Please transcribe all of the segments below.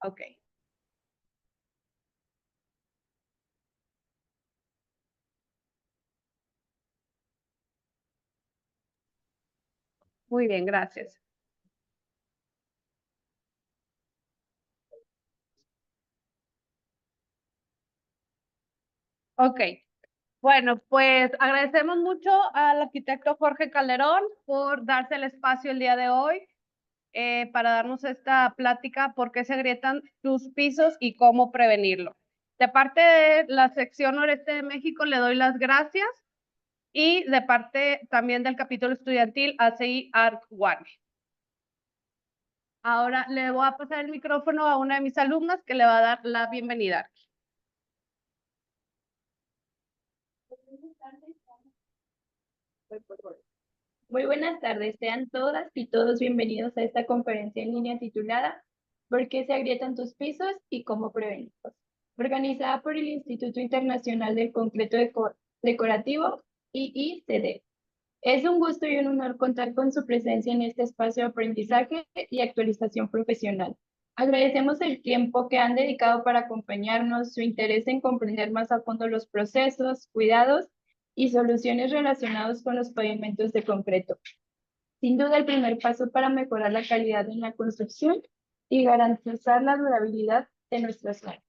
Ok, muy bien, gracias. Ok, bueno, pues agradecemos mucho al arquitecto Jorge Calderón por darse el espacio el día de hoy para darnos esta plática, por qué se agrietan tus pisos y cómo prevenirlo. De parte de la sección noreste de México le doy las gracias y de parte también del capítulo estudiantil ACI ARC One. Ahora le voy a pasar el micrófono a una de mis alumnas que le va a dar la bienvenida. Muy buenas tardes, sean todas y todos bienvenidos a esta conferencia en línea titulada ¿Por qué se agrietan tus pisos y cómo prevenirlos? Organizada por el Instituto Internacional del Concreto Decorativo, IICD. Es un gusto y un honor contar con su presencia en este espacio de aprendizaje y actualización profesional. Agradecemos el tiempo que han dedicado para acompañarnos, su interés en comprender más a fondo los procesos, cuidados y soluciones relacionados con los pavimentos de concreto. Sin duda, el primer paso para mejorar la calidad en la construcción y garantizar la durabilidad de nuestras zonas.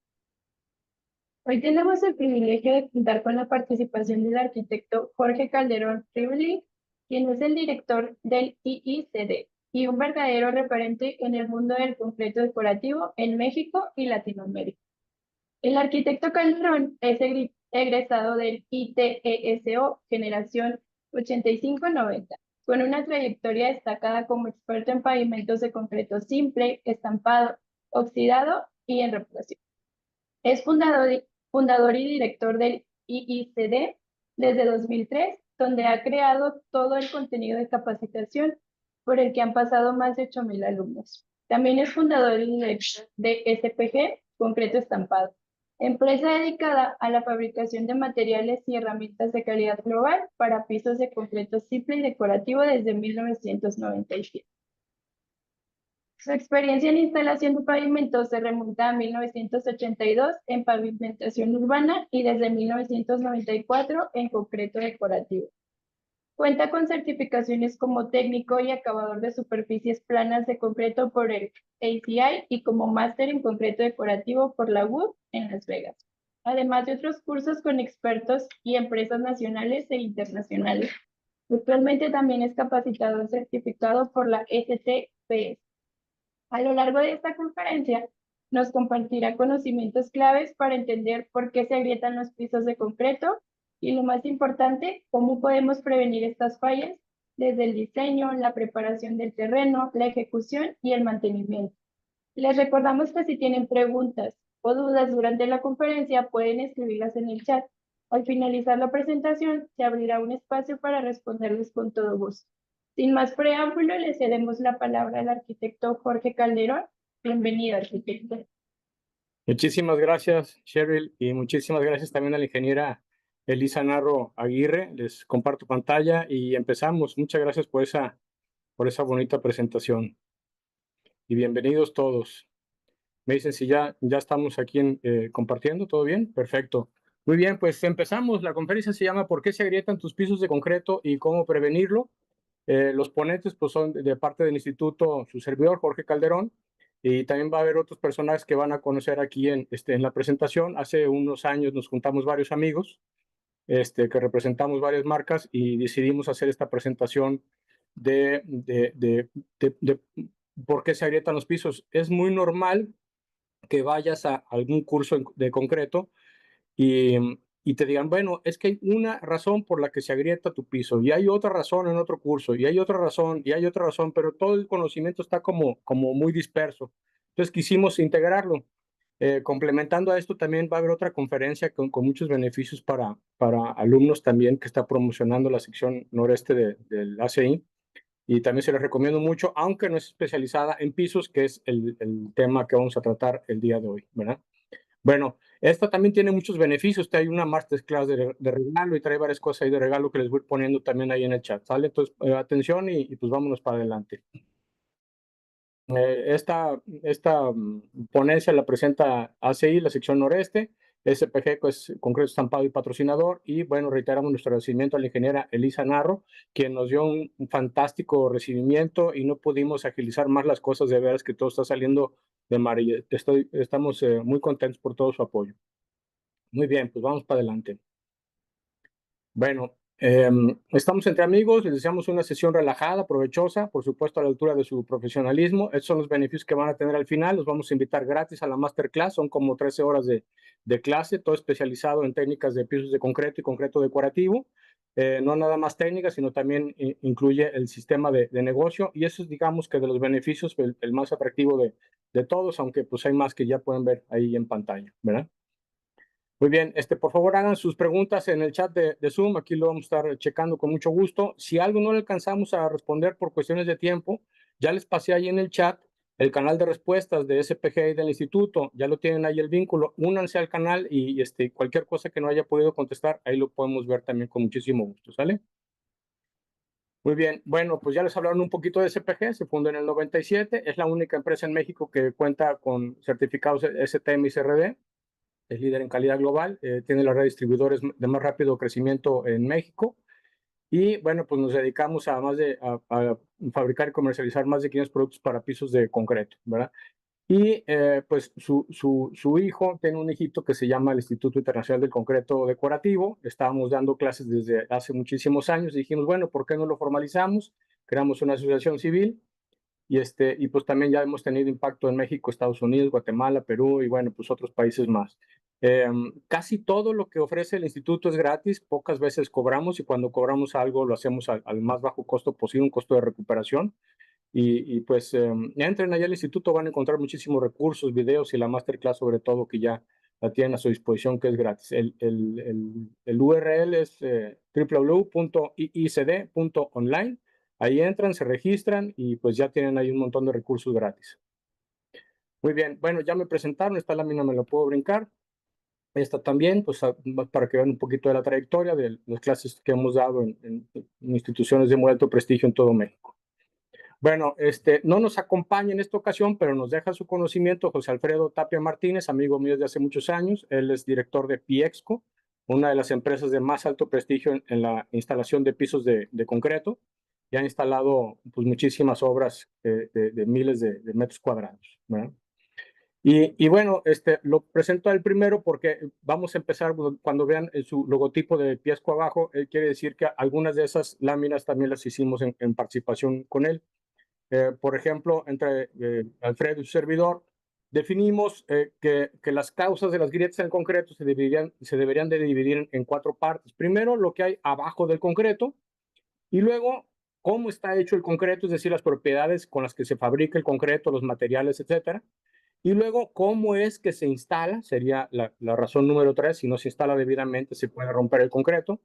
Hoy tenemos el privilegio de contar con la participación del arquitecto Jorge Calderón Rivlin, quien es el director del IICD y un verdadero referente en el mundo del concreto decorativo en México y Latinoamérica. El arquitecto Calderón es egresado del ITESO Generación 8590, con una trayectoria destacada como experto en pavimentos de concreto simple, estampado, oxidado y en reparación. Es fundador y director del IICD desde 2003, donde ha creado todo el contenido de capacitación por el que han pasado más de 8,000 alumnos. También es fundador y director de SPG, Concreto Estampado, empresa dedicada a la fabricación de materiales y herramientas de calidad global para pisos de concreto simple y decorativo desde 1997. Su experiencia en instalación de pavimentos se remonta a 1982 en pavimentación urbana y desde 1994 en concreto decorativo. Cuenta con certificaciones como técnico y acabador de superficies planas de concreto por el ACI y como máster en concreto decorativo por la UD en Las Vegas, además de otros cursos con expertos y empresas nacionales e internacionales. Actualmente también es capacitador certificado por la STPS. A lo largo de esta conferencia, nos compartirá conocimientos claves para entender por qué se agrietan los pisos de concreto y, lo más importante, cómo podemos prevenir estas fallas desde el diseño, la preparación del terreno, la ejecución y el mantenimiento. Les recordamos que si tienen preguntas o dudas durante la conferencia, pueden escribirlas en el chat. Al finalizar la presentación, se abrirá un espacio para responderles con todo gusto. Sin más preámbulo, le cedemos la palabra al arquitecto Jorge Calderón. Bienvenido, arquitecto. Muchísimas gracias, Cheryl, y muchísimas gracias también a la ingeniera Elisa Narro Aguirre. Les comparto pantalla y empezamos. Muchas gracias por esa bonita presentación. Y bienvenidos todos. Me dicen si ya estamos aquí compartiendo. ¿Todo bien? Perfecto. Muy bien, pues empezamos. La conferencia se llama ¿Por qué se agrietan tus pisos de concreto y cómo prevenirlo? Los ponentes pues, son de parte del instituto, su servidor, Jorge Calderón, y también va a haber otros personajes que van a conocer aquí en la presentación. Hace unos años nos juntamos varios amigos que representamos varias marcas y decidimos hacer esta presentación de por qué se agrietan los pisos. Es muy normal que vayas a algún curso de concreto y te digan, bueno, es que hay una razón por la que se agrieta tu piso y hay otra razón en otro curso y hay otra razón y hay otra razón, pero todo el conocimiento está como muy disperso. Entonces quisimos integrarlo. Complementando a esto, también va a haber otra conferencia con muchos beneficios para alumnos también que está promocionando la sección noreste del ACI. Y también se les recomiendo mucho, aunque no es especializada en pisos, que es el tema que vamos a tratar el día de hoy, ¿verdad? Bueno, esta también tiene muchos beneficios. Hay una masterclass de regalo y trae varias cosas ahí de regalo que les voy poniendo también ahí en el chat, ¿sale? Entonces, atención y pues vámonos para adelante. Esta ponencia la presenta ACI, la sección noreste, SPG, que es Concreto Estampado y patrocinador, y bueno, reiteramos nuestro agradecimiento a la ingeniera Elisa Narro, quien nos dio un fantástico recibimiento y no pudimos agilizar más las cosas, de veras que todo está saliendo de maravilla. Estamos muy contentos por todo su apoyo. Muy bien, pues vamos para adelante. Bueno, estamos entre amigos, les deseamos una sesión relajada, provechosa, por supuesto a la altura de su profesionalismo. Estos son los beneficios que van a tener al final. Los vamos a invitar gratis a la masterclass, son como 13 horas de clase, todo especializado en técnicas de pisos de concreto y concreto decorativo. No nada más técnicas, sino también incluye el sistema de negocio, y eso es, digamos, que de los beneficios el más atractivo de todos, aunque pues hay más que ya pueden ver ahí en pantalla, ¿verdad? Muy bien, por favor hagan sus preguntas en el chat de Zoom, aquí lo vamos a estar checando con mucho gusto. Si algo no le alcanzamos a responder por cuestiones de tiempo, ya les pasé ahí en el chat el canal de respuestas de SPG y del instituto, ya lo tienen ahí el vínculo, únanse al canal y cualquier cosa que no haya podido contestar, ahí lo podemos ver también con muchísimo gusto, ¿sale? Muy bien, bueno, pues ya les hablaron un poquito de SPG, se fundó en el 97, es la única empresa en México que cuenta con certificados STM y CRD. Es líder en calidad global, tiene la red de distribuidores de más rápido crecimiento en México, y bueno, pues nos dedicamos a fabricar y comercializar más de 500 productos para pisos de concreto, ¿verdad? Y pues su hijo tiene un hijito que se llama el Instituto Internacional del Concreto Decorativo. Estábamos dando clases desde hace muchísimos años y dijimos, bueno, ¿por qué no lo formalizamos? Creamos una asociación civil. Y pues también ya hemos tenido impacto en México, Estados Unidos, Guatemala, Perú y bueno, pues otros países más. Casi todo lo que ofrece el instituto es gratis, pocas veces cobramos, y cuando cobramos algo lo hacemos al más bajo costo posible, un costo de recuperación. Y pues entren allá al instituto, van a encontrar muchísimos recursos, videos y la masterclass sobre todo, que ya la tienen a su disposición, que es gratis. El URL es www.iicd.online. Ahí entran, se registran y pues ya tienen ahí un montón de recursos gratis. Muy bien, bueno, ya me presentaron, esta lámina me la puedo brincar. Esta también, pues para que vean un poquito de la trayectoria de las clases que hemos dado en instituciones de muy alto prestigio en todo México. Bueno, no nos acompaña en esta ocasión, pero nos deja su conocimiento José Alfredo Tapia Martínez, amigo mío de hace muchos años. Él es director de Piexco, una de las empresas de más alto prestigio en la instalación de pisos de concreto, y ha instalado pues, muchísimas obras de miles de metros cuadrados, ¿verdad? Y bueno, lo presento al primero porque vamos a empezar cuando vean su logotipo de Piexco abajo. Él quiere decir que algunas de esas láminas también las hicimos en participación con él. Por ejemplo, entre Alfredo y su servidor, definimos que las causas de las grietas en concreto se deberían de dividir en 4 partes. Primero, lo que hay abajo del concreto, y luego cómo está hecho el concreto, es decir, las propiedades con las que se fabrica el concreto, los materiales, etcétera. Y luego, cómo es que se instala, sería la razón número 3. Si no se instala debidamente, se puede romper el concreto.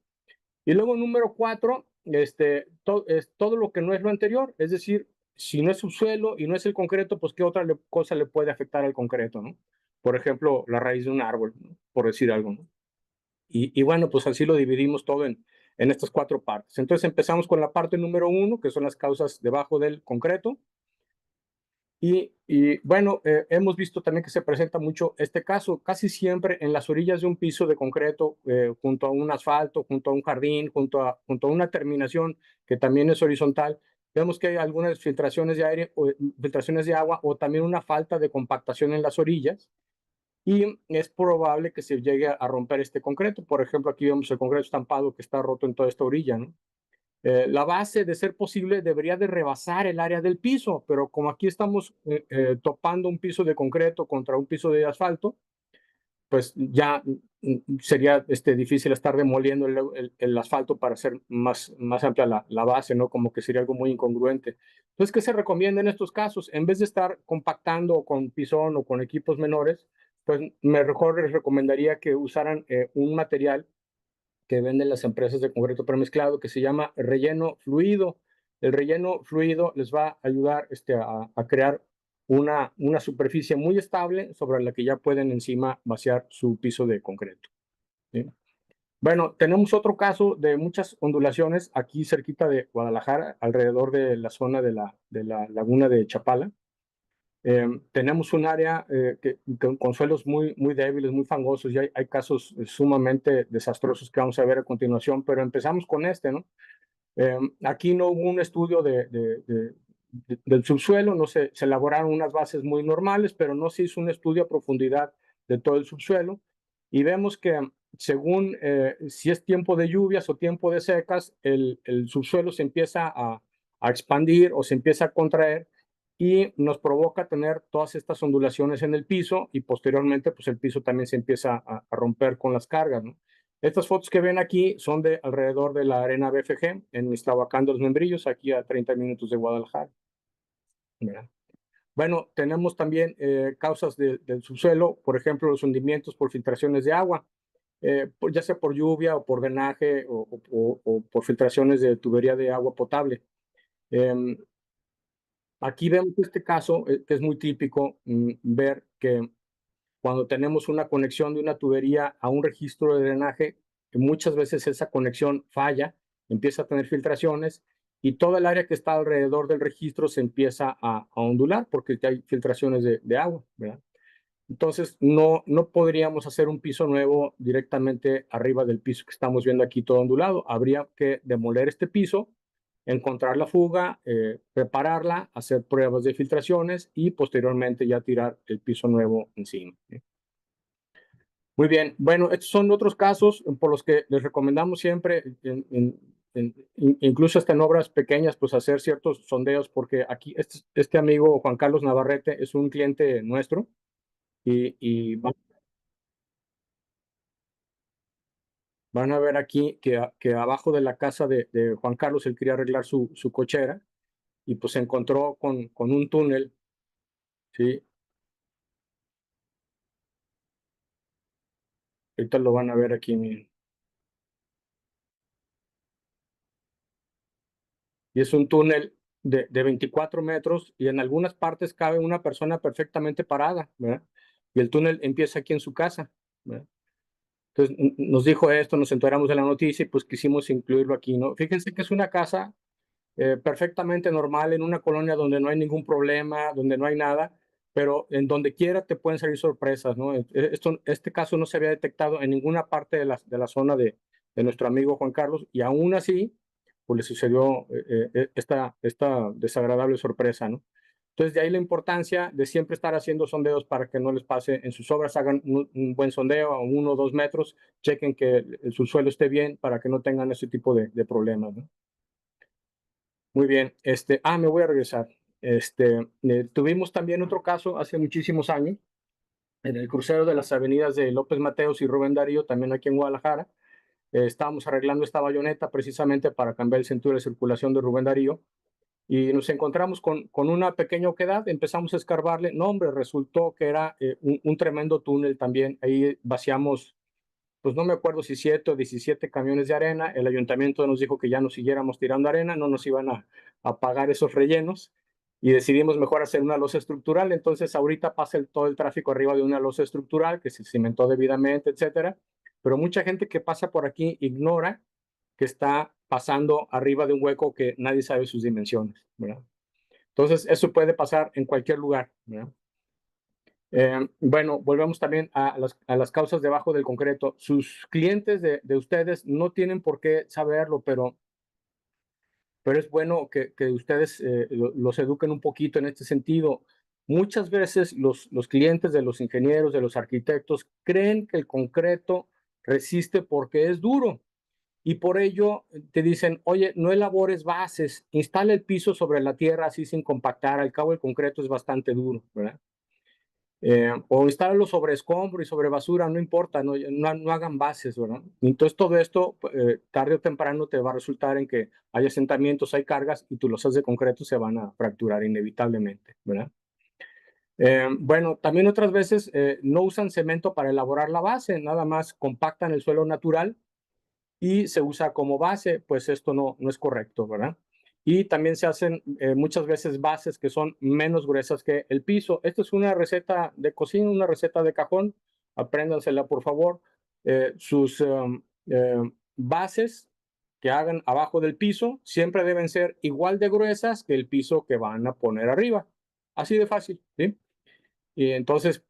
Y luego, número 4, es todo lo que no es lo anterior, es decir, si no es subsuelo y no es el concreto, pues qué otra cosa le puede afectar al concreto, ¿no? Por ejemplo, la raíz de un árbol, ¿no? Por decir algo, ¿no? Y bueno, pues así lo dividimos todo en estas 4 partes. Entonces empezamos con la parte número 1, que son las causas debajo del concreto. Y bueno, hemos visto también que se presenta mucho este caso, casi siempre en las orillas de un piso de concreto, junto a un asfalto, junto a un jardín, junto a una terminación que también es horizontal. Vemos que hay algunas filtraciones de aire o filtraciones de agua, o también una falta de compactación en las orillas, y es probable que se llegue a romper este concreto. Por ejemplo, aquí vemos el concreto estampado que está roto en toda esta orilla, ¿no? La base, de ser posible, debería de rebasar el área del piso, pero como aquí estamos topando un piso de concreto contra un piso de asfalto, pues ya sería difícil estar demoliendo el asfalto para hacer más amplia la base, ¿no? Como que sería algo muy incongruente. Entonces, ¿qué se recomienda en estos casos? En vez de estar compactando con pisón o con equipos menores, pues mejor les recomendaría que usaran un material que venden las empresas de concreto premezclado, que se llama relleno fluido. El relleno fluido les va a ayudar a crear una superficie muy estable sobre la que ya pueden encima vaciar su piso de concreto, ¿sí? Bueno, tenemos otro caso de muchas ondulaciones aquí cerquita de Guadalajara, alrededor de la zona de la laguna de Chapala. Tenemos un área con suelos muy débiles, muy fangosos, y hay casos sumamente desastrosos que vamos a ver a continuación, pero empezamos con este, ¿no? Aquí no hubo un estudio del subsuelo, no se elaboraron unas bases muy normales, pero no se hizo un estudio a profundidad de todo el subsuelo, y vemos que según si es tiempo de lluvias o tiempo de secas, el subsuelo se empieza a expandir o se empieza a contraer, y nos provoca tener todas estas ondulaciones en el piso, y posteriormente pues el piso también se empieza a romper con las cargas, ¿no? Estas fotos que ven aquí son de alrededor de la arena BFG en Iztahuacán de los Membrillos, aquí a 30 minutos de Guadalajara. Mira. Bueno, tenemos también causas del subsuelo, por ejemplo, los hundimientos por filtraciones de agua, ya sea por lluvia o por drenaje o por filtraciones de tubería de agua potable. Aquí vemos este caso, que es muy típico, ver que cuando tenemos una conexión de una tubería a un registro de drenaje, muchas veces esa conexión falla, empieza a tener filtraciones, y toda el área que está alrededor del registro se empieza a ondular porque hay filtraciones de agua, ¿verdad? Entonces, no podríamos hacer un piso nuevo directamente arriba del piso que estamos viendo aquí todo ondulado. Habría que demoler este piso, encontrar la fuga, prepararla, hacer pruebas de filtraciones y posteriormente ya tirar el piso nuevo encima. Muy bien, bueno, estos son otros casos por los que les recomendamos siempre, incluso hasta en obras pequeñas, pues hacer ciertos sondeos, porque aquí este amigo Juan Carlos Navarrete es un cliente nuestro, y van a ver aquí que abajo de la casa de Juan Carlos él quería arreglar su cochera, y pues se encontró con un túnel, ¿sí? Ahorita lo van a ver aquí, miren. Y es un túnel de 24 metros, y en algunas partes cabe una persona perfectamente parada, ¿verdad? Y el túnel empieza aquí en su casa, ¿verdad? Entonces nos dijo esto, nos enteramos de la noticia y pues quisimos incluirlo aquí, ¿no? Fíjense que es una casa perfectamente normal en una colonia donde no hay ningún problema, donde no hay nada, pero en donde quiera te pueden salir sorpresas, ¿no? Este caso no se había detectado en ninguna parte de la zona de nuestro amigo Juan Carlos, y aún así, pues le sucedió esta desagradable sorpresa, ¿no? Entonces, de ahí la importancia de siempre estar haciendo sondeos para que no les pase en sus obras. Hagan un buen sondeo a 1 o 2 metros, chequen que el subsuelo esté bien para que no tengan ese tipo de problemas, ¿no? Muy bien, me voy a regresar. Tuvimos también otro caso hace muchísimos años, en el crucero de las avenidas de López Mateos y Rubén Darío, también aquí en Guadalajara. Estábamos arreglando esta bayoneta precisamente para cambiar el cinturón de circulación de Rubén Darío, y nos encontramos con una pequeña oquedad. Empezamos a escarbarle. No, hombre, resultó que era un tremendo túnel también. Ahí vaciamos, pues no me acuerdo si 7 o 17 camiones de arena. El ayuntamiento nos dijo que ya no siguiéramos tirando arena, no nos iban a pagar esos rellenos, y decidimos mejor hacer una losa estructural. Entonces ahorita pasa todo el tráfico arriba de una losa estructural que se cimentó debidamente, etcétera. Pero mucha gente que pasa por aquí ignora que está pasando arriba de un hueco que nadie sabe sus dimensiones, ¿verdad? Entonces eso puede pasar en cualquier lugar, ¿verdad? Bueno, volvemos también a las causas debajo del concreto. Sus clientes de ustedes no tienen por qué saberlo, pero es bueno que ustedes los eduquen un poquito en este sentido. Muchas veces los clientes de los ingenieros, de los arquitectos, creen que el concreto resiste porque es duro, y por ello te dicen, oye, no elabores bases, instala el piso sobre la tierra así sin compactar, al cabo el concreto es bastante duro, ¿verdad? O instálalo sobre escombro y sobre basura, no importa, no hagan bases, ¿verdad? Entonces todo esto, tarde o temprano, te va a resultar en que hay asentamientos, hay cargas, y tus losas de concreto se van a fracturar inevitablemente, ¿verdad? Bueno, también otras veces no usan cemento para elaborar la base, nada más compactan el suelo natural y se usa como base. Pues esto no es correcto, ¿verdad? Y también se hacen muchas veces bases que son menos gruesas que el piso. Esta es una receta de cocina, una receta de cajón, apréndansela por favor. Sus bases que hagan abajo del piso siempre deben ser igual de gruesas que el piso que van a poner arriba. Así de fácil, ¿sí? Y entonces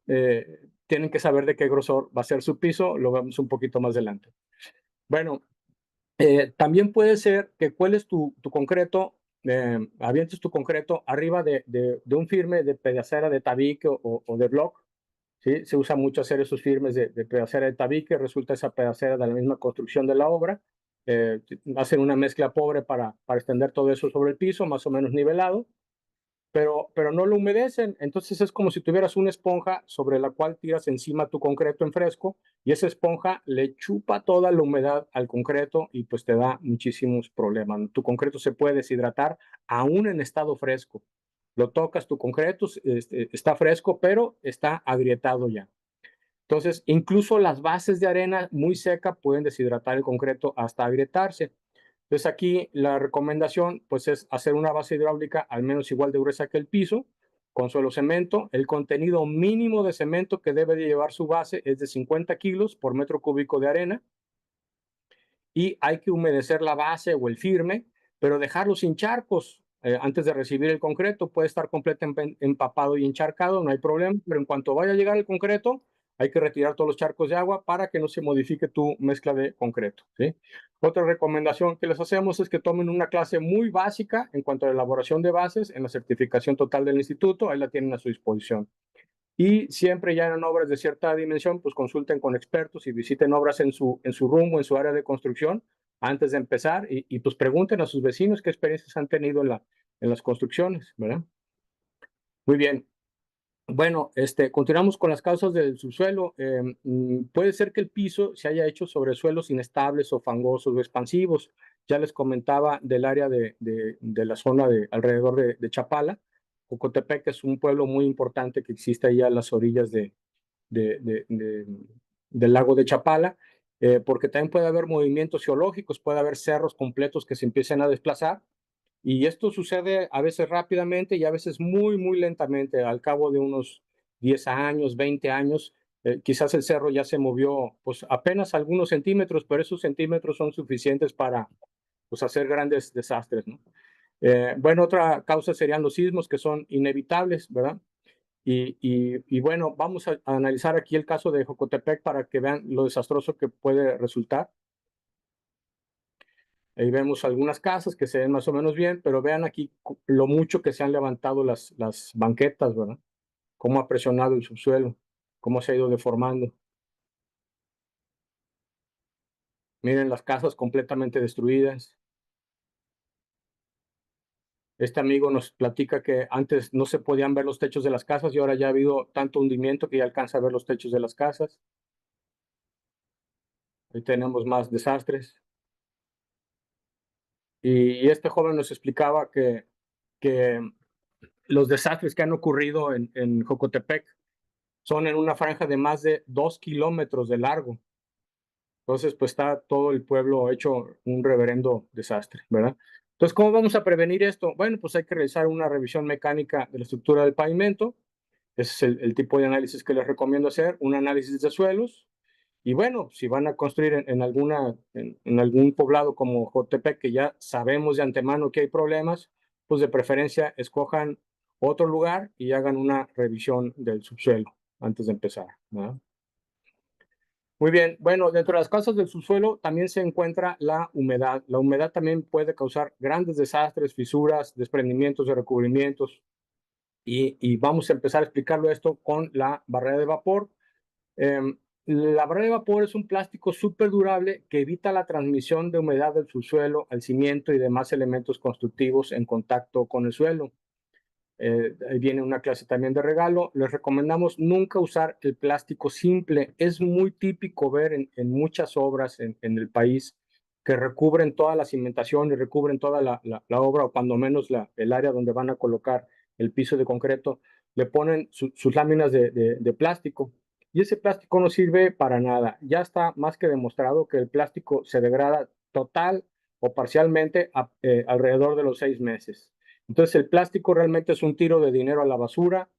tienen que saber de qué grosor va a ser su piso, lo vemos un poquito más adelante. Bueno, también puede ser que cueles tu concreto, avientes tu concreto arriba de un firme de pedacera de tabique o de block, ¿sí? Se usa mucho hacer esos firmes de pedacera de tabique, resulta esa pedacera de la misma construcción de la obra. Hacen una mezcla pobre para extender todo eso sobre el piso, más o menos nivelado, pero no lo humedecen. Entonces es como si tuvieras una esponja sobre la cual tiras encima tu concreto en fresco y esa esponja le chupa toda la humedad al concreto y pues te da muchísimos problemas. Tu concreto se puede deshidratar aún en estado fresco. Lo tocas, tu concreto está fresco, pero está agrietado ya. Entonces, incluso las bases de arena muy seca pueden deshidratar el concreto hasta agrietarse. Entonces, aquí la recomendación pues, es hacer una base hidráulica al menos igual de gruesa que el piso, con suelo cemento. El contenido mínimo de cemento que debe de llevar su base es de 50 kilos por metro cúbico de arena. Y hay que humedecer la base o el firme, pero dejarlo sin charcos. Antes de recibir el concreto puede estar completamente empapado y encharcado, no hay problema, pero en cuanto vaya a llegar el concreto, hay que retirar todos los charcos de agua para que no se modifique tu mezcla de concreto, ¿sí? Otra recomendación que les hacemos es que tomen una clase muy básica en cuanto a la elaboración de bases en la certificación total del instituto, ahí la tienen a su disposición. Y siempre ya en obras de cierta dimensión, pues consulten con expertos y visiten obras en su rumbo, en su área de construcción, antes de empezar y pues pregunten a sus vecinos qué experiencias han tenido en las construcciones, ¿verdad? Muy bien. Bueno, continuamos con las causas del subsuelo. Puede ser que el piso se haya hecho sobre suelos inestables o fangosos o expansivos. Ya les comentaba del área de la zona alrededor de Chapala. Jocotepec es un pueblo muy importante que existe ahí a las orillas del lago de Chapala, porque también puede haber movimientos geológicos, puede haber cerros completos que se empiecen a desplazar. Y esto sucede a veces rápidamente y a veces muy, muy lentamente. Al cabo de unos 10 años, 20 años, quizás el cerro ya se movió pues apenas algunos centímetros, pero esos centímetros son suficientes para pues, hacer grandes desastres, ¿no? Bueno, otra causa serían los sismos que son inevitables, ¿verdad? Y bueno, vamos a analizar aquí el caso de Jocotepec para que vean lo desastroso que puede resultar. Ahí vemos algunas casas que se ven más o menos bien, pero vean aquí lo mucho que se han levantado las banquetas, ¿verdad? Cómo ha presionado el subsuelo, cómo se ha ido deformando. Miren las casas completamente destruidas. Este amigo nos platica que antes no se podían ver los techos de las casas y ahora ya ha habido tanto hundimiento que ya alcanza a ver los techos de las casas. Ahí tenemos más desastres. Y este joven nos explicaba que los desastres que han ocurrido en Jocotepec son en una franja de más de 2 kilómetros de largo. Entonces, pues está todo el pueblo hecho un reverendo desastre, ¿verdad? Entonces, ¿cómo vamos a prevenir esto? Bueno, pues hay que realizar una revisión mecánica de la estructura del pavimento. Ese es el tipo de análisis que les recomiendo hacer, un análisis de suelos. Y bueno, si van a construir en algún poblado como Jotepec, que ya sabemos de antemano que hay problemas, pues de preferencia escojan otro lugar y hagan una revisión del subsuelo antes de empezar, ¿verdad? Muy bien, bueno, dentro de las causas del subsuelo también se encuentra la humedad. La humedad también puede causar grandes desastres, fisuras, desprendimientos de recubrimientos. Y vamos a empezar a explicarlo esto con la barrera de vapor. La barrera de vapor es un plástico súper durable que evita la transmisión de humedad del subsuelo al cimiento y demás elementos constructivos en contacto con el suelo. Ahí viene una clase también de regalo. Les recomendamos nunca usar el plástico simple. Es muy típico ver en muchas obras en el país que recubren toda la cimentación y recubren toda la obra, o cuando menos el área donde van a colocar el piso de concreto, le ponen sus láminas de plástico. Y ese plástico no sirve para nada. Ya está más que demostrado que el plástico se degrada total o parcialmente alrededor de los 6 meses. Entonces, el plástico realmente es un tiro de dinero a la basura,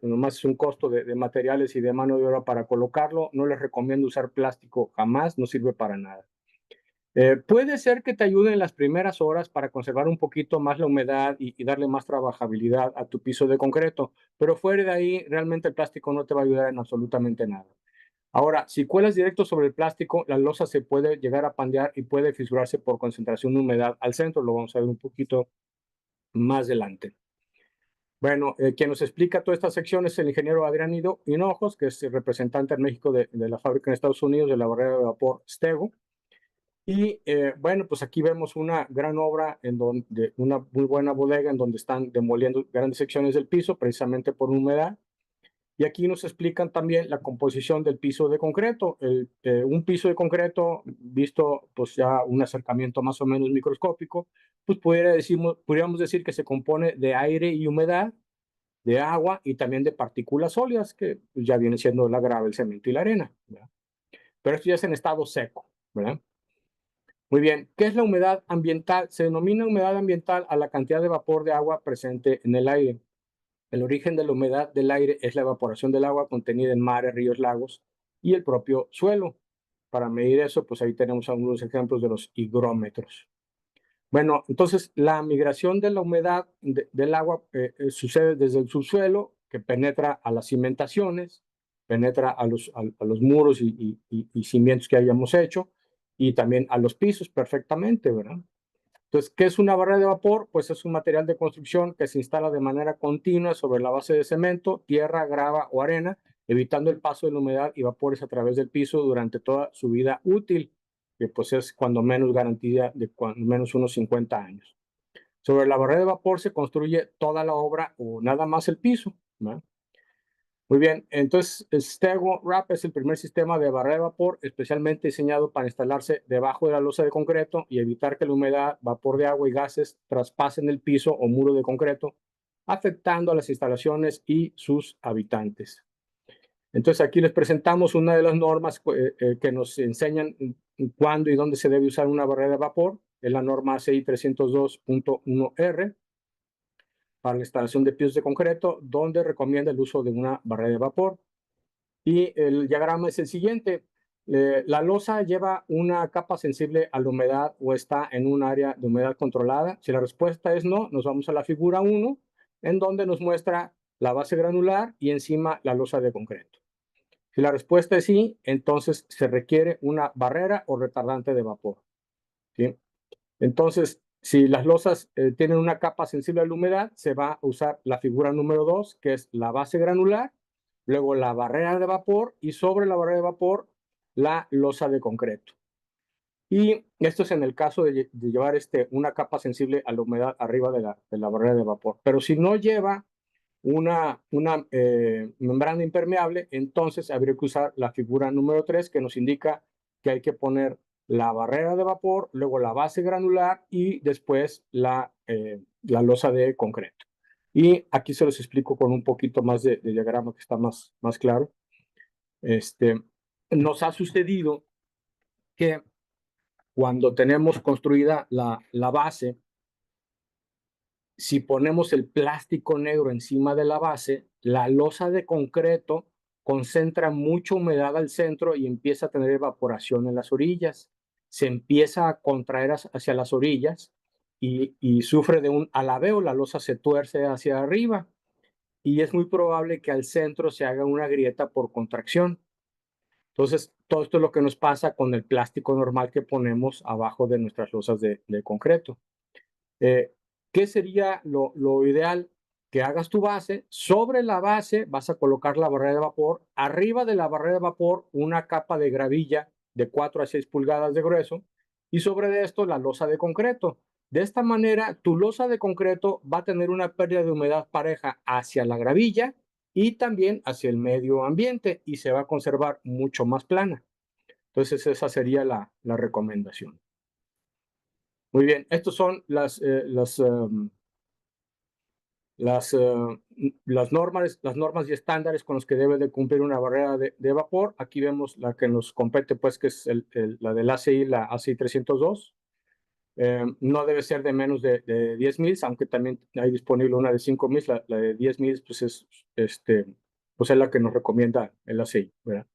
nomás es un costo de materiales y de mano de obra para colocarlo. No les recomiendo usar plástico jamás, no sirve para nada. Puede ser que te ayude en las primeras horas para conservar un poquito más la humedad y darle más trabajabilidad a tu piso de concreto, pero fuera de ahí realmente el plástico no te va a ayudar en absolutamente nada. Ahora, si cuelas directo sobre el plástico, la losa se puede llegar a pandear y puede fisurarse por concentración de humedad al centro. Lo vamos a ver un poquito más adelante. Bueno, quien nos explica toda esta sección es el ingeniero Adrián Hinojos, que es el representante en México de la fábrica en Estados Unidos de la barrera de vapor Stego. Y bueno, pues aquí vemos una gran obra en donde una muy buena bodega en donde están demoliendo grandes secciones del piso precisamente por humedad. Y aquí nos explican también la composición del piso de concreto. Un piso de concreto, visto pues ya un acercamiento más o menos microscópico, pues podríamos decir que se compone de aire y humedad, de agua y también de partículas sólidas, que ya viene siendo la grava, el cemento y la arena, ¿verdad? Pero esto ya es en estado seco, ¿verdad? Muy bien, ¿qué es la humedad ambiental? Se denomina humedad ambiental a la cantidad de vapor de agua presente en el aire. El origen de la humedad del aire es la evaporación del agua contenida en mares, ríos, lagos y el propio suelo. Para medir eso, pues ahí tenemos algunos ejemplos de los higrómetros. Bueno, entonces la migración de la humedad del agua sucede desde el subsuelo, que penetra a las cimentaciones, penetra a los muros y cimientos que hayamos hecho, y también a los pisos perfectamente, ¿verdad? Entonces, ¿qué es una barrera de vapor? Pues es un material de construcción que se instala de manera continua sobre la base de cemento, tierra, grava o arena, evitando el paso de la humedad y vapores a través del piso durante toda su vida útil, que pues es cuando menos garantía de cuando menos unos 50 años. Sobre la barrera de vapor se construye toda la obra o nada más el piso, ¿no? Muy bien, entonces Stego Wrap es el primer sistema de barrera de vapor especialmente diseñado para instalarse debajo de la losa de concreto y evitar que la humedad, vapor de agua y gases traspasen el piso o muro de concreto, afectando a las instalaciones y sus habitantes. Entonces aquí les presentamos una de las normas que nos enseñan cuándo y dónde se debe usar una barrera de vapor. Es la norma ACI 302.1R para la instalación de pisos de concreto, donde recomienda el uso de una barrera de vapor. Y el diagrama es el siguiente. La losa lleva una capa sensible a la humedad o está en un área de humedad controlada. Si la respuesta es no, nos vamos a la figura 1, en donde nos muestra la base granular y encima la losa de concreto. Si la respuesta es sí, entonces se requiere una barrera o retardante de vapor, ¿sí? Entonces, si las losas tienen una capa sensible a la humedad, se va a usar la figura número 2, que es la base granular, luego la barrera de vapor y sobre la barrera de vapor la losa de concreto. Y esto es en el caso de llevar una capa sensible a la humedad arriba de la barrera de vapor. Pero si no lleva una membrana impermeable, entonces habría que usar la figura número 3, que nos indica que hay que poner la barrera de vapor, luego la base granular y después la losa de concreto. Y aquí se los explico con un poquito más de diagrama que está más claro. Nos ha sucedido que cuando tenemos construida la base, si ponemos el plástico negro encima de la base, la losa de concreto concentra mucha humedad al centro y empieza a tener evaporación en las orillas. Se empieza a contraer hacia las orillas y sufre de un alabeo, la losa se tuerce hacia arriba y es muy probable que al centro se haga una grieta por contracción. Entonces, todo esto es lo que nos pasa con el plástico normal que ponemos abajo de nuestras losas de concreto. ¿Qué sería lo ideal? Que hagas tu base, sobre la base vas a colocar la barrera de vapor, arriba de la barrera de vapor una capa de gravilla de 4 a 6 pulgadas de grueso y sobre esto la losa de concreto. De esta manera, tu losa de concreto va a tener una pérdida de humedad pareja hacia la gravilla y también hacia el medio ambiente y se va a conservar mucho más plana. Entonces, esa sería la recomendación. Muy bien, estos son las normas y estándares con los que debe de cumplir una barrera de vapor. Aquí vemos la que nos compete, pues, que es la del ACI, la ACI 302. No debe ser de menos de 10 mil, aunque también hay disponible una de 5 mil. La de 10 mil, pues, pues es la que nos recomienda el ACI, ¿verdad?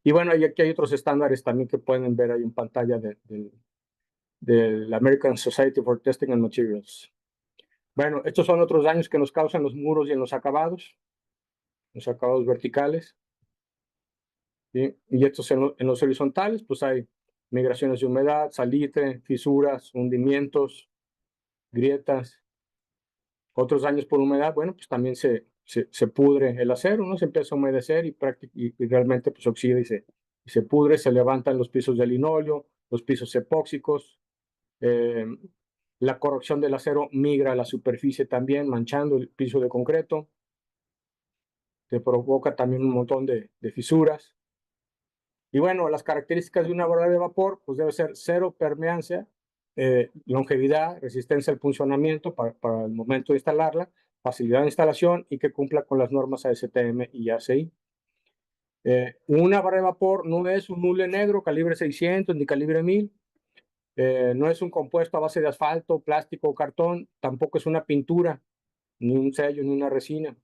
Y bueno, y aquí hay otros estándares también que pueden ver ahí en pantalla del American Society for Testing and Materials. Bueno, estos son otros daños que nos causan los muros y en los acabados verticales. ¿Sí? Y estos en los horizontales, pues hay migraciones de humedad, salitre, fisuras, hundimientos, grietas. Otros daños por humedad, bueno, pues también se pudre el acero, ¿no? Se empieza a humedecer y realmente pues oxida y se pudre, se levantan los pisos de linóleo, los pisos epóxicos. La corrosión del acero migra a la superficie también, manchando el piso de concreto. Se provoca también un montón de fisuras. Y bueno, las características de una barrera de vapor, pues debe ser cero permeancia, longevidad, resistencia al funcionamiento para el momento de instalarla, facilidad de instalación y que cumpla con las normas ASTM y ACI. Una barrera de vapor no es un hule negro calibre 600 ni calibre 1000, no es un compuesto a base de asfalto, plástico o cartón, tampoco es una pintura, ni un sello, ni una resina.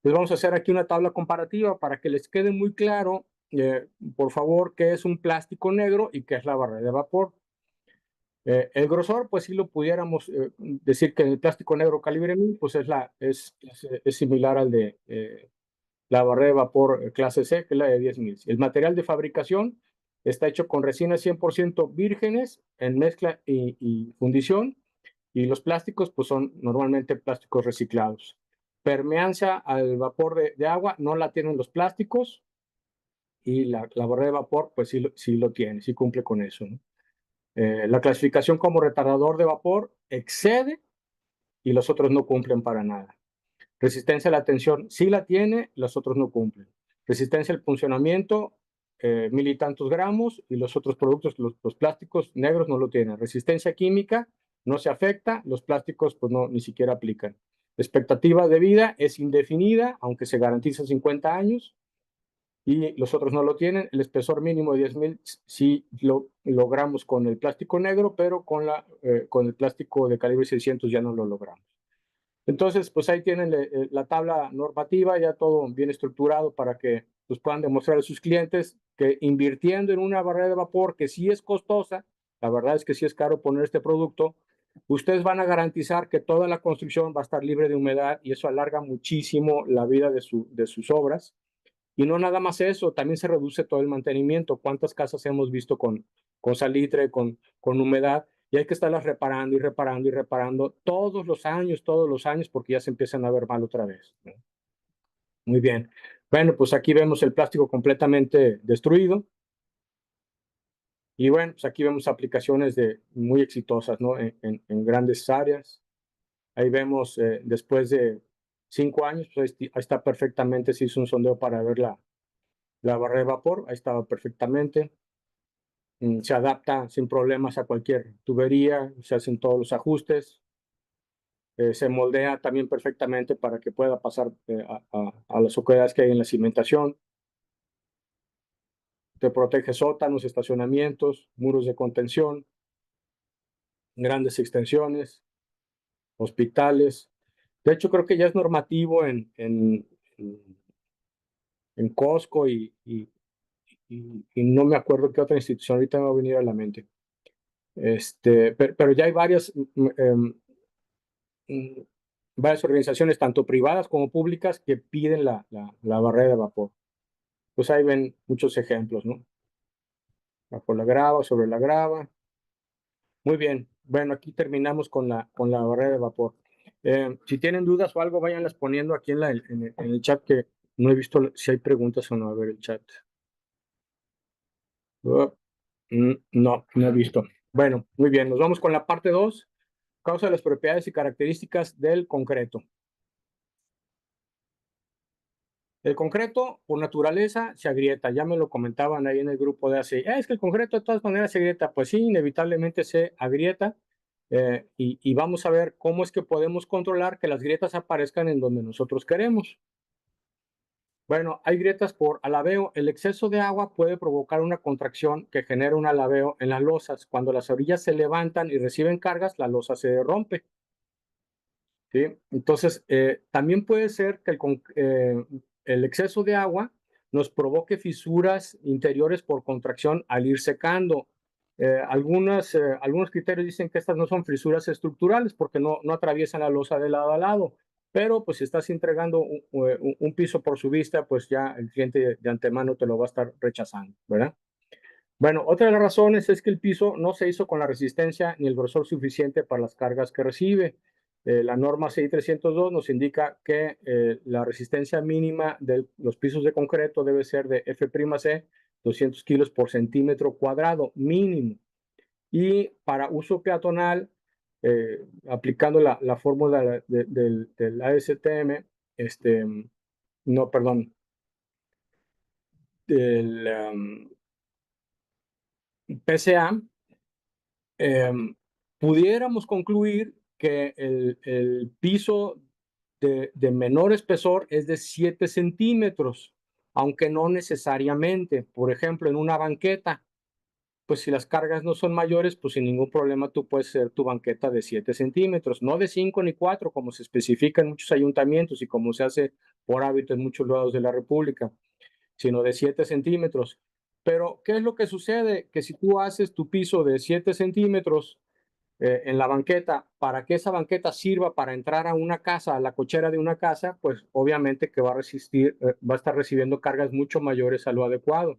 Pues vamos a hacer aquí una tabla comparativa para que les quede muy claro, por favor, qué es un plástico negro y qué es la barrera de vapor. El grosor, pues sí lo pudiéramos decir que el plástico negro calibre 1000, pues es similar al de la barrera de vapor clase C, que es la de 10.000. El material de fabricación está hecho con resinas 100% vírgenes en mezcla y fundición, y los plásticos pues son normalmente plásticos reciclados. Permeancia al vapor de agua no la tienen los plásticos, y la barrera de vapor pues sí lo tiene, sí cumple con eso, ¿no? La clasificación como retardador de vapor excede y los otros no cumplen para nada. Resistencia a la tensión sí la tiene, los otros no cumplen. Resistencia al funcionamiento, 1000 y tantos gramos, y los otros productos, los plásticos negros no lo tienen. Resistencia química no se afecta, los plásticos pues no, ni siquiera aplican. Expectativa de vida es indefinida, aunque se garantiza 50 años, y los otros no lo tienen. El espesor mínimo de 10.000 sí lo logramos con el plástico negro, pero con el plástico de calibre 600 ya no lo logramos. Entonces, pues ahí tienen la tabla normativa, ya todo bien estructurado para que pues, puedan demostrar a sus clientes que invirtiendo en una barrera de vapor que sí es costosa, la verdad es que sí es caro poner este producto, ustedes van a garantizar que toda la construcción va a estar libre de humedad y eso alarga muchísimo la vida de sus obras. Y no nada más eso, también se reduce todo el mantenimiento. ¿Cuántas casas hemos visto con salitre, con humedad? Y hay que estarlas reparando y reparando y reparando todos los años, porque ya se empiezan a ver mal otra vez, ¿no? Muy bien. Bueno, pues aquí vemos el plástico completamente destruido. Y bueno, pues aquí vemos aplicaciones muy exitosas, ¿no? En grandes áreas. Ahí vemos, después de 5 años, pues ahí está perfectamente, se hizo un sondeo para ver la barrera de vapor, ahí estaba perfectamente. Se adapta sin problemas a cualquier tubería, se hacen todos los ajustes, se moldea también perfectamente para que pueda pasar a las oquedades que hay en la cimentación. Te protege sótanos, estacionamientos, muros de contención, grandes extensiones, hospitales. De hecho, creo que ya es normativo en Costco y no me acuerdo qué otra institución, ahorita me va a venir a la mente. Pero ya hay varias organizaciones, tanto privadas como públicas, que piden la barrera de vapor. Pues ahí ven muchos ejemplos, ¿no? Bajo la grava, sobre la grava. Muy bien. Bueno, aquí terminamos con la barrera de vapor. Si tienen dudas o algo, váyanlas poniendo aquí en el chat, que no he visto si hay preguntas o no. A ver el chat. No he visto. Bueno, muy bien. Nos vamos con la parte 2. Causa de las propiedades y características del concreto. El concreto, por naturaleza, se agrieta. Ya me lo comentaban ahí en el grupo de hace. Es que el concreto de todas maneras se agrieta. Pues sí, inevitablemente se agrieta. Y vamos a ver cómo es que podemos controlar que las grietas aparezcan en donde nosotros queremos. Bueno, hay grietas por alabeo. El exceso de agua puede provocar una contracción que genera un alabeo en las losas. Cuando las orillas se levantan y reciben cargas, la losa se rompe. ¿Sí? Entonces, también puede ser que el exceso de agua nos provoque fisuras interiores por contracción al ir secando. Algunos criterios dicen que estas no son fisuras estructurales porque no atraviesan la losa de lado a lado, pero pues si estás entregando un piso por su vista, pues ya el cliente de antemano te lo va a estar rechazando, ¿verdad? Bueno, otra de las razones es que el piso no se hizo con la resistencia ni el grosor suficiente para las cargas que recibe. La norma CI 302 nos indica que la resistencia mínima de los pisos de concreto debe ser de F'C 200 kilos por centímetro cuadrado mínimo. Y para uso peatonal, aplicando la fórmula del ASTM, no, perdón, del PCA, pudiéramos concluir que el piso de menor espesor es de 7 centímetros, aunque no necesariamente. Por ejemplo, en una banqueta, pues si las cargas no son mayores, pues sin ningún problema tú puedes hacer tu banqueta de 7 centímetros, no de 5 ni 4, como se especifica en muchos ayuntamientos y como se hace por hábito en muchos lados de la República, sino de 7 centímetros. Pero, ¿qué es lo que sucede? Que si tú haces tu piso de 7 centímetros en la banqueta, para que esa banqueta sirva para entrar a una casa, a la cochera de una casa, pues obviamente que va a resistir, va a estar recibiendo cargas mucho mayores a lo adecuado.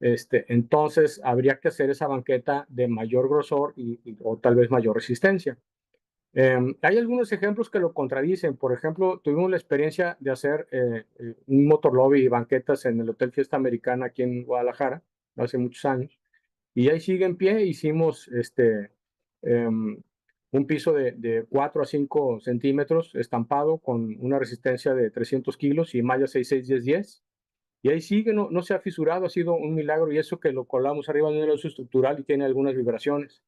Entonces, habría que hacer esa banqueta de mayor grosor o tal vez mayor resistencia. Hay algunos ejemplos que lo contradicen. Por ejemplo, tuvimos la experiencia de hacer un motorlobby y banquetas en el Hotel Fiesta Americana aquí en Guadalajara, hace muchos años. Y ahí sigue en pie. Hicimos un piso de 4 a 5 centímetros estampado con una resistencia de 300 kilos y malla 661010. Y ahí sigue, no se ha fisurado, ha sido un milagro. Y eso que lo colamos arriba de un estudio estructural y tiene algunas vibraciones.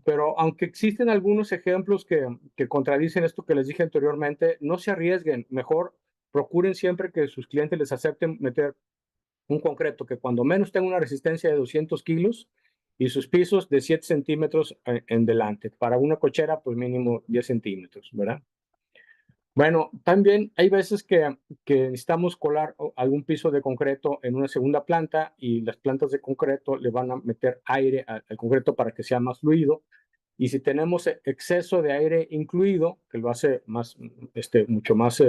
Pero aunque existen algunos ejemplos que contradicen esto que les dije anteriormente, no se arriesguen. Mejor procuren siempre que sus clientes les acepten meter un concreto que cuando menos tenga una resistencia de 200 kilos y sus pisos de 7 centímetros en delante. Para una cochera, pues mínimo 10 centímetros, ¿verdad? Bueno, también hay veces que necesitamos colar algún piso de concreto en una segunda planta y las plantas de concreto le van a meter aire al concreto para que sea más fluido. Y si tenemos exceso de aire incluido, que lo hace mucho más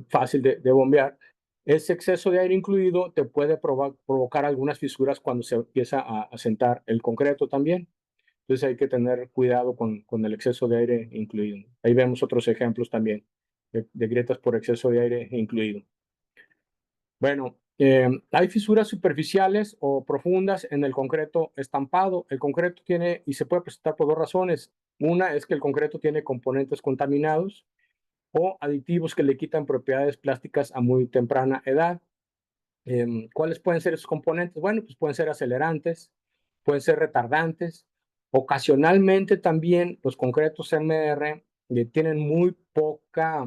fácil de bombear, ese exceso de aire incluido te puede provocar algunas fisuras cuando se empieza a sentar el concreto también. Entonces hay que tener cuidado con el exceso de aire incluido. Ahí vemos otros ejemplos también de grietas por exceso de aire incluido. Bueno, hay fisuras superficiales o profundas en el concreto estampado. El concreto tiene, y se puede presentar por dos razones. Una es que el concreto tiene componentes contaminados o aditivos que le quitan propiedades plásticas a muy temprana edad. ¿Cuáles pueden ser esos componentes? Bueno, pues pueden ser acelerantes, pueden ser retardantes. Ocasionalmente también los concretos MR tienen muy poca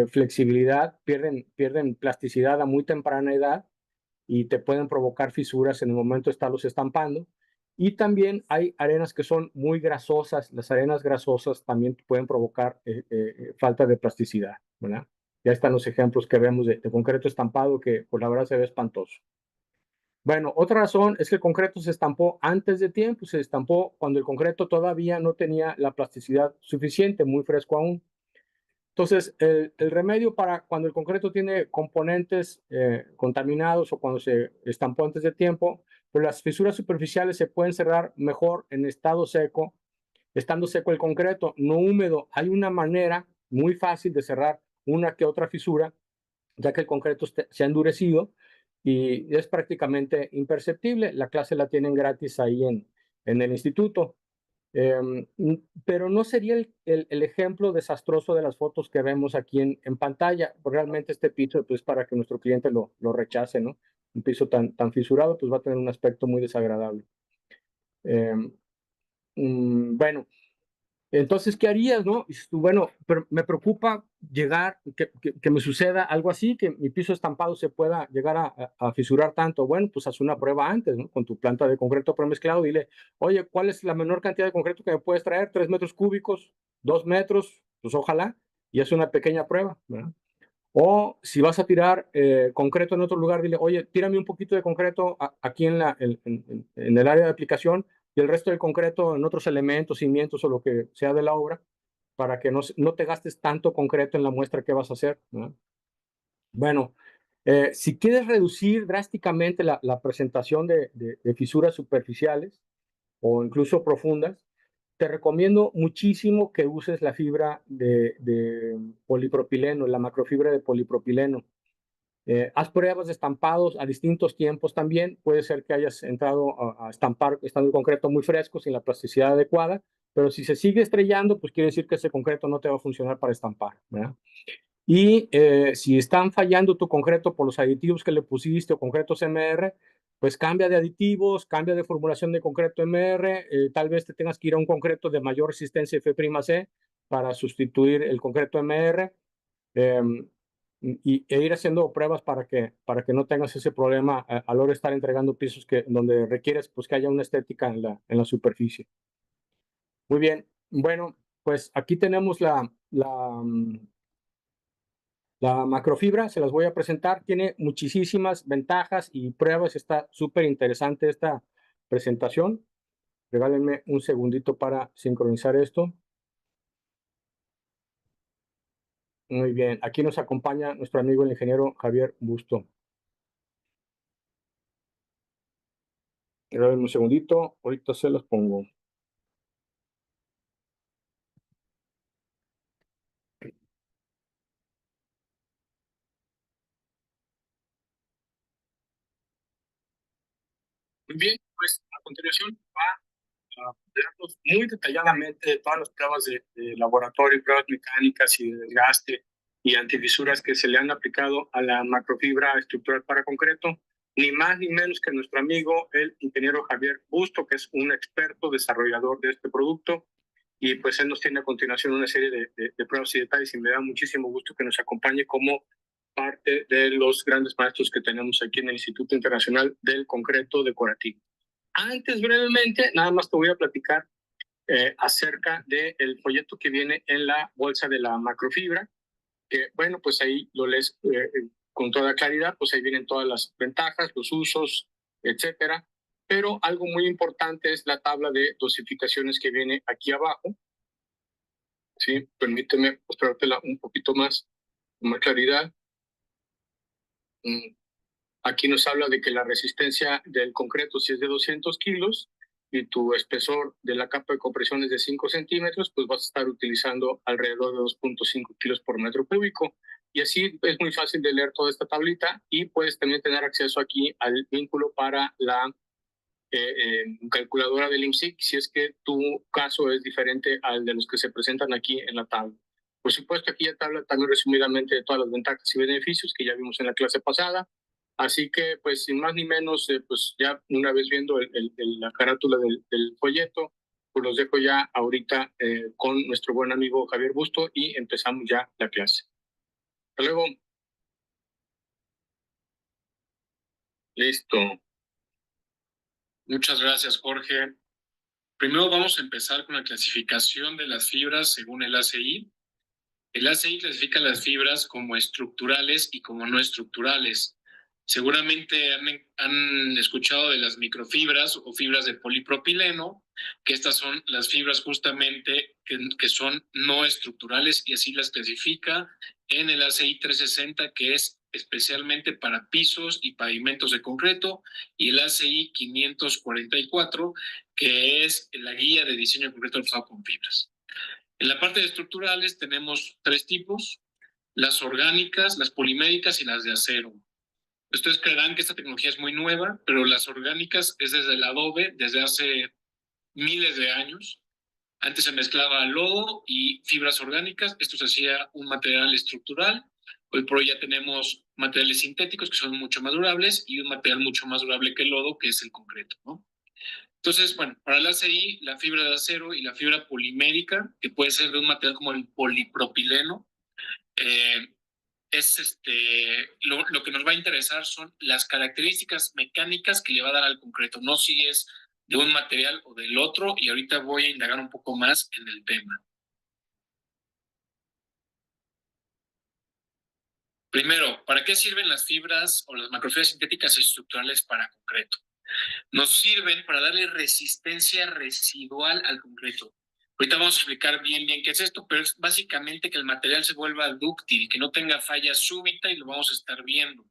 flexibilidad, pierden plasticidad a muy temprana edad y te pueden provocar fisuras en el momento de estarlos estampando. Y también hay arenas que son muy grasosas. Las arenas grasosas también pueden provocar falta de plasticidad, ¿verdad? Ya están los ejemplos que vemos de concreto estampado que por la verdad se ve espantoso. Bueno, otra razón es que el concreto se estampó antes de tiempo, se estampó cuando el concreto todavía no tenía la plasticidad suficiente, muy fresco aún. Entonces, el remedio para cuando el concreto tiene componentes contaminados o cuando se estampó antes de tiempo, pues las fisuras superficiales se pueden cerrar mejor en estado seco, estando seco el concreto, no húmedo. Hay una manera muy fácil de cerrar una que otra fisura, ya que el concreto se ha endurecido y es prácticamente imperceptible. La clase la tienen gratis ahí en el instituto. Pero no sería el ejemplo desastroso de las fotos que vemos aquí en pantalla. Realmente este piso, pues para que nuestro cliente lo rechace, ¿no? Un piso tan fisurado, pues va a tener un aspecto muy desagradable. Bueno, entonces, ¿qué harías, no? Bueno, pero me preocupa llegar, que me suceda algo así, que mi piso estampado se pueda llegar a fisurar tanto. Bueno, pues haz una prueba antes, ¿no? Con tu planta de concreto premezclado, dile, oye, ¿cuál es la menor cantidad de concreto que me puedes traer? 3 metros cúbicos, 2 metros, pues ojalá, y es una pequeña prueba, ¿verdad? O si vas a tirar concreto en otro lugar, dile, oye, tírame un poquito de concreto aquí en el área de aplicación y el resto del concreto en otros elementos, cimientos o lo que sea de la obra, para que no te gastes tanto concreto en la muestra que vas a hacer, ¿no? Bueno, si quieres reducir drásticamente la presentación de fisuras superficiales o incluso profundas, te recomiendo muchísimo que uses la fibra de polipropileno, la macrofibra de polipropileno. Haz pruebas de estampados a distintos tiempos también. Puede ser que hayas entrado a estampar estando el concreto muy fresco, sin la plasticidad adecuada, pero si se sigue estrellando, pues quiere decir que ese concreto no te va a funcionar para estampar, ¿verdad? Y si están fallando tu concreto por los aditivos que le pusiste o concretos MR, pues cambia de aditivos, cambia de formulación de concreto MR, tal vez te tengas que ir a un concreto de mayor resistencia F''C para sustituir el concreto MR e ir haciendo pruebas para que no tengas ese problema a la hora de estar entregando pisos donde requieres pues, que haya una estética en la superficie. Muy bien, bueno, pues aquí tenemos la macrofibra, se las voy a presentar, tiene muchísimas ventajas y pruebas, está súper interesante esta presentación. Regálenme un segundito para sincronizar esto. Muy bien, aquí nos acompaña nuestro amigo el ingeniero Javier Busto. Regálenme un segundito, ahorita se los pongo. Muy bien, pues a continuación va a hablarnos muy detalladamente de todas las pruebas de laboratorio, pruebas mecánicas y de desgaste y antifisuras que se le han aplicado a la macrofibra estructural para concreto, ni más ni menos que nuestro amigo, el ingeniero Javier Busto, que es un experto desarrollador de este producto, y pues él nos tiene a continuación una serie de pruebas y detalles y me da muchísimo gusto que nos acompañe como parte de los grandes maestros que tenemos aquí en el Instituto Internacional del Concreto Decorativo. Antes, brevemente, nada más te voy a platicar acerca del folleto que viene en la bolsa de la macrofibra, que bueno, pues ahí lo lees con toda claridad, pues ahí vienen todas las ventajas, los usos, etcétera. Pero algo muy importante es la tabla de dosificaciones que viene aquí abajo. Sí, permíteme mostrártela un poquito más, con más claridad. Aquí nos habla de que la resistencia del concreto, si es de 200 kilos, y tu espesor de la capa de compresión es de 5 centímetros, pues vas a estar utilizando alrededor de 2.5 kilos por metro cúbico. Y así es muy fácil de leer toda esta tablita y puedes también tener acceso aquí al vínculo para la calculadora del IMSIC si es que tu caso es diferente al de los que se presentan aquí en la tabla. Por supuesto, aquí ya te habla también resumidamente de todas las ventajas y beneficios que ya vimos en la clase pasada. Así que, pues, sin más ni menos, pues ya una vez viendo la carátula del folleto, pues los dejo ya ahorita con nuestro buen amigo Javier Busto y empezamos ya la clase. Hasta luego. Listo. Muchas gracias, Jorge. Primero vamos a empezar con la clasificación de las fibras según el ACI. El ACI clasifica las fibras como estructurales y como no estructurales. Seguramente han escuchado de las microfibras o fibras de polipropileno, que estas son las fibras justamente que son no estructurales y así las clasifica en el ACI 360, que es especialmente para pisos y pavimentos de concreto, y el ACI 544, que es la guía de diseño de concreto reforzado con fibras. En la parte de estructurales tenemos 3 tipos: las orgánicas, las poliméricas y las de acero. Ustedes creerán que esta tecnología es muy nueva, pero las orgánicas es desde el adobe, desde hace miles de años. Antes se mezclaba lodo y fibras orgánicas, esto se hacía un material estructural. Hoy por hoy ya tenemos materiales sintéticos que son mucho más durables y un material mucho más durable que el lodo, que es el concreto, ¿no? Entonces, bueno, para el ACI, la fibra de acero y la fibra polimérica, que puede ser de un material como el polipropileno, es lo que nos va a interesar son las características mecánicas que le va a dar al concreto, no si es de un material o del otro, y ahorita voy a indagar un poco más en el tema. Primero, ¿para qué sirven las fibras o las macrofibras sintéticas estructurales para concreto? Nos sirven para darle resistencia residual al concreto. Ahorita vamos a explicar bien qué es esto, pero es básicamente que el material se vuelva dúctil, que no tenga falla súbita, y lo vamos a estar viendo.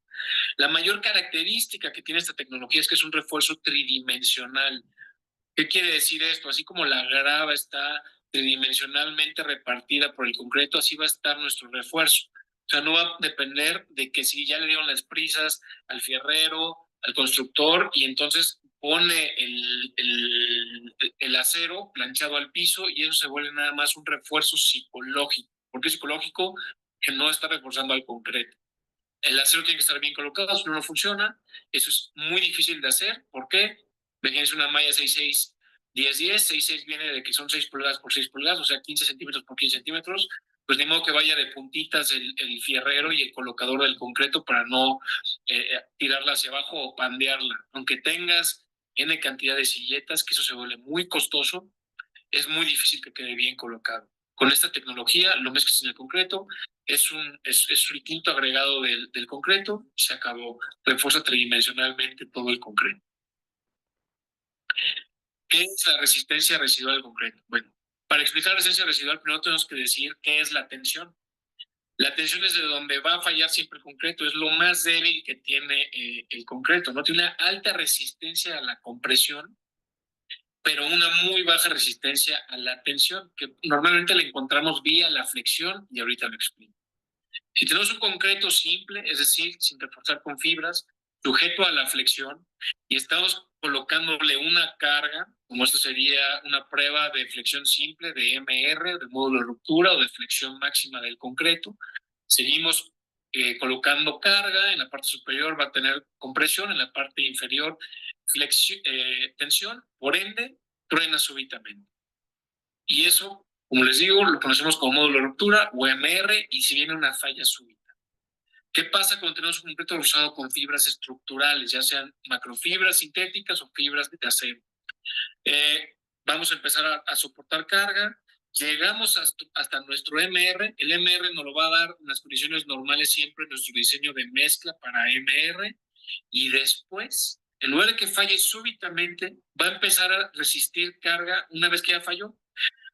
La mayor característica que tiene esta tecnología es que es un refuerzo tridimensional. ¿Qué quiere decir esto? Así como la grava está tridimensionalmente repartida por el concreto, así va a estar nuestro refuerzo. O sea, no va a depender de que si ya le dieron las prisas al fierrero, al constructor, y entonces pone el acero planchado al piso, y eso se vuelve nada más un refuerzo psicológico. ¿Por qué psicológico? Que no está reforzando al concreto. El acero tiene que estar bien colocado, si no, no funciona. Eso es muy difícil de hacer. ¿Por qué? Imagínense una malla 6'6", 10'10", 6'6" viene de que son 6 pulgadas por 6 pulgadas, o sea, 15 centímetros por 15 centímetros. Pues ni modo que vaya de puntitas el fierrero y el colocador del concreto para no tirarla hacia abajo o pandearla. Aunque tengas N cantidad de silletas, que eso se vuelve muy costoso, es muy difícil que quede bien colocado. Con esta tecnología lo mezclas en el concreto, es el quinto agregado del concreto, se acabó, refuerza tridimensionalmente todo el concreto. ¿Qué es la resistencia residual del concreto? Bueno, para explicar la resistencia residual, primero tenemos que decir qué es la tensión. La tensión es de donde va a fallar siempre el concreto, es lo más débil que tiene el concreto, ¿no? Tiene una alta resistencia a la compresión, pero una muy baja resistencia a la tensión, que normalmente la encontramos vía la flexión, y ahorita lo explico. Si tenemos un concreto simple, es decir, sin reforzar con fibras, sujeto a la flexión, y estamos colocándole una carga, como esto sería una prueba de flexión simple de MR, de módulo de ruptura o de flexión máxima del concreto, seguimos colocando carga. En la parte superior va a tener compresión, en la parte inferior tensión, por ende, truena súbitamente. Y eso, como les digo, lo conocemos como módulo de ruptura o MR, y si viene una falla súbita. ¿Qué pasa cuando tenemos un concreto reforzado con fibras estructurales, ya sean macrofibras sintéticas o fibras de acero? Vamos a empezar a soportar carga, llegamos hasta nuestro MR. El MR nos lo va a dar en las condiciones normales siempre nuestro diseño de mezcla para MR, y después, en lugar de que falle súbitamente, va a empezar a resistir carga una vez que ya falló.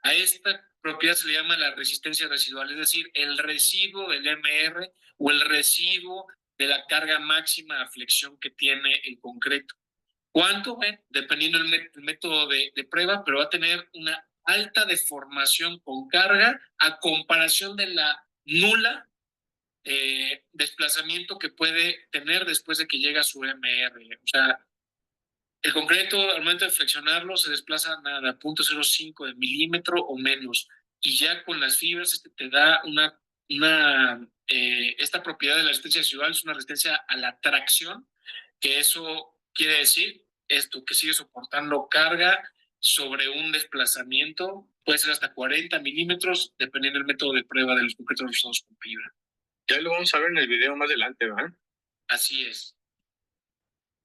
A esta propiedad se le llama la resistencia residual, es decir, el residuo del MR o el residuo de la carga máxima a flexión que tiene el concreto. ¿Cuánto? Dependiendo del método de prueba, pero va a tener una alta deformación con carga a comparación de la nula desplazamiento que puede tener después de que llega a su MR. O sea, el concreto, al momento de flexionarlo, se desplaza a 0.05 de milímetro o menos. Y ya con las fibras te da esta propiedad de la resistencia residual, es una resistencia a la tracción, que eso quiere decir esto, que sigue soportando carga sobre un desplazamiento, puede ser hasta 40 milímetros, dependiendo del método de prueba de los concretos reforzados con fibra. Ya lo vamos a ver en el video más adelante, ¿verdad? Así es.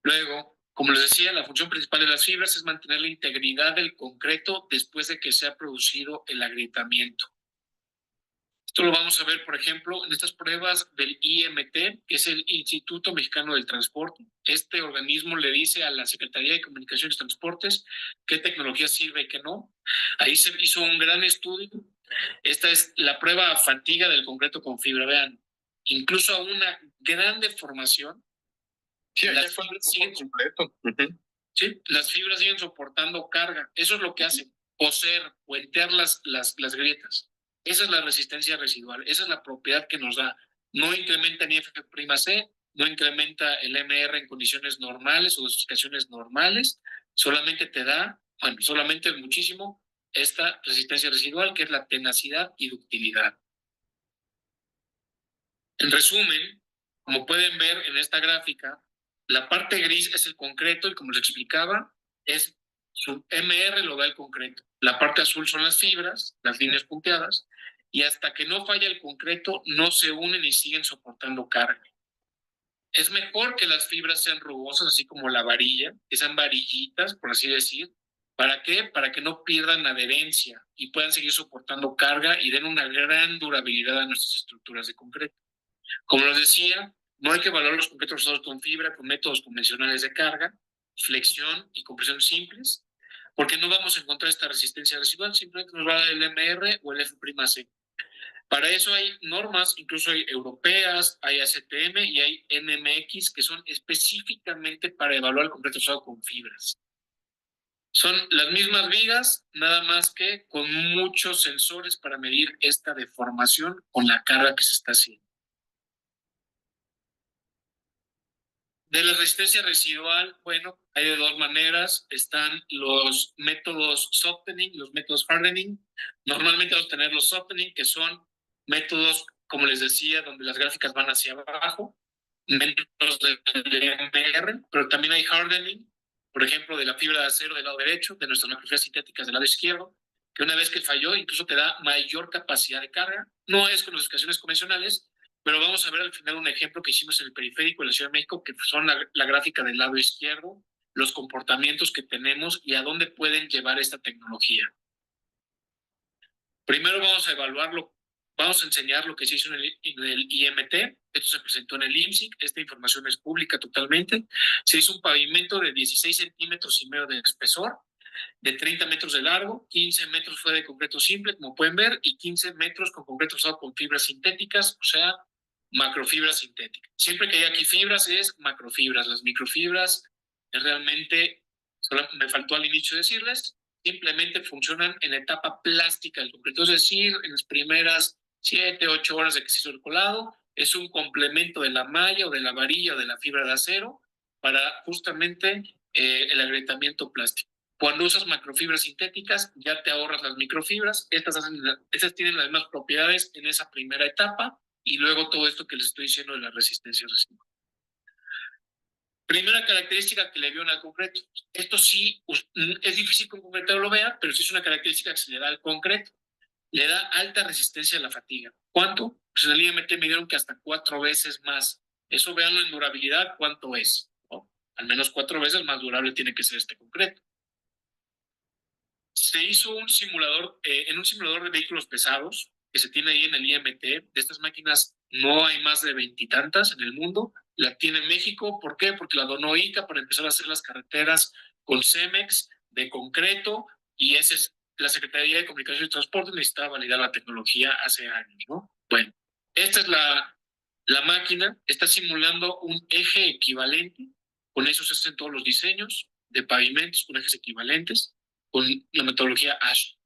Luego, como les decía, la función principal de las fibras es mantener la integridad del concreto después de que se ha producido el agrietamiento. Esto lo vamos a ver, por ejemplo, en estas pruebas del IMT, que es el Instituto Mexicano del Transporte. Este organismo le dice a la Secretaría de Comunicaciones y Transportes qué tecnología sirve y qué no. Ahí se hizo un gran estudio. Esta es la prueba a fatiga del concreto con fibra. Vean, incluso a una gran deformación, Sí, las fibras siguen completo. Sí, las fibras siguen soportando carga. Eso es lo que hace, coser, puentear las grietas. Esa es la resistencia residual, esa es la propiedad que nos da. No incrementa ni F'C, no incrementa el MR en condiciones normales o dosificaciones normales, solamente te da, bueno, solamente muchísimo, esta resistencia residual, que es la tenacidad y ductilidad. En resumen, como pueden ver en esta gráfica, la parte gris es el concreto, y como les explicaba, es su MR lo da el concreto. La parte azul son las fibras, las líneas punteadas, y hasta que no falla el concreto, no se unen y siguen soportando carga. Es mejor que las fibras sean rugosas, así como la varilla, que sean varillitas, por así decir. ¿Para qué? Para que no pierdan adherencia y puedan seguir soportando carga y den una gran durabilidad a nuestras estructuras de concreto. Como les decía, no hay que evaluar los concretos reforzados con fibra con métodos convencionales de carga, flexión y compresión simples, porque no vamos a encontrar esta resistencia residual, simplemente nos va a dar el MR o el F''C. Para eso hay normas, incluso hay europeas, hay ACTM y hay NMX, que son específicamente para evaluar el concreto reforzado con fibras. Son las mismas vigas, nada más que con muchos sensores para medir esta deformación con la carga que se está haciendo. De la resistencia residual, bueno, hay de dos maneras. Están los métodos softening, los métodos hardening. Normalmente vamos a tener los softening, que son métodos, como les decía, donde las gráficas van hacia abajo, métodos de MR, pero también hay hardening, por ejemplo, de la fibra de acero del lado derecho, de nuestras macrofibras sintéticas del lado izquierdo, que una vez que falló, incluso te da mayor capacidad de carga. No es con las especificaciones convencionales, pero vamos a ver al final un ejemplo que hicimos en el periférico de la Ciudad de México, que son la gráfica del lado izquierdo, los comportamientos que tenemos y a dónde pueden llevar esta tecnología. Primero vamos a evaluarlo, vamos a enseñar lo que se hizo en el IMT. Esto se presentó en el IMSIC, esta información es pública totalmente. Se hizo un pavimento de 16 centímetros y medio de espesor, de 30 metros de largo, 15 metros fue de concreto simple, como pueden ver, y 15 metros con concreto usado con fibras sintéticas, o sea, macrofibras sintéticas. Siempre que hay aquí fibras es macrofibras. Las microfibras realmente, solo me faltó al inicio decirles, simplemente funcionan en la etapa plástica del concreto, es decir, en las primeras 7, 8 horas de que se hizo el colado, es un complemento de la malla o de la varilla o de la fibra de acero para justamente el agrietamiento plástico. Cuando usas macrofibras sintéticas, ya te ahorras las microfibras. Estas tienen las mismas propiedades en esa primera etapa y luego todo esto que les estoy diciendo de la resistencia residual. Primera característica que le vieron al concreto. Esto sí es difícil que un concretero lo vea, pero sí es una característica que se le da al concreto. Le da alta resistencia a la fatiga. ¿Cuánto? Pues en el IMT me dieron que hasta 4 veces más. Eso veanlo en durabilidad, ¿cuánto es? ¿No? Al menos 4 veces más durable tiene que ser este concreto. Se hizo un simulador, en un simulador de vehículos pesados, que se tiene ahí en el IMT. De estas máquinas no hay más de 20 y tantas en el mundo. La tiene México. ¿Por qué? Porque la donó ICA para empezar a hacer las carreteras con CEMEX de concreto, y esa es la Secretaría de Comunicación y Transporte necesitaba validar la tecnología hace años, ¿no? Bueno, esta es la máquina, está simulando un eje equivalente. Con eso se hacen todos los diseños de pavimentos con ejes equivalentes, con la metodología ASH.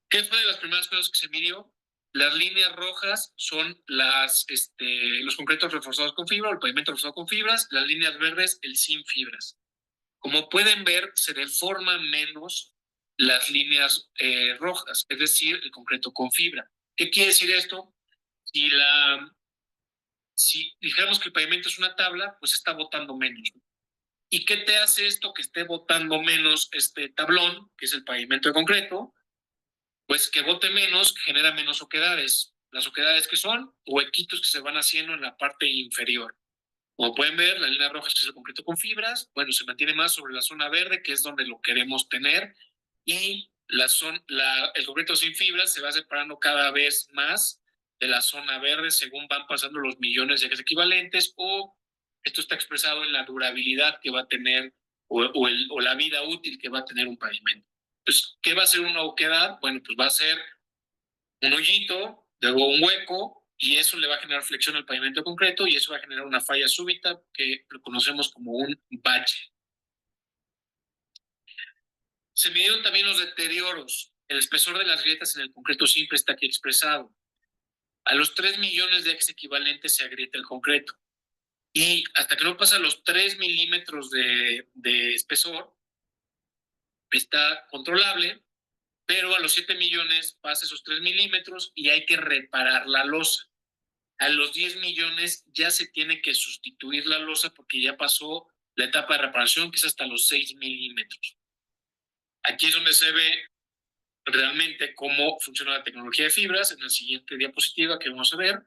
¿Qué fue de las primeras cosas que se midió? Las líneas rojas son los concretos reforzados con fibra, o el pavimento reforzado con fibras. Las líneas verdes, el sin fibras. Como pueden ver, se deforman menos las líneas rojas, es decir, el concreto con fibra. ¿Qué quiere decir esto? Si dijéramos que el pavimento es una tabla, pues está botando menos. ¿Y qué te hace esto que esté botando menos este tablón, que es el pavimento de concreto? Pues que bote menos, genera menos oquedades. Las oquedades que son huequitos que se van haciendo en la parte inferior. Como pueden ver, la línea roja es el concreto con fibras. Bueno, se mantiene más sobre la zona verde, que es donde lo queremos tener. Y el concreto sin fibras se va separando cada vez más de la zona verde según van pasando los millones de ejes equivalentes, o esto está expresado en la durabilidad que va a tener o la vida útil que va a tener un pavimento. Pues, ¿qué va a ser una oquedad? Bueno, pues va a ser un hoyito, luego un hueco, y eso le va a generar flexión al pavimento concreto, y eso va a generar una falla súbita que lo conocemos como un bache. Se midieron también los deterioros. El espesor de las grietas en el concreto simple está aquí expresado. A los 3 millones de ejes equivalentes se agrieta el concreto. Y hasta que no pasa los 3 milímetros de espesor, está controlable, pero a los 7 millones pasa esos 3 milímetros y hay que reparar la losa. A los 10 millones ya se tiene que sustituir la losa porque ya pasó la etapa de reparación, que es hasta los 6 milímetros. Aquí es donde se ve realmente cómo funciona la tecnología de fibras. En la siguiente diapositiva que vamos a ver,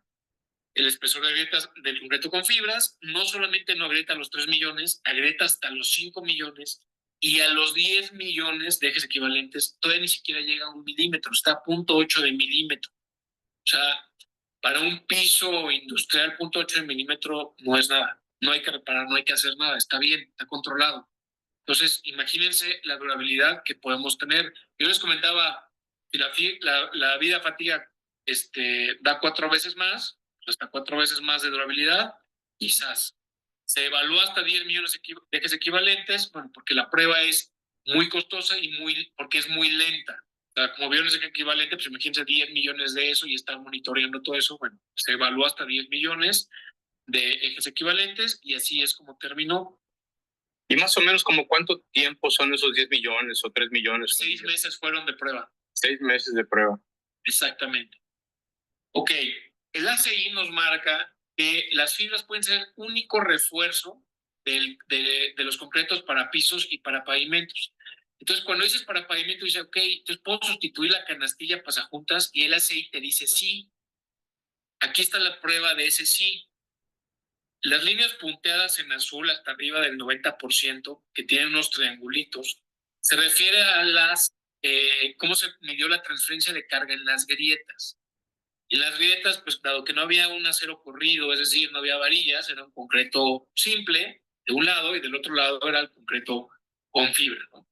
el espesor de grietas del concreto con fibras no solamente no agrieta a los 3 millones, agrieta hasta los 5 millones, y a los 10 millones de ejes equivalentes todavía ni siquiera llega a 1 milímetro, está a 0.8 de milímetro. O sea, Para un piso industrial 0.8 milímetro no es nada. No hay que reparar, no hay que hacer nada. Está bien, está controlado. Entonces, imagínense la durabilidad que podemos tener. Yo les comentaba, si la vida fatiga da 4 veces más, hasta 4 veces más de durabilidad, quizás. Se evalúa hasta 10 millones de ejes equivalentes, bueno, porque la prueba es muy costosa y porque es muy lenta. O sea, como vieron ese equivalente, pues imagínense 10 millones de eso y estar monitoreando todo eso. Bueno, se evalúa hasta 10 millones de ejes equivalentes y así es como terminó. ¿Y más o menos como cuánto tiempo son esos 10 millones o 3 millones? 6 meses fueron de prueba. 6 meses de prueba. Exactamente. Ok, el ACI nos marca que las fibras pueden ser único refuerzo de los concretos para pisos y para pavimentos. Entonces, cuando dices para pavimento, dice, ok, entonces puedo sustituir la canastilla pasajuntas y el ACI te dice sí. Aquí está la prueba de ese sí. Las líneas punteadas en azul hasta arriba del 90%, que tienen unos triangulitos, se refiere a cómo se midió la transferencia de carga en las grietas. Y las grietas, pues dado que no había un acero corrido, es decir, no había varillas, era un concreto simple de un lado y del otro lado era el concreto con fibra, ¿no?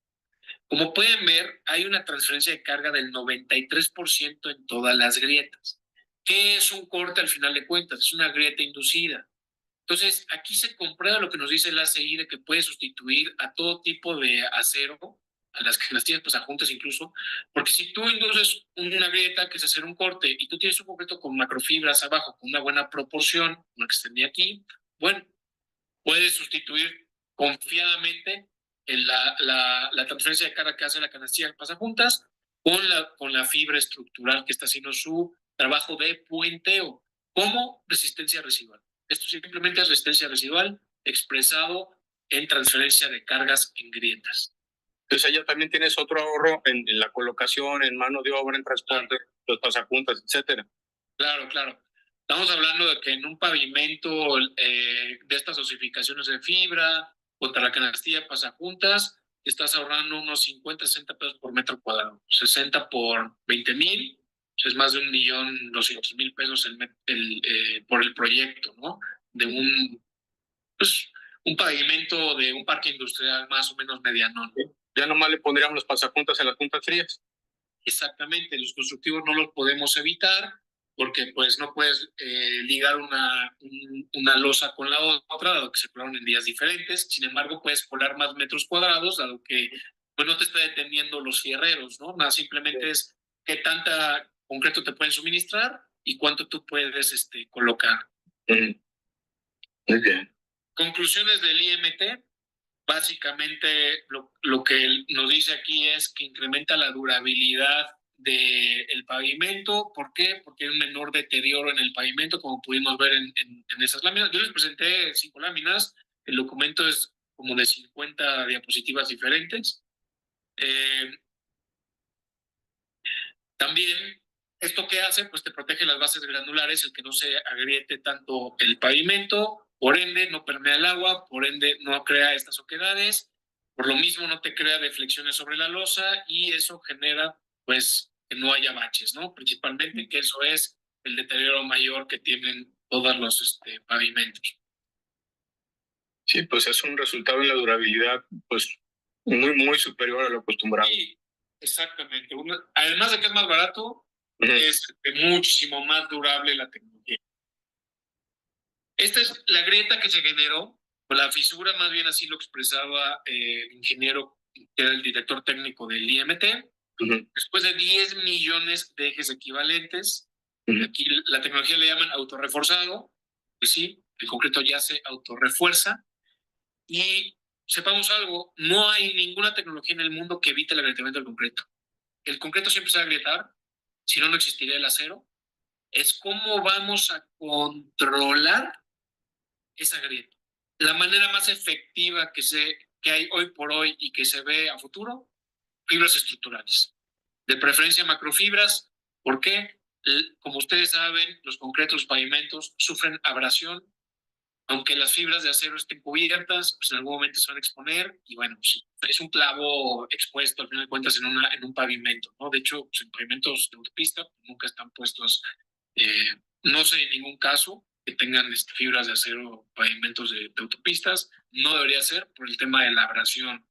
Como pueden ver, hay una transferencia de carga del 93% en todas las grietas. ¿Qué es un corte al final de cuentas? Es una grieta inducida. Entonces, aquí se comprueba lo que nos dice el ACI de que puede sustituir a todo tipo de acero, a las canastillas pasajuntas incluso, porque si tú induces una grieta, que es hacer un corte, y tú tienes un concreto con macrofibras abajo, con una buena proporción, una que extendía aquí, bueno, puedes sustituir confiadamente la transferencia de carga que hace la canastilla pasajuntas con la fibra estructural que está haciendo su trabajo de puenteo como resistencia residual. Esto simplemente es resistencia residual expresado en transferencia de cargas en grietas. Entonces allá también tienes otro ahorro en la colocación, en mano de obra, en transporte, claro, los pasajuntas, etcétera. Claro, claro. Estamos hablando de que en un pavimento de estas osificaciones de fibra contra la canastilla pasajuntas, estás ahorrando unos 50, 60 pesos por metro cuadrado. 60 por 20,000, es más de 1,200,000 pesos por el proyecto, ¿no? De un pavimento de un parque industrial más o menos mediano, ¿no? Ya nomás le pondríamos los pasajuntas en las juntas frías. Exactamente, los constructivos no los podemos evitar porque pues no puedes ligar una losa con la otra, dado que se colaron en días diferentes. Sin embargo, puedes colar más metros cuadrados, dado que pues no te está deteniendo los fierreros, ¿no? Nada, simplemente es qué tanta concreto te pueden suministrar y cuánto tú puedes colocar. Muy bien. Conclusiones del IMT. Básicamente lo que nos dice aquí es que incrementa la durabilidad del pavimento. ¿Por qué? Porque hay un menor deterioro en el pavimento, como pudimos ver en esas láminas. Yo les presenté 5 láminas, el documento es como de 50 diapositivas diferentes. También, ¿esto qué hace? Pues te protege las bases granulares, el que no se agriete tanto el pavimento, por ende no permea el agua, por ende no crea estas oquedades, por lo mismo no te crea deflexiones sobre la losa y eso genera pues que no haya baches, ¿no? Principalmente que eso es el deterioro mayor que tienen todos los pavimentos. Sí, pues es un resultado en la durabilidad pues muy, muy superior a lo acostumbrado. Sí, exactamente. Además de que es más barato, es muchísimo más durable la tecnología. Esta es la grieta que se generó, o la fisura, más bien así lo expresaba el ingeniero, que era el director técnico del IMT. Después de 10 millones de ejes equivalentes, aquí la tecnología le llaman autorreforzado, pues sí, el concreto ya se autorrefuerza. Y sepamos algo, no hay ninguna tecnología en el mundo que evite el agrietamiento del concreto. El concreto siempre se va a agrietar, si no, no existiría el acero. Es cómo vamos a controlar esa grieta. La manera más efectiva que hay hoy por hoy y que se ve a futuro, fibras estructurales. De preferencia macrofibras. ¿Por qué? Como ustedes saben, los concretos, los pavimentos sufren abrasión. Aunque las fibras de acero estén cubiertas, pues en algún momento se van a exponer y bueno, pues es un clavo expuesto al final de cuentas en un pavimento, ¿no? De hecho, pues en pavimentos de autopista nunca están puestos No sé en ningún caso que tengan fibras de acero pavimentos de autopistas. No debería ser por el tema de la abrasión.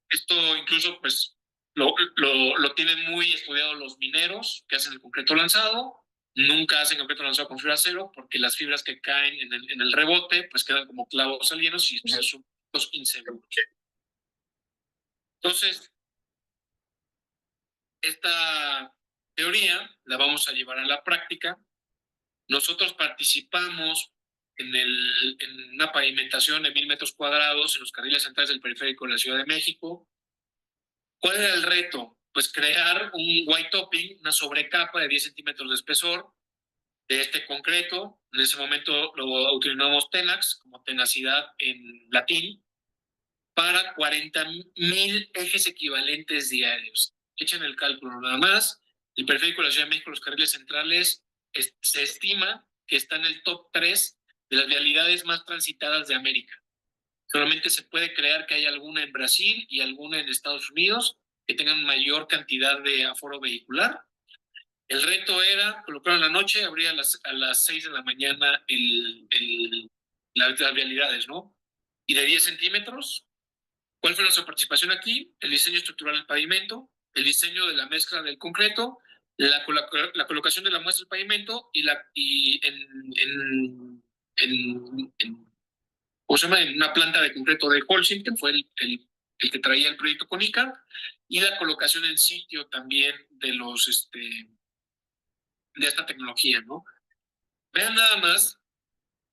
Esto incluso pues lo tienen muy estudiado los mineros que hacen el concreto lanzado. Nunca hacen concreto lanzado con fibra de acero porque las fibras que caen en el rebote pues quedan como clavos salienos y pues, son inseguros. Entonces, esta teoría la vamos a llevar a la práctica. Nosotros participamos en una pavimentación de 1,000 metros cuadrados en los carriles centrales del periférico de la Ciudad de México. ¿Cuál era el reto? Pues crear un white topping, una sobrecapa de 10 centímetros de espesor de este concreto. En ese momento lo utilizamos Tenax, como tenacidad en latín, para 40,000 ejes equivalentes diarios. Echen el cálculo nada más. El periférico de la Ciudad de México, los carriles centrales, se estima que está en el top 3 de las vialidades más transitadas de América. Solamente se puede creer que hay alguna en Brasil y alguna en Estados Unidos que tengan mayor cantidad de aforo vehicular. El reto era colocar en la noche, abrir a las 6 de la mañana las vialidades, ¿no? Y de 10 centímetros. ¿Cuál fue nuestra participación aquí? El diseño estructural del pavimento, el diseño de la mezcla del concreto, la colocación de la muestra del pavimento ¿cómo se llama? En una planta de concreto de Holcim, que fue el que traía el proyecto con ICA, y la colocación en sitio también de esta tecnología, ¿no? Vean nada más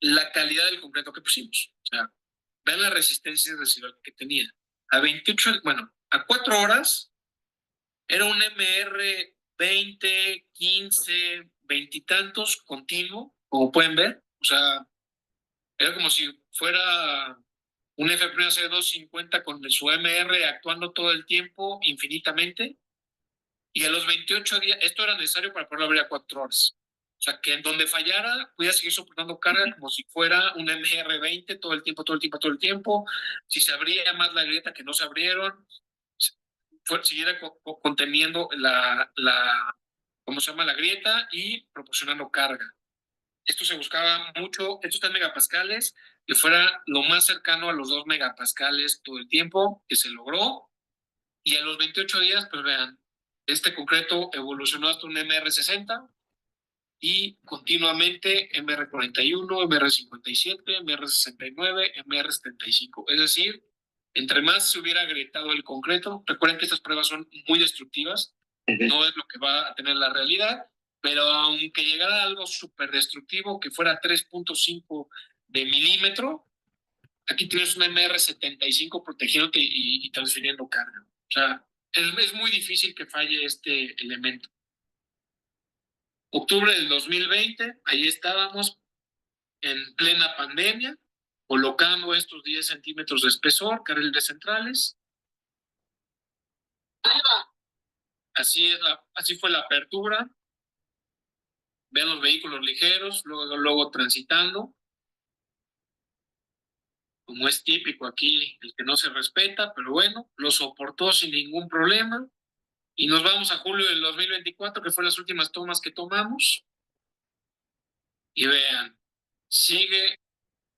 la calidad del concreto que pusimos. O sea, vean la resistencia residual que tenía. A 4 horas era un MR 20, 15, 20 y tantos continuo, como pueden ver. O sea, era como si fuera un FPC250 con su MR actuando todo el tiempo, infinitamente. Y a los 28 días, esto era necesario para poderlo abrir a 4 horas. O sea, que en donde fallara, pudiera seguir soportando carga como si fuera un MR20 todo el tiempo, todo el tiempo, todo el tiempo. Si se abría más la grieta que no se abrieron, siguiera conteniendo ¿cómo se llama? La grieta y proporcionando carga. Esto se buscaba mucho, esto está en megapascales, que fuera lo más cercano a los 2 megapascales todo el tiempo, que se logró. Y a los 28 días, pues vean, este concreto evolucionó hasta un MR60 y continuamente MR41, MR57, MR69, MR75. Es decir, entre más se hubiera agrietado el concreto, recuerden que estas pruebas son muy destructivas, no es lo que va a tener la realidad, pero aunque llegara algo súper destructivo, que fuera 3.5 de milímetro, aquí tienes un MR75 protegiéndote y transfiriendo carga. O sea, es muy difícil que falle este elemento. Octubre del 2020, ahí estábamos en plena pandemia, colocando estos 10 centímetros de espesor, carriles centrales. Así fue la apertura. Vean los vehículos ligeros, luego transitando. Como es típico aquí, el que no se respeta, pero bueno, lo soportó sin ningún problema. Y nos vamos a julio del 2024, que fue las últimas tomas que tomamos. Y vean, sigue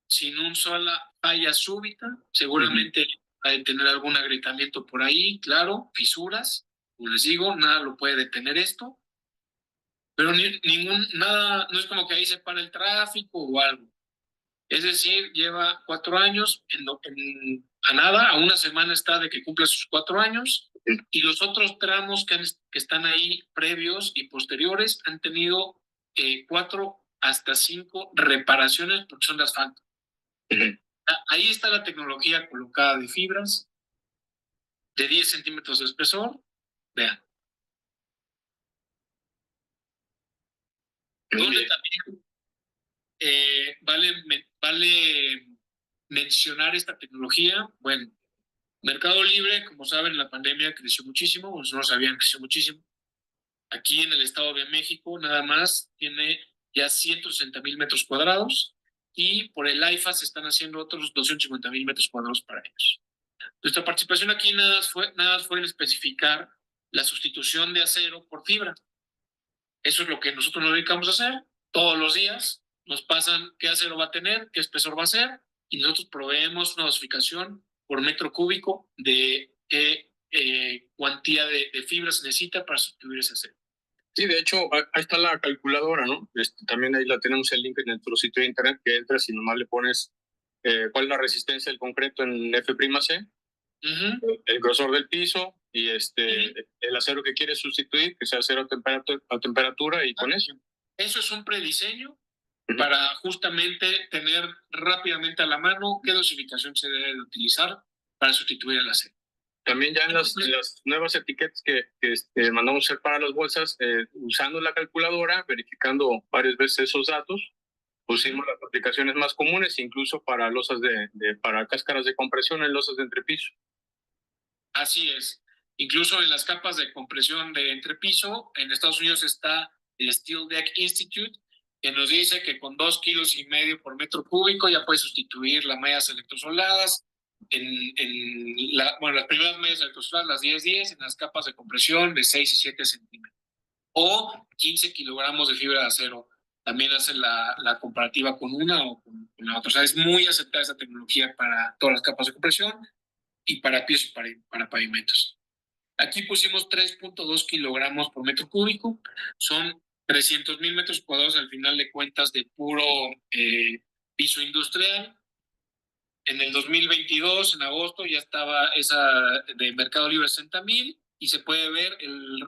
sin un sola falla súbita. Seguramente ha de tener algún agrietamiento por ahí, claro, fisuras. Como les digo, nada lo puede detener esto. Pero nada, no es como que ahí se para el tráfico o algo. Es decir, lleva 4 años, a una semana está de que cumpla sus 4 años, y los otros tramos que están ahí previos y posteriores han tenido 4 hasta 5 reparaciones porque son de asfalto. Ahí está la tecnología colocada de fibras de 10 centímetros de espesor. Vean. Donde también vale mencionar esta tecnología. Bueno, Mercado Libre, como saben, la pandemia creció muchísimo, pues no sabían, creció muchísimo. Aquí en el Estado de México nada más tiene ya 160,000 metros cuadrados y por el AIFA se están haciendo otros 250,000 metros cuadrados para ellos. Nuestra participación aquí nada fue en especificar la sustitución de acero por fibra. Eso es lo que nosotros nos dedicamos a hacer. todos los días, nos pasan qué acero va a tener, qué espesor va a ser, y nosotros proveemos una dosificación por metro cúbico de qué cuantía de fibra se necesita para sustituir ese acero. Sí, de hecho, ahí está la calculadora, ¿no? También ahí la tenemos el link en nuestro sitio de internet, que entras y nomás le pones cuál es la resistencia del concreto en F'C, el grosor del piso y el acero que quieres sustituir, que sea acero a temperatura y con eso. Eso es un prediseño para justamente tener rápidamente a la mano qué dosificación se debe de utilizar para sustituir el acero. También ya en las nuevas etiquetas que mandamos hacer para las bolsas, usando la calculadora, verificando varias veces esos datos, pusimos las aplicaciones más comunes, incluso para losas para cáscaras de compresión en losas de entrepiso. Así es. Incluso en las capas de compresión de entrepiso, en Estados Unidos está el Steel Deck Institute, que nos dice que con 2,5 kilos por metro cúbico ya puedes sustituir las mallas electrosoldadas, las primeras mallas electrosoldadas, las 10-10, en las capas de compresión de 6 y 7 centímetros. O 15 kilogramos de fibra de acero. También hace la comparativa con una o con la otra. O sea, es muy aceptada esa tecnología para todas las capas de compresión y para pisos y para pavimentos. Aquí pusimos 3.2 kilogramos por metro cúbico. Son 300,000 metros cuadrados al final de cuentas de puro piso industrial. En el 2022, en agosto, ya estaba esa de Mercado Libre 60,000 y se puede ver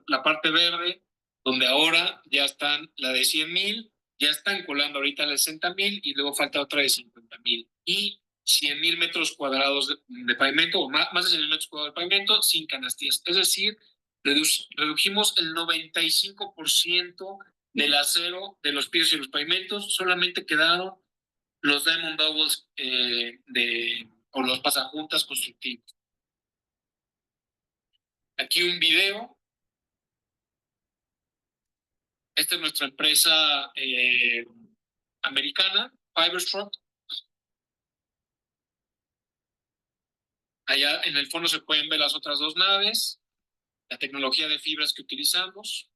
la parte verde, donde ahora ya están la de 100,000, ya están colando ahorita la de 60,000 y luego falta otra de 50,000. Y 100,000 metros cuadrados de pavimento, o más de 100,000 metros cuadrados de pavimento sin canastillas. Es decir, redujimos el 95% del acero de los pisos y los pavimentos, solamente quedaron los Diamond Doubles o los pasajuntas constructivos. Aquí un video. Esta es nuestra empresa americana, Fiberstruck. Allá en el fondo se pueden ver las otras dos naves, la tecnología de fibras que utilizamos.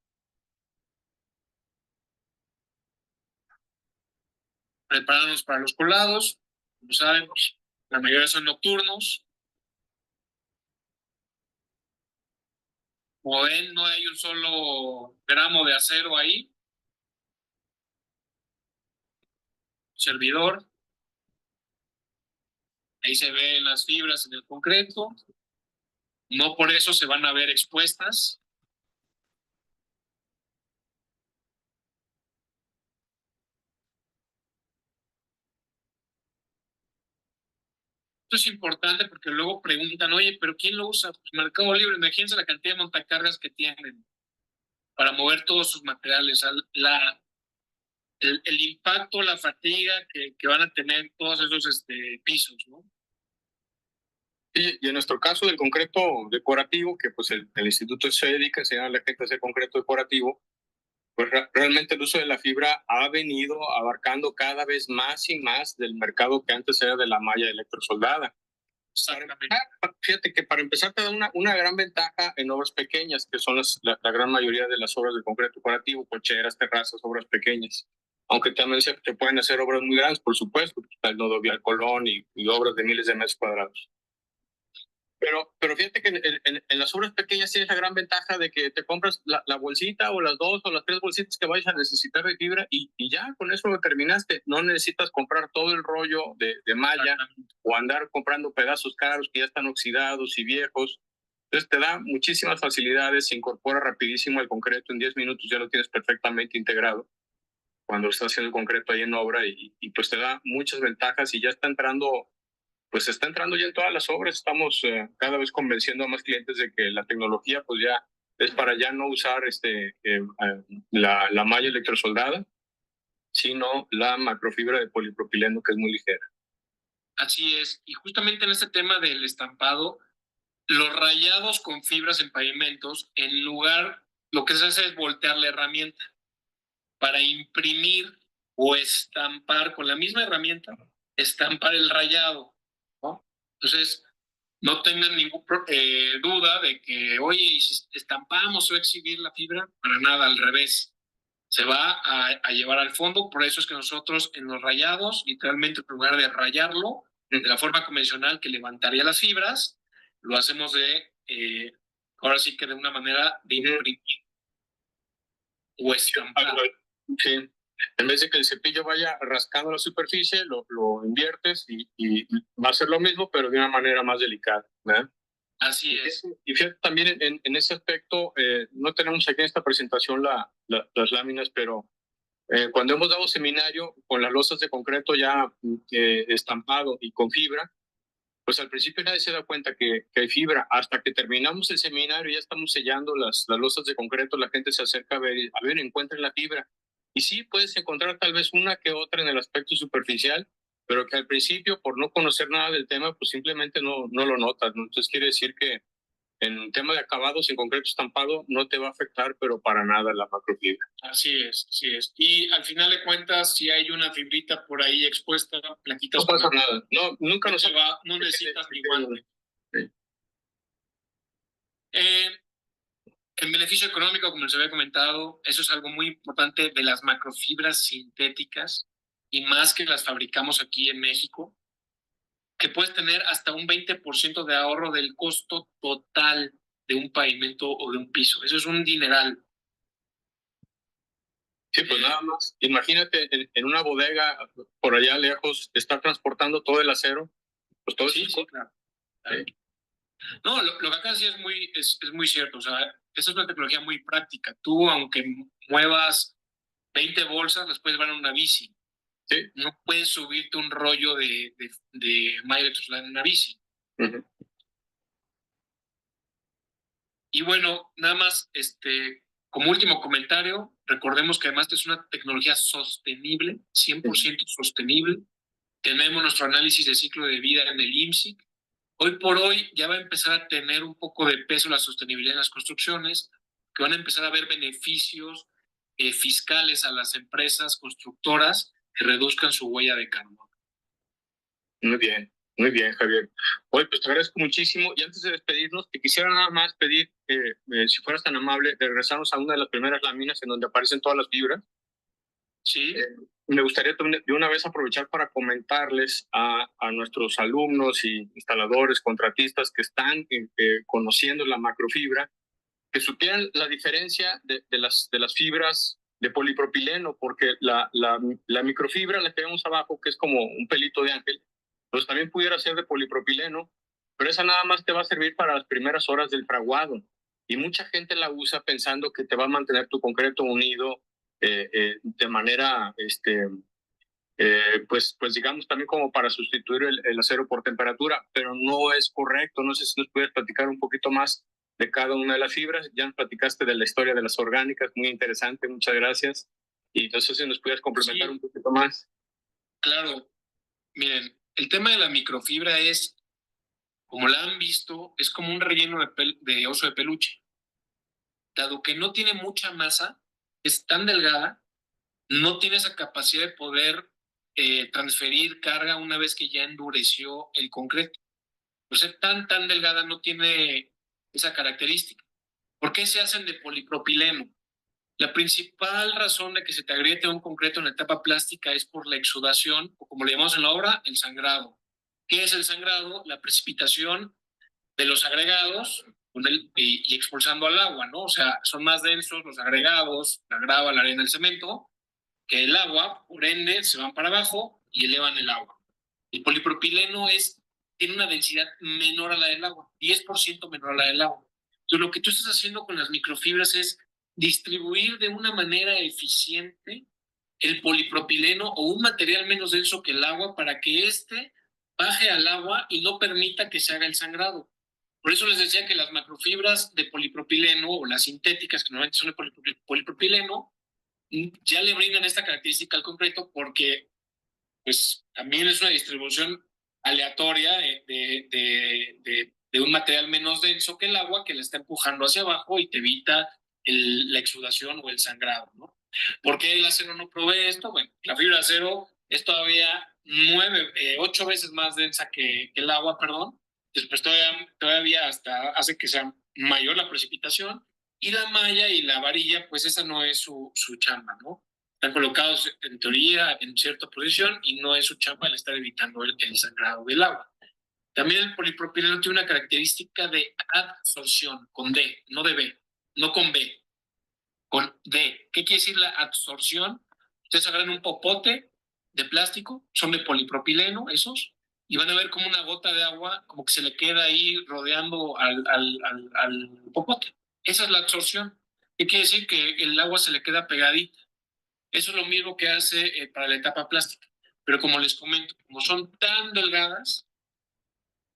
Prepararnos para los colados. Como saben, la mayoría son nocturnos. Como ven, no hay un solo gramo de acero ahí. Servidor. Ahí se ven las fibras en el concreto. No por eso se van a ver expuestas. Esto es importante porque luego preguntan, oye, ¿pero quién lo usa? Pues Mercado Libre. Imagínense la cantidad de montacargas que tienen para mover todos sus materiales. El impacto, la fatiga que van a tener todos esos pisos, ¿no? Y en nuestro caso del concreto decorativo, que pues el instituto se dedica a enseñar a la gente a hacer concreto decorativo, pues realmente el uso de la fibra ha venido abarcando cada vez más y más del mercado que antes era de la malla electrosoldada. Fíjate que para empezar te da una gran ventaja en obras pequeñas, que son la gran mayoría de las obras de concreto decorativo, cocheras, terrazas, obras pequeñas. Aunque también se pueden hacer obras muy grandes, por supuesto, el Nodo Vial Colón y obras de miles de metros cuadrados. Pero fíjate que en las obras pequeñas tienes la gran ventaja de que te compras la bolsita o las 2 o las 3 bolsitas que vayas a necesitar de fibra y ya con eso lo terminaste. No necesitas comprar todo el rollo de malla o andar comprando pedazos caros que ya están oxidados y viejos. Entonces te da muchísimas facilidades, se incorpora rapidísimo el concreto, en 10 minutos ya lo tienes perfectamente integrado cuando estás haciendo el concreto ahí en obra y pues te da muchas ventajas y ya está entrando ya en todas las obras. Estamos cada vez convenciendo a más clientes de que la tecnología pues ya es para ya no usar la malla electrosoldada, sino la macrofibra de polipropileno, que es muy ligera. Así es. Y justamente en este tema del estampado, los rayados con fibras en pavimentos, en lugar, lo que se hace es voltear la herramienta para imprimir o estampar con la misma herramienta, estampar el rayado. Entonces, no tengan ninguna duda de que, oye, ¿y si estampamos o exhibir la fibra? Para nada, al revés. se va a llevar al fondo. Por eso es que nosotros en los rayados, literalmente en lugar de rayarlo de la forma convencional que levantaría las fibras, lo hacemos ahora sí que de una manera de imprimir o estampar. Sí. En vez de que el cepillo vaya rascando la superficie, lo inviertes y va a ser lo mismo, pero de una manera más delicada, ¿verdad? Así es. Y fíjate, también en ese aspecto, no tenemos aquí en esta presentación las láminas, pero cuando hemos dado seminario con las losas de concreto ya estampado y con fibra, pues al principio nadie se da cuenta que hay fibra. Hasta que terminamos el seminario y ya estamos sellando las losas de concreto, la gente se acerca a ver, encuentren la fibra. Y sí, puedes encontrar tal vez una que otra en el aspecto superficial, pero que al principio, por no conocer nada del tema, pues simplemente no lo notas, ¿no? Entonces quiere decir que en un tema de acabados, en concreto estampado, no te va a afectar, pero para nada la macrofibra. Así es, así es. Y al final de cuentas, si hay una fibrita por ahí expuesta, la quitas. No pasa nada. No, nunca no, no necesitas ni guante. Sí. El beneficio económico, como les había comentado, eso es algo muy importante de las macrofibras sintéticas y más que las fabricamos aquí en México, que puedes tener hasta un 20% de ahorro del costo total de un pavimento o de un piso. Eso es un dineral. Sí, pues nada más. Imagínate en una bodega por allá lejos, estar transportando todo el acero, pues todo Sí, eso. sí, claro. Sí. No, lo que acá sí es muy cierto. O sea, esa es una tecnología muy práctica. Tú, aunque muevas 20 bolsas, las puedes llevar en una bici. Sí. No puedes subirte un rollo de Mylex en una bici. Uh-huh. Y bueno, nada más, como último comentario, recordemos que además es una tecnología sostenible, 100% sostenible. Tenemos nuestro análisis de ciclo de vida en el IMSIC. Hoy por hoy ya va a empezar a tener un poco de peso la sostenibilidad en las construcciones, que van a empezar a ver beneficios fiscales a las empresas constructoras que reduzcan su huella de carbono. Muy bien, Javier. Oye, pues te agradezco muchísimo. Y antes de despedirnos, te quisiera nada más pedir, si fueras tan amable, de regresarnos a una de las primeras láminas en donde aparecen todas las fibras. Sí. Me gustaría de una vez aprovechar para comentarles a nuestros alumnos y instaladores, contratistas que están conociendo la macrofibra, que supieran la diferencia de las fibras de polipropileno, porque la microfibra, la que vemos abajo, que es como un pelito de ángel, pues también pudiera ser de polipropileno, pero esa nada más te va a servir para las primeras horas del fraguado. Y mucha gente la usa pensando que te va a mantener tu concreto unido de manera, pues digamos también como para sustituir el acero por temperatura, pero no es correcto. No sé si nos puedes platicar un poquito más de cada una de las fibras. Ya nos platicaste de la historia de las orgánicas, muy interesante, muchas gracias. Y entonces si nos pudieras complementar un poquito más. Claro, miren, el tema de la microfibra es, como la han visto, es como un relleno de oso de peluche. Dado que no tiene mucha masa, es tan delgada, no tiene esa capacidad de poder transferir carga una vez que ya endureció el concreto. Por ser tan delgada no tiene esa característica. ¿Por qué se hacen de polipropileno? La principal razón de que se te agriete un concreto en la etapa plástica es por la exudación, o como le llamamos en la obra, el sangrado. ¿Qué es el sangrado? La precipitación de los agregados y expulsando al agua, ¿no? O sea, son más densos los agregados, la grava, la arena, el cemento, que el agua, por ende, se van para abajo y elevan el agua. El polipropileno tiene una densidad menor a la del agua, 10% menor a la del agua. Entonces, lo que tú estás haciendo con las microfibras es distribuir de una manera eficiente el polipropileno o un material menos denso que el agua para que éste baje al agua y no permita que se haga el sangrado. Por eso les decía que las macrofibras de polipropileno o las sintéticas, que normalmente son de polipropileno, ya le brindan esta característica al concreto porque pues también es una distribución aleatoria de un material menos denso que el agua que le está empujando hacia abajo y te evita la exudación o el sangrado, ¿no? ¿Por qué el acero no provee esto? Bueno, la fibra de acero es todavía 8 veces más densa que el agua, perdón. Después todavía hasta hace que sea mayor la precipitación Y la malla y la varilla, pues esa no es su chamba, ¿no? Están colocados en teoría en cierta posición y no es su chamba el estar evitando el sangrado del agua. También el polipropileno tiene una característica de adsorción, con D, no de B, no con B, con D. ¿Qué quiere decir la adsorción? Ustedes agarran un popote de plástico, son de polipropileno esos, y van a ver como una gota de agua como que se le queda ahí rodeando al popote. Esa es la absorción. ¿Qué quiere decir? Que el agua se le queda pegadita. Eso es lo mismo que hace para la etapa plástica. Pero como les comento, como son tan delgadas,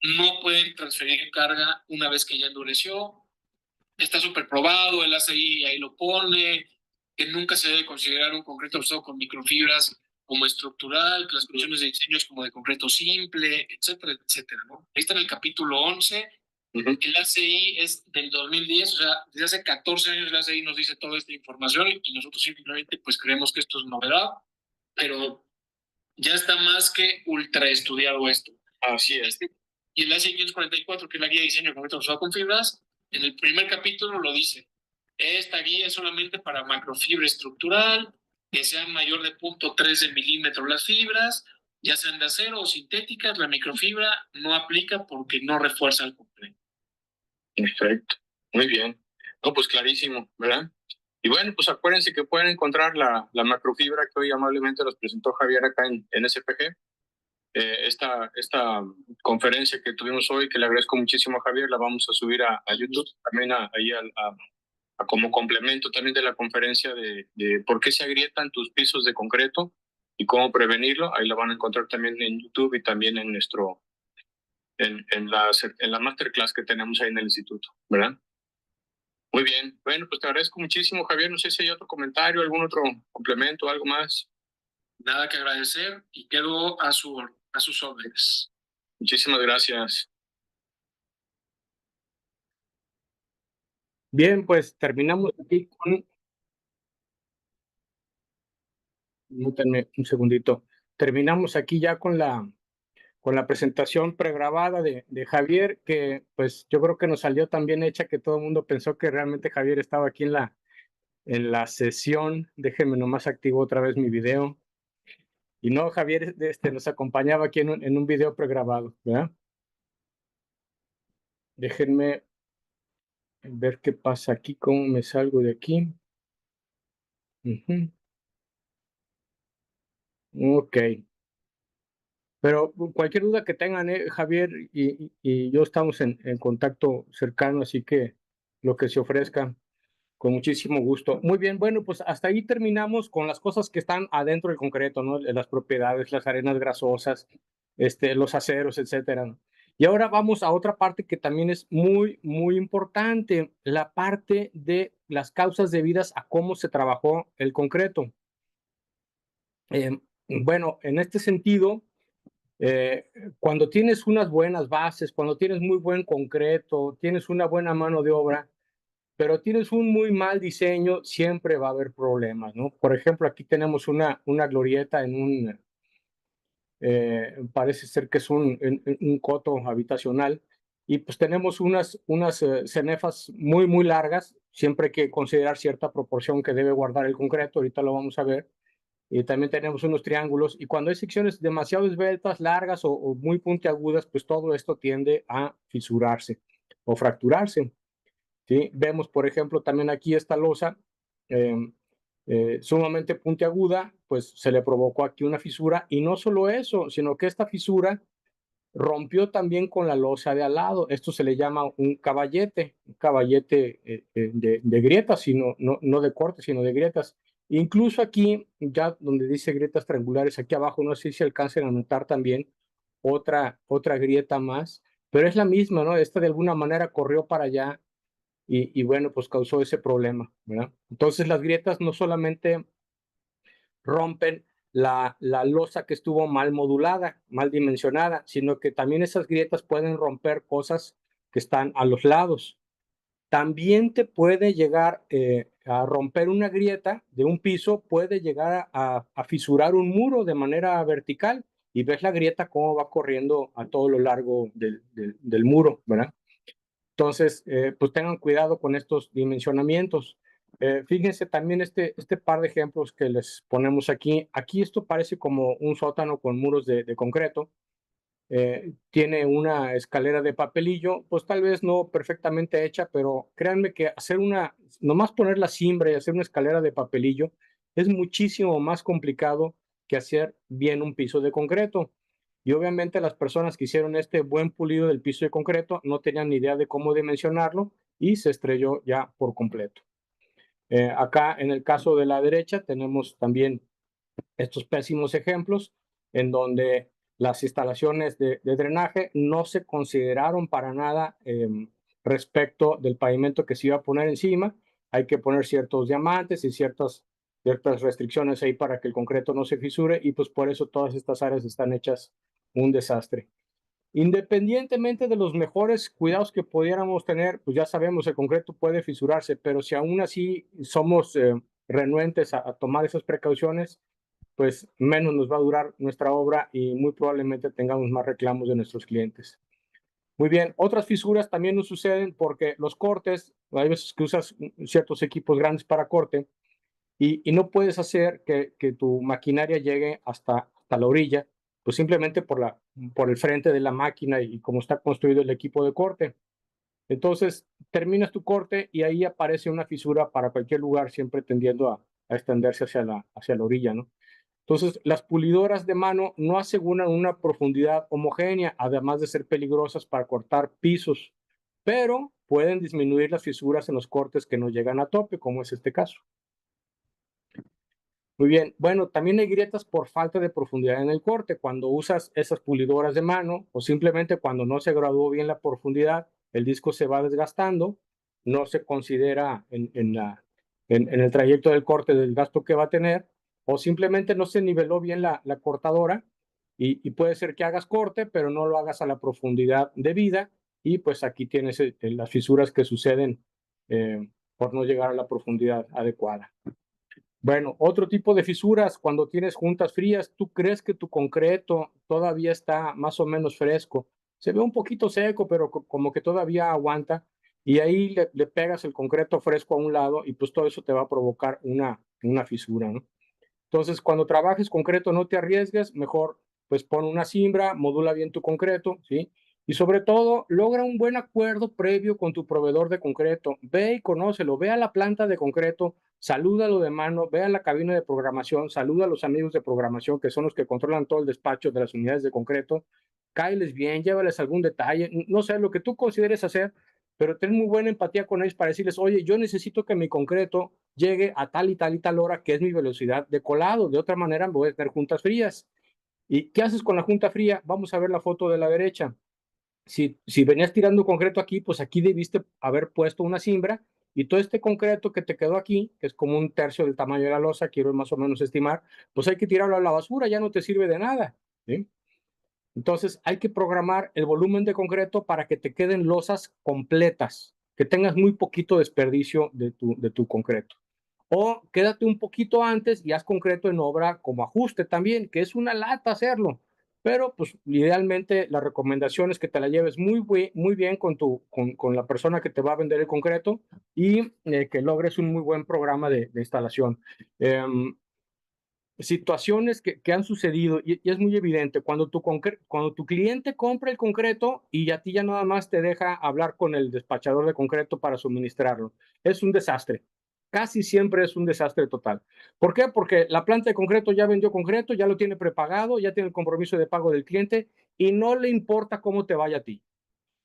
no pueden transferir carga una vez que ya endureció. Está súper probado, el ACI ahí lo pone, que nunca se debe considerar un concreto usado con microfibras como estructural, que las condiciones de diseño es como de concreto simple, etcétera, etcétera, ¿no? Ahí está en el capítulo 11. El ACI es del 2010, o sea, desde hace 14 años el ACI nos dice toda esta información y nosotros simplemente pues creemos que esto es novedad, pero ya está más que ultra estudiado esto. Así es. Y el ACI 544, que es la guía de diseño de concreto usado con fibras, en el primer capítulo lo dice. Esta guía es solamente para macrofibra estructural, que sean mayor de 0.3 de milímetro las fibras, ya sean de acero o sintéticas, la microfibra no aplica porque no refuerza el concreto. Perfecto, muy bien. No, pues clarísimo, ¿verdad? Y bueno, pues acuérdense que pueden encontrar la macrofibra que hoy amablemente nos presentó Javier acá en SPG. Esta conferencia que tuvimos hoy, que le agradezco muchísimo a Javier, la vamos a subir a YouTube, también ahí como complemento también de la conferencia de por qué se agrietan tus pisos de concreto y cómo prevenirlo. Ahí la van a encontrar también en YouTube y también en la masterclass que tenemos ahí en el instituto, ¿verdad? Muy bien. Bueno, pues te agradezco muchísimo, Javier. No sé si hay otro comentario, algún otro complemento, algo más. Nada que agradecer y quedo a sus órdenes. Muchísimas gracias. Bien, pues terminamos aquí con... Permítanme un segundito. Terminamos aquí ya con la presentación pregrabada de Javier, que pues yo creo que nos salió tan bien hecha que todo el mundo pensó que realmente Javier estaba aquí en la sesión. Déjenme nomás activo otra vez mi video. Y no, Javier nos acompañaba aquí en un video pregrabado, ¿verdad? Déjenme ver qué pasa aquí, cómo me salgo de aquí. Ok. Pero cualquier duda que tengan, Javier y yo estamos en contacto cercano, así que lo que se ofrezca, con muchísimo gusto. Muy bien, bueno, pues hasta ahí terminamos con las cosas que están adentro del concreto, ¿no? Las propiedades, las arenas grasosas, los aceros, etcétera. Y ahora vamos a otra parte que también es muy, muy importante, la parte de las causas debidas a cómo se trabajó el concreto. Bueno, en este sentido, cuando tienes unas buenas bases, cuando tienes muy buen concreto, tienes una buena mano de obra, pero tienes un muy mal diseño, siempre va a haber problemas, ¿no? Por ejemplo, aquí tenemos una glorieta en parece ser que es un coto habitacional, y pues tenemos unas cenefas muy, muy largas, siempre hay que considerar cierta proporción que debe guardar el concreto, ahorita lo vamos a ver. Y también tenemos unos triángulos, y cuando hay secciones demasiado esbeltas, largas o muy puntiagudas, pues todo esto tiende a fisurarse o fracturarse, ¿sí? Vemos, por ejemplo, también aquí esta losa sumamente puntiaguda, pues se le provocó aquí una fisura, y no solo eso, sino que esta fisura rompió también con la losa de al lado. Esto se le llama un caballete de grietas, sino, no de corte, sino de grietas. Incluso aquí, ya donde dice grietas triangulares, aquí abajo, no sé si alcancen a notar también otra grieta más, pero es la misma, ¿no? Esta de alguna manera corrió para allá y bueno, pues causó ese problema, ¿verdad? Entonces las grietas no solamente rompen la losa que estuvo mal modulada, mal dimensionada, sino que también esas grietas pueden romper cosas que están a los lados. También te puede llegar a romper una grieta de un piso, puede llegar a fisurar un muro de manera vertical, y ves la grieta cómo va corriendo a todo lo largo del muro, ¿verdad? Entonces, pues tengan cuidado con estos dimensionamientos. Fíjense también este par de ejemplos que les ponemos aquí. Aquí esto parece como un sótano con muros de concreto. Tiene una escalera de papelillo, pues tal vez no perfectamente hecha, pero créanme que nomás poner la cimbra y hacer una escalera de papelillo es muchísimo más complicado que hacer bien un piso de concreto. Y obviamente las personas que hicieron este buen pulido del piso de concreto no tenían ni idea de cómo dimensionarlo y se estrelló ya por completo. Acá en el caso de la derecha tenemos también estos pésimos ejemplos en donde las instalaciones de drenaje no se consideraron para nada respecto del pavimento que se iba a poner encima. Hay que poner ciertos diamantes y ciertas restricciones ahí para que el concreto no se fisure y pues por eso todas estas áreas están hechas un desastre. Independientemente de los mejores cuidados que pudiéramos tener, pues ya sabemos, el concreto puede fisurarse, pero si aún así somos renuentes a tomar esas precauciones, pues menos nos va a durar nuestra obra y muy probablemente tengamos más reclamos de nuestros clientes. Muy bien, otras fisuras también nos suceden porque los cortes, hay veces que usas ciertos equipos grandes para corte y no puedes hacer que tu maquinaria llegue hasta la orilla, pues simplemente por el frente de la máquina y como está construido el equipo de corte. Entonces, terminas tu corte y ahí aparece una fisura para cualquier lugar, siempre tendiendo a extenderse hacia la orilla, ¿no? Entonces, las pulidoras de mano no aseguran una profundidad homogénea, además de ser peligrosas para cortar pisos, pero pueden disminuir las fisuras en los cortes que no llegan a tope, como es este caso. Muy bien, bueno, también hay grietas por falta de profundidad en el corte. Cuando usas esas pulidoras de mano o simplemente cuando no se graduó bien la profundidad, el disco se va desgastando, no se considera en el trayecto del corte del gasto que va a tener, o simplemente no se niveló bien la cortadora y puede ser que hagas corte, pero no lo hagas a la profundidad debida y pues aquí tienes las fisuras que suceden por no llegar a la profundidad adecuada. Bueno, otro tipo de fisuras, cuando tienes juntas frías, tú crees que tu concreto todavía está más o menos fresco. Se ve un poquito seco, pero como que todavía aguanta. Y ahí le pegas el concreto fresco a un lado y pues todo eso te va a provocar una fisura, ¿no? Entonces, cuando trabajes concreto, no te arriesgues, mejor pues pon una cimbra, modula bien tu concreto, ¿sí? Y sobre todo, logra un buen acuerdo previo con tu proveedor de concreto. Ve y conócelo, ve a la planta de concreto, salúdalo de mano, ve a la cabina de programación, saluda a los amigos de programación que son los que controlan todo el despacho de las unidades de concreto, cáeles bien, llévales algún detalle, no sé, lo que tú consideres hacer, pero ten muy buena empatía con ellos para decirles, oye, yo necesito que mi concreto llegue a tal y tal y tal hora, que es mi velocidad de colado, de otra manera voy a tener juntas frías. ¿Y qué haces con la junta fría? Vamos a ver la foto de la derecha. Si venías tirando concreto aquí, pues aquí debiste haber puesto una cimbra y todo este concreto que te quedó aquí, que es como un tercio del tamaño de la losa, quiero más o menos estimar, pues hay que tirarlo a la basura, ya no te sirve de nada, ¿sí? Entonces hay que programar el volumen de concreto para que te queden losas completas, que tengas muy poquito desperdicio de tu concreto. O quédate un poquito antes y haz concreto en obra como ajuste también, que es una lata hacerlo. Pero pues idealmente la recomendación es que te la lleves muy bien con la persona que te va a vender el concreto y que logres un muy buen programa de instalación. Situaciones que han sucedido y es muy evidente cuando tu cliente compra el concreto y a ti ya nada más te deja hablar con el despachador de concreto para suministrarlo. Es un desastre. Casi siempre es un desastre total. ¿Por qué? Porque la planta de concreto ya vendió concreto, ya lo tiene prepagado, ya tiene el compromiso de pago del cliente y no le importa cómo te vaya a ti.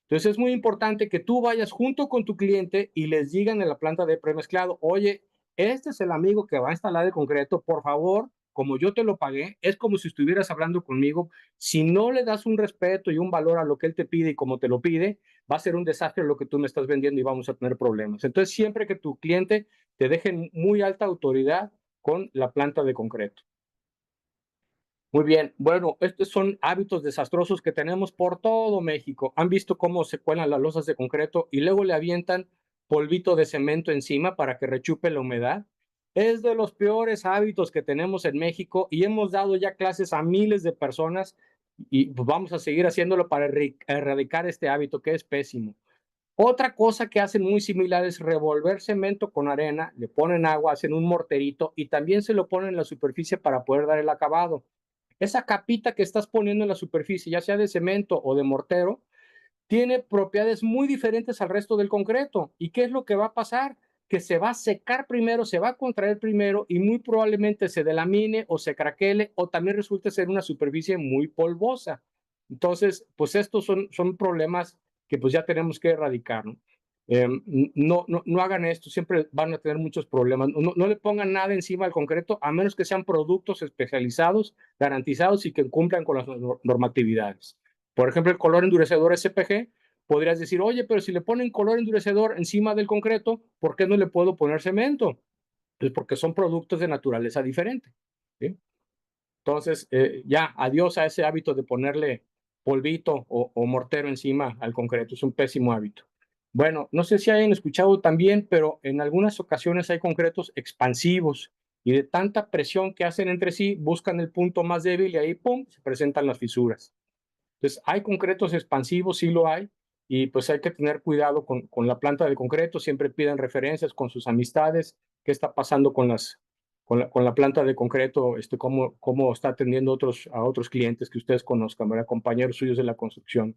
Entonces es muy importante que tú vayas junto con tu cliente y les digan en la planta de premezclado, oye, este es el amigo que va a instalar el concreto, por favor, como yo te lo pagué, es como si estuvieras hablando conmigo. Si no le das un respeto y un valor a lo que él te pide y como te lo pide, va a ser un desastre lo que tú me estás vendiendo y vamos a tener problemas. Entonces, siempre que tu cliente te deje muy alta autoridad con la planta de concreto. Muy bien, bueno, estos son hábitos desastrosos que tenemos por todo México. ¿Han visto cómo se cuelan las losas de concreto y luego le avientan polvito de cemento encima para que rechupe la humedad? Es de los peores hábitos que tenemos en México y hemos dado ya clases a miles de personas y pues vamos a seguir haciéndolo para erradicar este hábito que es pésimo. Otra cosa que hacen muy similar es revolver cemento con arena, le ponen agua, hacen un morterito y también se lo ponen en la superficie para poder dar el acabado. Esa capita que estás poniendo en la superficie, ya sea de cemento o de mortero, tiene propiedades muy diferentes al resto del concreto. ¿Y qué es lo que va a pasar? Que se va a secar primero, se va a contraer primero y muy probablemente se delamine o se craquele o también resulte ser una superficie muy polvosa. Entonces, pues estos son problemas que pues ya tenemos que erradicar, ¿no? No hagan esto, siempre van a tener muchos problemas. No le pongan nada encima al concreto, a menos que sean productos especializados, garantizados y que cumplan con las normatividades. Por ejemplo, el color endurecedor SPG, podrías decir, oye, pero si le ponen color endurecedor encima del concreto, ¿por qué no le puedo poner cemento? Pues porque son productos de naturaleza diferente, ¿sí? Entonces, ya, adiós a ese hábito de ponerle polvito o mortero encima al concreto. Es un pésimo hábito. Bueno, no sé si hayan escuchado también, pero en algunas ocasiones hay concretos expansivos y de tanta presión que hacen entre sí, buscan el punto más débil y ahí, ¡pum!, se presentan las fisuras. Entonces, hay concretos expansivos, sí lo hay, y pues hay que tener cuidado con la planta de concreto, siempre piden referencias con sus amistades, qué está pasando con la planta de concreto, cómo está atendiendo a otros clientes que ustedes conozcan, ¿verdad? Compañeros suyos de la construcción.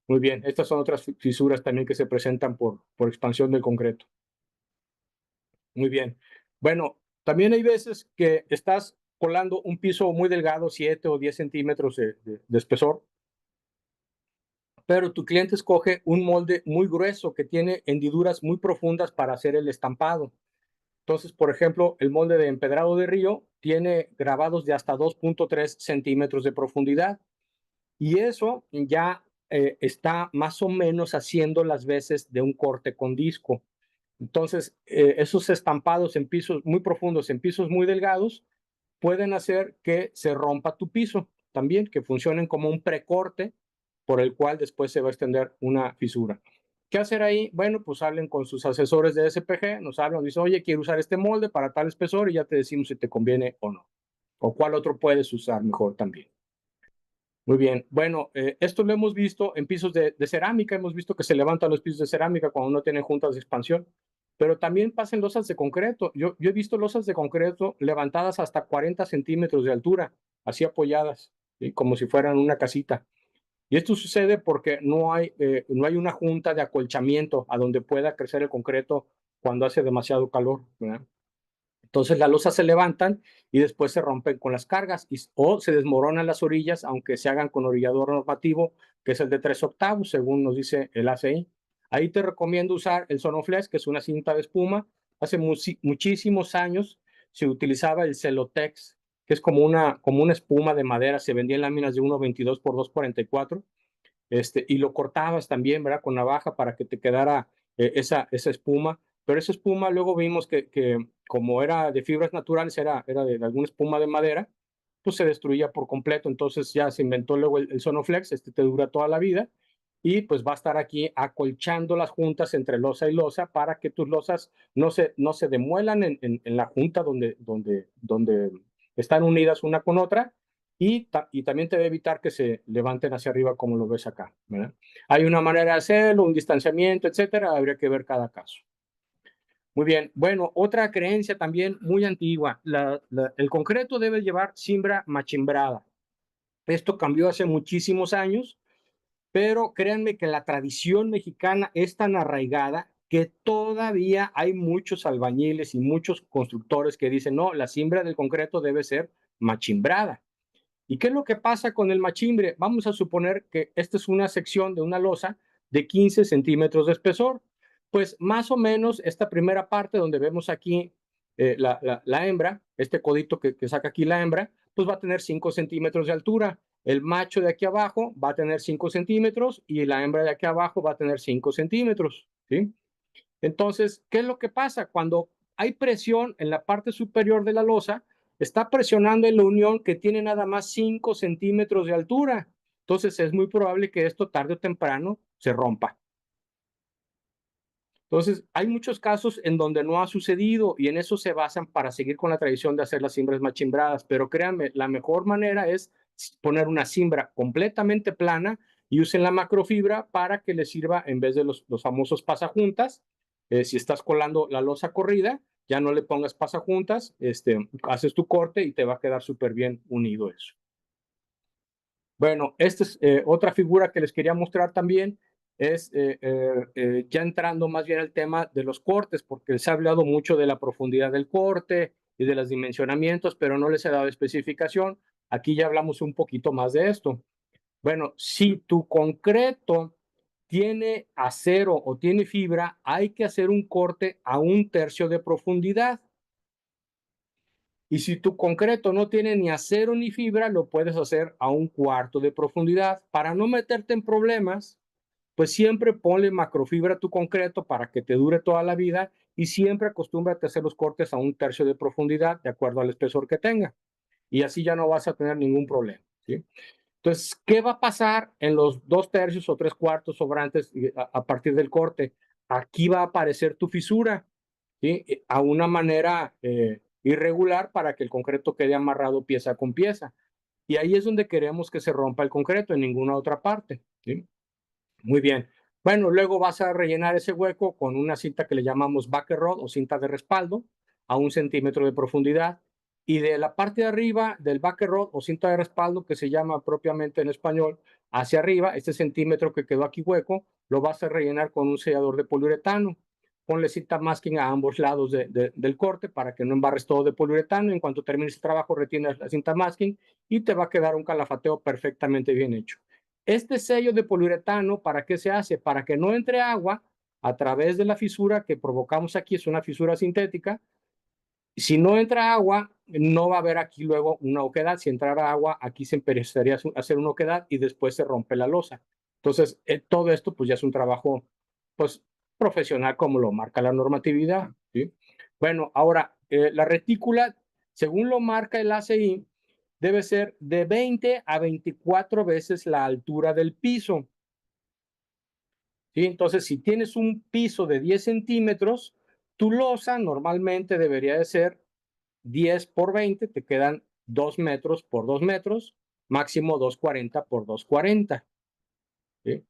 Muy bien, estas son otras fisuras también que se presentan por expansión del concreto. Muy bien. Bueno, también hay veces que estás colando un piso muy delgado, 7 o 10 centímetros de espesor, pero tu cliente escoge un molde muy grueso que tiene hendiduras muy profundas para hacer el estampado. Entonces, por ejemplo, el molde de empedrado de río tiene grabados de hasta 2.3 centímetros de profundidad y eso ya está más o menos haciendo las veces de un corte con disco. Entonces, esos estampados en pisos muy profundos, en pisos muy delgados, pueden hacer que se rompa tu piso también, que funcionen como un precorte por el cual después se va a extender una fisura. ¿Qué hacer ahí? Bueno, pues hablen con sus asesores de SPG, nos hablan, dicen, oye, quiero usar este molde para tal espesor y ya te decimos si te conviene o no. O cuál otro puedes usar mejor también. Muy bien, bueno, esto lo hemos visto en pisos de cerámica, hemos visto que se levantan los pisos de cerámica cuando no tienen juntas de expansión, pero también pasan losas de concreto. Yo he visto losas de concreto levantadas hasta 40 centímetros de altura, así apoyadas, ¿sí? Como si fueran una casita. Y esto sucede porque no hay una junta de acolchamiento a donde pueda crecer el concreto cuando hace demasiado calor, ¿verdad? Entonces las losas se levantan y después se rompen con las cargas o se desmoronan las orillas, aunque se hagan con orillador normativo, que es el de 3/8, según nos dice el ACI. Ahí te recomiendo usar el Sonoflex, que es una cinta de espuma. Hace muchísimos años se utilizaba el Celotex, que es como una espuma de madera, se vendía en láminas de 1.22 por 2.44, y lo cortabas también, ¿verdad? Con navaja para que te quedara esa espuma. Pero esa espuma luego vimos que como era de fibras naturales, era de alguna espuma de madera, pues se destruía por completo. Entonces ya se inventó luego el Sonoflex, te dura toda la vida y pues va a estar aquí acolchando las juntas entre losa y losa para que tus losas no se demuelan en la junta donde están unidas una con otra y también te debe evitar que se levanten hacia arriba como lo ves acá, ¿verdad? Hay una manera de hacerlo, un distanciamiento, etcétera, habría que ver cada caso. Muy bien, bueno, otra creencia también muy antigua, el concreto debe llevar cimbra machimbrada. Esto cambió hace muchísimos años, pero créanme que la tradición mexicana es tan arraigada que todavía hay muchos albañiles y muchos constructores que dicen, no, la cimbra del concreto debe ser machimbrada. ¿Y qué es lo que pasa con el machimbre? Vamos a suponer que esta es una sección de una losa de 15 centímetros de espesor. Pues más o menos esta primera parte donde vemos aquí la hembra, este codito que saca aquí la hembra, pues va a tener 5 centímetros de altura. El macho de aquí abajo va a tener 5 centímetros y la hembra de aquí abajo va a tener 5 centímetros, ¿sí? Entonces, ¿qué es lo que pasa? Cuando hay presión en la parte superior de la losa, está presionando en la unión que tiene nada más 5 centímetros de altura. Entonces, es muy probable que esto tarde o temprano se rompa. Entonces, hay muchos casos en donde no ha sucedido y en eso se basan para seguir con la tradición de hacer las cimbras machimbradas. Pero créanme, la mejor manera es poner una cimbra completamente plana y usen la macrofibra para que les sirva en vez de los famosos pasajuntas. Si estás colando la losa corrida, ya no le pongas pasajuntas, haces tu corte y te va a quedar súper bien unido eso. Bueno, esta es otra figura que les quería mostrar también, es ya entrando más bien al tema de los cortes, porque les he hablado mucho de la profundidad del corte y de los dimensionamientos, pero no les he dado especificación. Aquí ya hablamos un poquito más de esto. Bueno, si tu concreto tiene acero o tiene fibra, hay que hacer un corte a 1/3 de profundidad. Y si tu concreto no tiene ni acero ni fibra, lo puedes hacer a 1/4 de profundidad. Para no meterte en problemas, pues siempre ponle macrofibra a tu concreto para que te dure toda la vida y siempre acostúmbrate a hacer los cortes a 1/3 de profundidad, de acuerdo al espesor que tenga. Y así ya no vas a tener ningún problema, ¿sí? Entonces, ¿qué va a pasar en los 2/3 o 3/4 sobrantes a partir del corte? Aquí va a aparecer tu fisura, ¿sí? A una manera irregular para que el concreto quede amarrado pieza con pieza. Y ahí es donde queremos que se rompa el concreto, en ninguna otra parte, ¿sí? Muy bien. Bueno, luego vas a rellenar ese hueco con una cinta que le llamamos backer rod o cinta de respaldo a 1 centímetro de profundidad. Y de la parte de arriba del backer rod o cinta de respaldo, que se llama propiamente en español, hacia arriba, este centímetro que quedó aquí hueco, lo vas a rellenar con un sellador de poliuretano. Ponle cinta masking a ambos lados del corte para que no embarres todo de poliuretano. En cuanto termines el trabajo, retienes la cinta masking y te va a quedar un calafateo perfectamente bien hecho. Este sello de poliuretano, ¿para qué se hace? Para que no entre agua a través de la fisura que provocamos aquí, es una fisura sintética. Si no entra agua, no va a haber aquí luego una oquedad. Si entrara agua, aquí se empezaría a hacer una oquedad y después se rompe la losa. Entonces, todo esto pues ya es un trabajo pues profesional como lo marca la normatividad, ¿sí? Bueno, ahora, la retícula, según lo marca el ACI, debe ser de 20 a 24 veces la altura del piso, ¿sí? Entonces, si tienes un piso de 10 centímetros, tu losa normalmente debería de ser 10 por 20, te quedan 2 metros por 2 metros, máximo 240 por 240, ¿sí?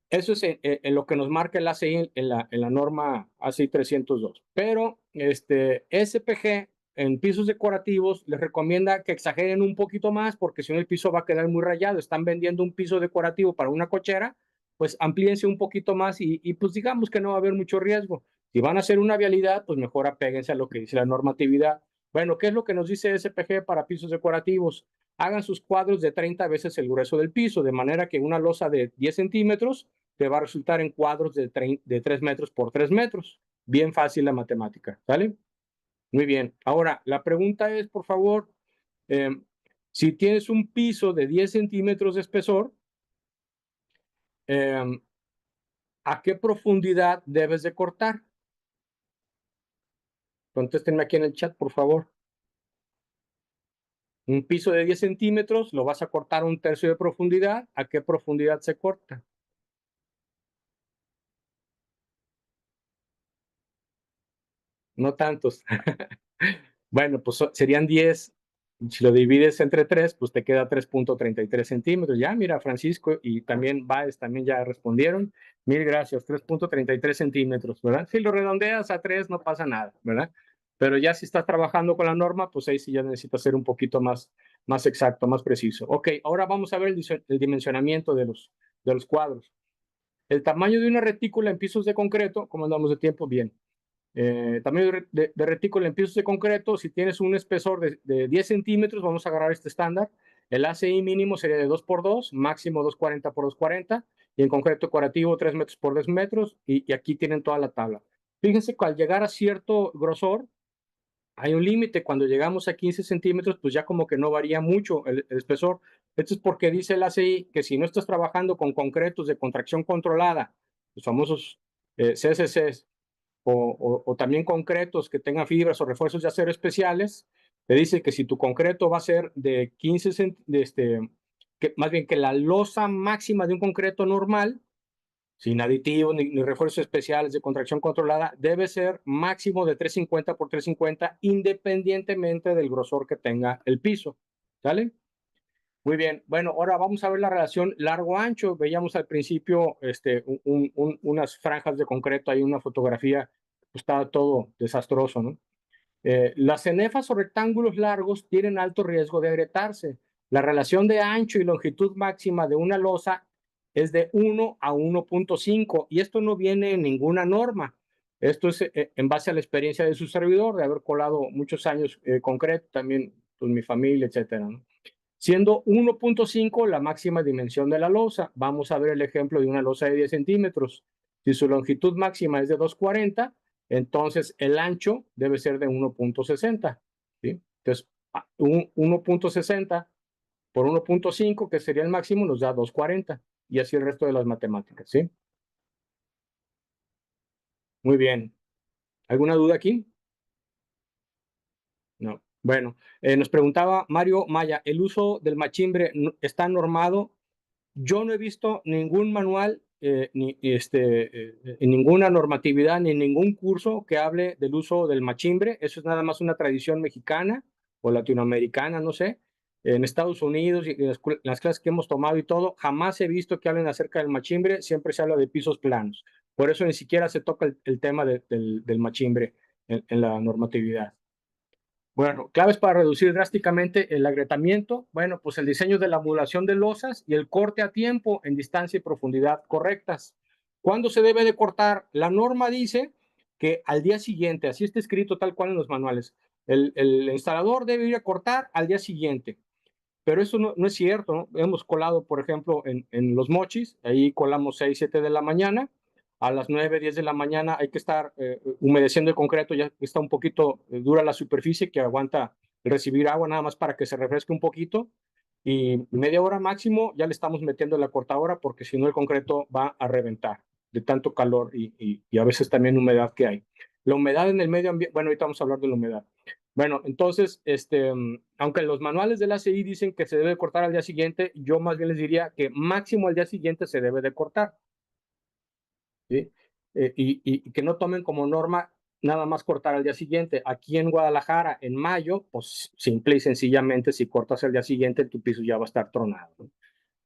Eso es en lo que nos marca el ACI en la norma ACI 302. Pero SPG en pisos decorativos les recomienda que exageren un poquito más porque si no el piso va a quedar muy rayado. Están vendiendo un piso decorativo para una cochera, pues amplíense un poquito más y pues digamos que no va a haber mucho riesgo. Si van a hacer una vialidad, pues mejor apéguense a lo que dice la normatividad. Bueno, ¿qué es lo que nos dice SPG para pisos decorativos? Hagan sus cuadros de 30 veces el grueso del piso, de manera que una losa de 10 centímetros te va a resultar en cuadros de 3 metros por 3 metros. Bien fácil la matemática, ¿sale? Muy bien. Ahora, la pregunta es, por favor, si tienes un piso de 10 centímetros de espesor, ¿a qué profundidad debes de cortar? Contéstenme aquí en el chat, por favor. Un piso de 10 centímetros, lo vas a cortar a 1/3 de profundidad. ¿A qué profundidad se corta? No tantos. Bueno, pues serían 10. Si lo divides entre 3, pues te queda 3.33 centímetros. Ya, mira, Francisco y también Baez también ya respondieron. Mil gracias, 3.33 centímetros, ¿verdad? Si lo redondeas a 3, no pasa nada, ¿verdad? Pero ya si estás trabajando con la norma, pues ahí sí ya necesitas ser un poquito más exacto, más preciso. Ok, ahora vamos a ver el dimensionamiento de los cuadros. El tamaño de una retícula en pisos de concreto, ¿cómo andamos de tiempo? Bien. Tamaño de retícula en pisos de concreto, si tienes un espesor de 10 centímetros, vamos a agarrar este estándar. El ACI mínimo sería de 2 por 2, máximo 240 por 240, y en concreto decorativo 3 metros por 2 metros, y aquí tienen toda la tabla. Fíjense que al llegar a cierto grosor, hay un límite. Cuando llegamos a 15 centímetros, pues ya como que no varía mucho el espesor. Esto es porque dice el ACI que si no estás trabajando con concretos de contracción controlada, los famosos CCCs, o también concretos que tengan fibras o refuerzos de acero especiales, te dice que si tu concreto va a ser de 15 más bien que la losa máxima de un concreto normal, sin aditivos ni refuerzos especiales de contracción controlada, debe ser máximo de 350 por 350 independientemente del grosor que tenga el piso, ¿sale? Muy bien. Bueno, ahora vamos a ver la relación largo-ancho. Veíamos al principio unas franjas de concreto, hay una fotografía, pues estaba todo desastroso, ¿no? Las cenefas o rectángulos largos tienen alto riesgo de agrietarse. La relación de ancho y longitud máxima de una losa es de 1 a 1.5 y esto no viene en ninguna norma. Esto es en base a la experiencia de su servidor, de haber colado muchos años concreto, también pues, mi familia, etcétera, ¿no? Siendo 1.5 la máxima dimensión de la losa. Vamos a ver el ejemplo de una losa de 10 centímetros. Si su longitud máxima es de 240, entonces el ancho debe ser de 1.60. ¿Sí? Entonces, 1.60 por 1.5, que sería el máximo, nos da 240. Y así el resto de las matemáticas. ¿Sí? Muy bien. ¿Alguna duda aquí? No. Bueno, nos preguntaba Mario Maya, ¿el uso del machimbre está normado? Yo no he visto ningún manual, ninguna normatividad, ni ningún curso que hable del uso del machimbre. Eso es nada más una tradición mexicana o latinoamericana, no sé. En Estados Unidos y en las clases que hemos tomado y todo, jamás he visto que hablen acerca del machimbre, siempre se habla de pisos planos. Por eso ni siquiera se toca el tema del machimbre en la normatividad. Bueno, claves para reducir drásticamente el agrietamiento. Bueno, pues el diseño de la modulación de losas y el corte a tiempo en distancia y profundidad correctas. ¿Cuándo se debe de cortar? La norma dice que al día siguiente, así está escrito tal cual en los manuales, el instalador debe ir a cortar al día siguiente. Pero eso no es cierto, ¿no? Hemos colado, por ejemplo, en Los Mochis, ahí colamos 6, 7 de la mañana, a las 9, 10 de la mañana hay que estar humedeciendo el concreto, ya está un poquito dura la superficie que aguanta recibir agua nada más para que se refresque un poquito, y media hora máximo ya le estamos metiendo la cortadora porque si no el concreto va a reventar de tanto calor y a veces también humedad que hay. La humedad en el medio ambiente, bueno, ahorita vamos a hablar de la humedad. Bueno, entonces, aunque los manuales del ACI dicen que se debe cortar al día siguiente, yo más bien les diría que máximo al día siguiente se debe de cortar. ¿Sí? Y que no tomen como norma nada más cortar al día siguiente. Aquí en Guadalajara, en mayo, pues simple y sencillamente, si cortas al día siguiente, tu piso ya va a estar tronado, ¿no?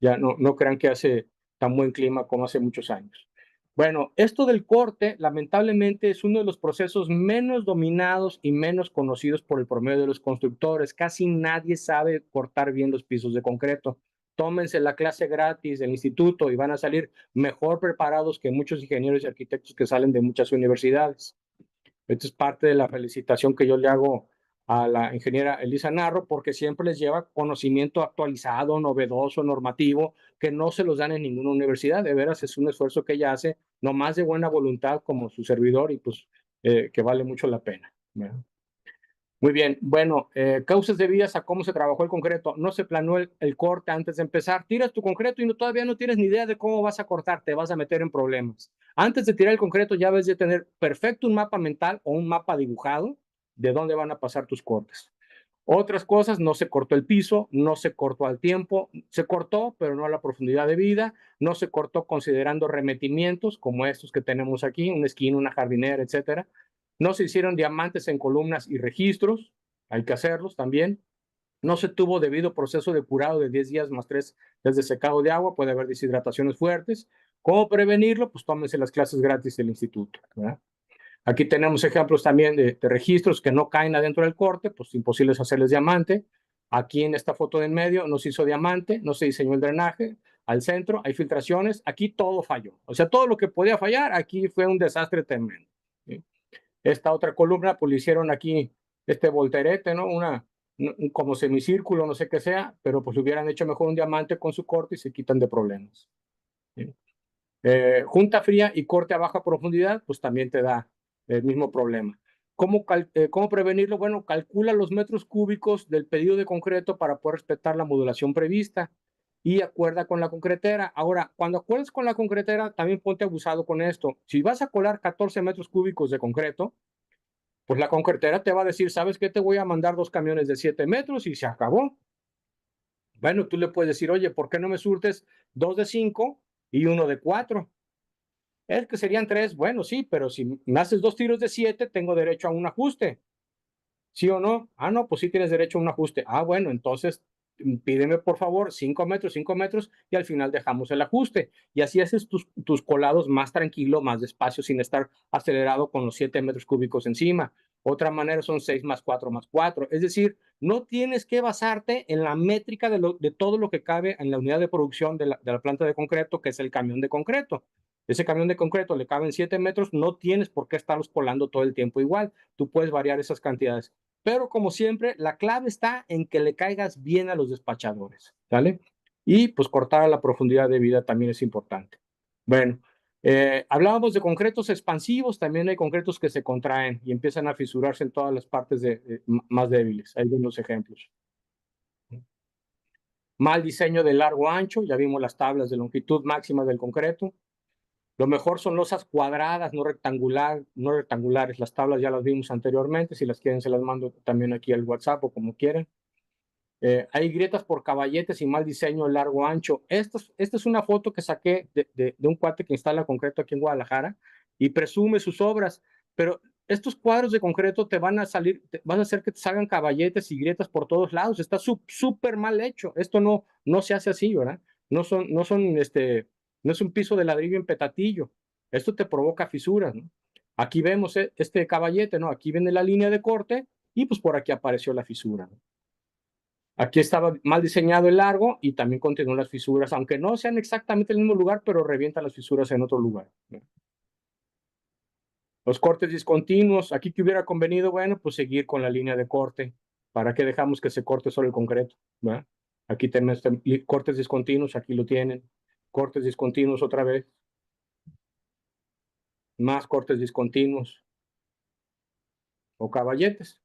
Ya no crean que hace tan buen clima como hace muchos años. Bueno, esto del corte, lamentablemente, es uno de los procesos menos dominados y menos conocidos por el promedio de los constructores. Casi nadie sabe cortar bien los pisos de concreto. Tómense la clase gratis del instituto y van a salir mejor preparados que muchos ingenieros y arquitectos que salen de muchas universidades. Esto es parte de la felicitación que yo le hago a la ingeniera Elisa Narro, porque siempre les lleva conocimiento actualizado, novedoso, normativo, que no se los dan en ninguna universidad. De veras, es un esfuerzo que ella hace, no más de buena voluntad como su servidor y pues que vale mucho la pena. ¿Verdad? Muy bien, bueno, causas debidas a cómo se trabajó el concreto. No se planeó el corte antes de empezar. Tiras tu concreto y todavía no tienes ni idea de cómo vas a cortar, te vas a meter en problemas. Antes de tirar el concreto ya debes de tener perfecto un mapa mental o un mapa dibujado de dónde van a pasar tus cortes. Otras cosas, no se cortó el piso, no se cortó al tiempo, se cortó, pero no a la profundidad debida, no se cortó considerando remetimientos como estos que tenemos aquí, una esquina, una jardinera, etcétera. No se hicieron diamantes en columnas y registros, hay que hacerlos también. No se tuvo debido proceso de curado de 10 días más 3 desde secado de agua, puede haber deshidrataciones fuertes. ¿Cómo prevenirlo? Pues tómense las clases gratis del instituto, ¿verdad? Aquí tenemos ejemplos también de registros que no caen adentro del corte, pues imposibles hacerles diamante. Aquí en esta foto de en medio no se hizo diamante, no se diseñó el drenaje. Al centro hay filtraciones, aquí todo falló. O sea, todo lo que podía fallar, aquí fue un desastre tremendo. ¿Sí? Esta otra columna, pues le hicieron aquí este volterete, ¿no? Un como semicírculo, no sé qué sea, pero pues le hubieran hecho mejor un diamante con su corte y se quitan de problemas. ¿Sí? Junta fría y corte a baja profundidad, pues también te da el mismo problema. ¿Cómo prevenirlo? Bueno, calcula los metros cúbicos del pedido de concreto para poder respetar la modulación prevista y acuerda con la concretera. Ahora, cuando acuerdes con la concretera, también ponte abusado con esto. Si vas a colar 14 metros cúbicos de concreto, pues la concretera te va a decir, ¿sabes qué? Te voy a mandar 2 camiones de 7 metros y se acabó. Bueno, tú le puedes decir, oye, ¿por qué no me surtes 2 de 5 y 1 de 4? Es que serían 3, bueno, sí, pero si me haces 2 tiros de 7, tengo derecho a un ajuste. ¿Sí o no? Ah, no, pues sí tienes derecho a un ajuste. Ah, bueno, entonces pídeme por favor 5 metros, y al final dejamos el ajuste. Y así haces tus colados más tranquilo, más despacio, sin estar acelerado con los 7 metros cúbicos encima. Otra manera son 6 más 4 más 4. Es decir, no tienes que basarte en la métrica de todo lo que cabe en la unidad de producción de la planta de concreto, que es el camión de concreto. Ese camión de concreto le caben 7 metros, no tienes por qué estarlos colando todo el tiempo igual. Tú puedes variar esas cantidades. Pero como siempre, la clave está en que le caigas bien a los despachadores, ¿sale? Y pues cortar a la profundidad de vida también es importante. Bueno, hablábamos de concretos expansivos, también hay concretos que se contraen y empiezan a fisurarse en todas las partes más débiles. Ahí ven los ejemplos. Mal diseño de largo ancho, ya vimos las tablas de longitud máxima del concreto. Lo mejor son losas cuadradas, no rectangulares. Las tablas ya las vimos anteriormente. Si las quieren, se las mando también aquí al WhatsApp o como quieran. Hay grietas por caballetes y mal diseño largo ancho. Esta es una foto que saqué de un cuate que instala concreto aquí en Guadalajara y presume sus obras. Pero estos cuadros de concreto te van a hacer que te salgan caballetes y grietas por todos lados. Está súper mal hecho. Esto no se hace así, ¿verdad? No es un piso de ladrillo en petatillo. Esto te provoca fisuras, ¿no? Aquí vemos este caballete, ¿no? Aquí viene la línea de corte y pues por aquí apareció la fisura, ¿no? Aquí estaba mal diseñado el largo y también continúan las fisuras, aunque no sean exactamente en el mismo lugar, pero revientan las fisuras en otro lugar, ¿no? Los cortes discontinuos, aquí que hubiera convenido, bueno, pues seguir con la línea de corte. ¿Para qué dejamos que se corte solo el concreto? ¿Verdad? Aquí tenemos cortes discontinuos, aquí lo tienen. Cortes discontinuos otra vez. Más cortes discontinuos. O caballetes.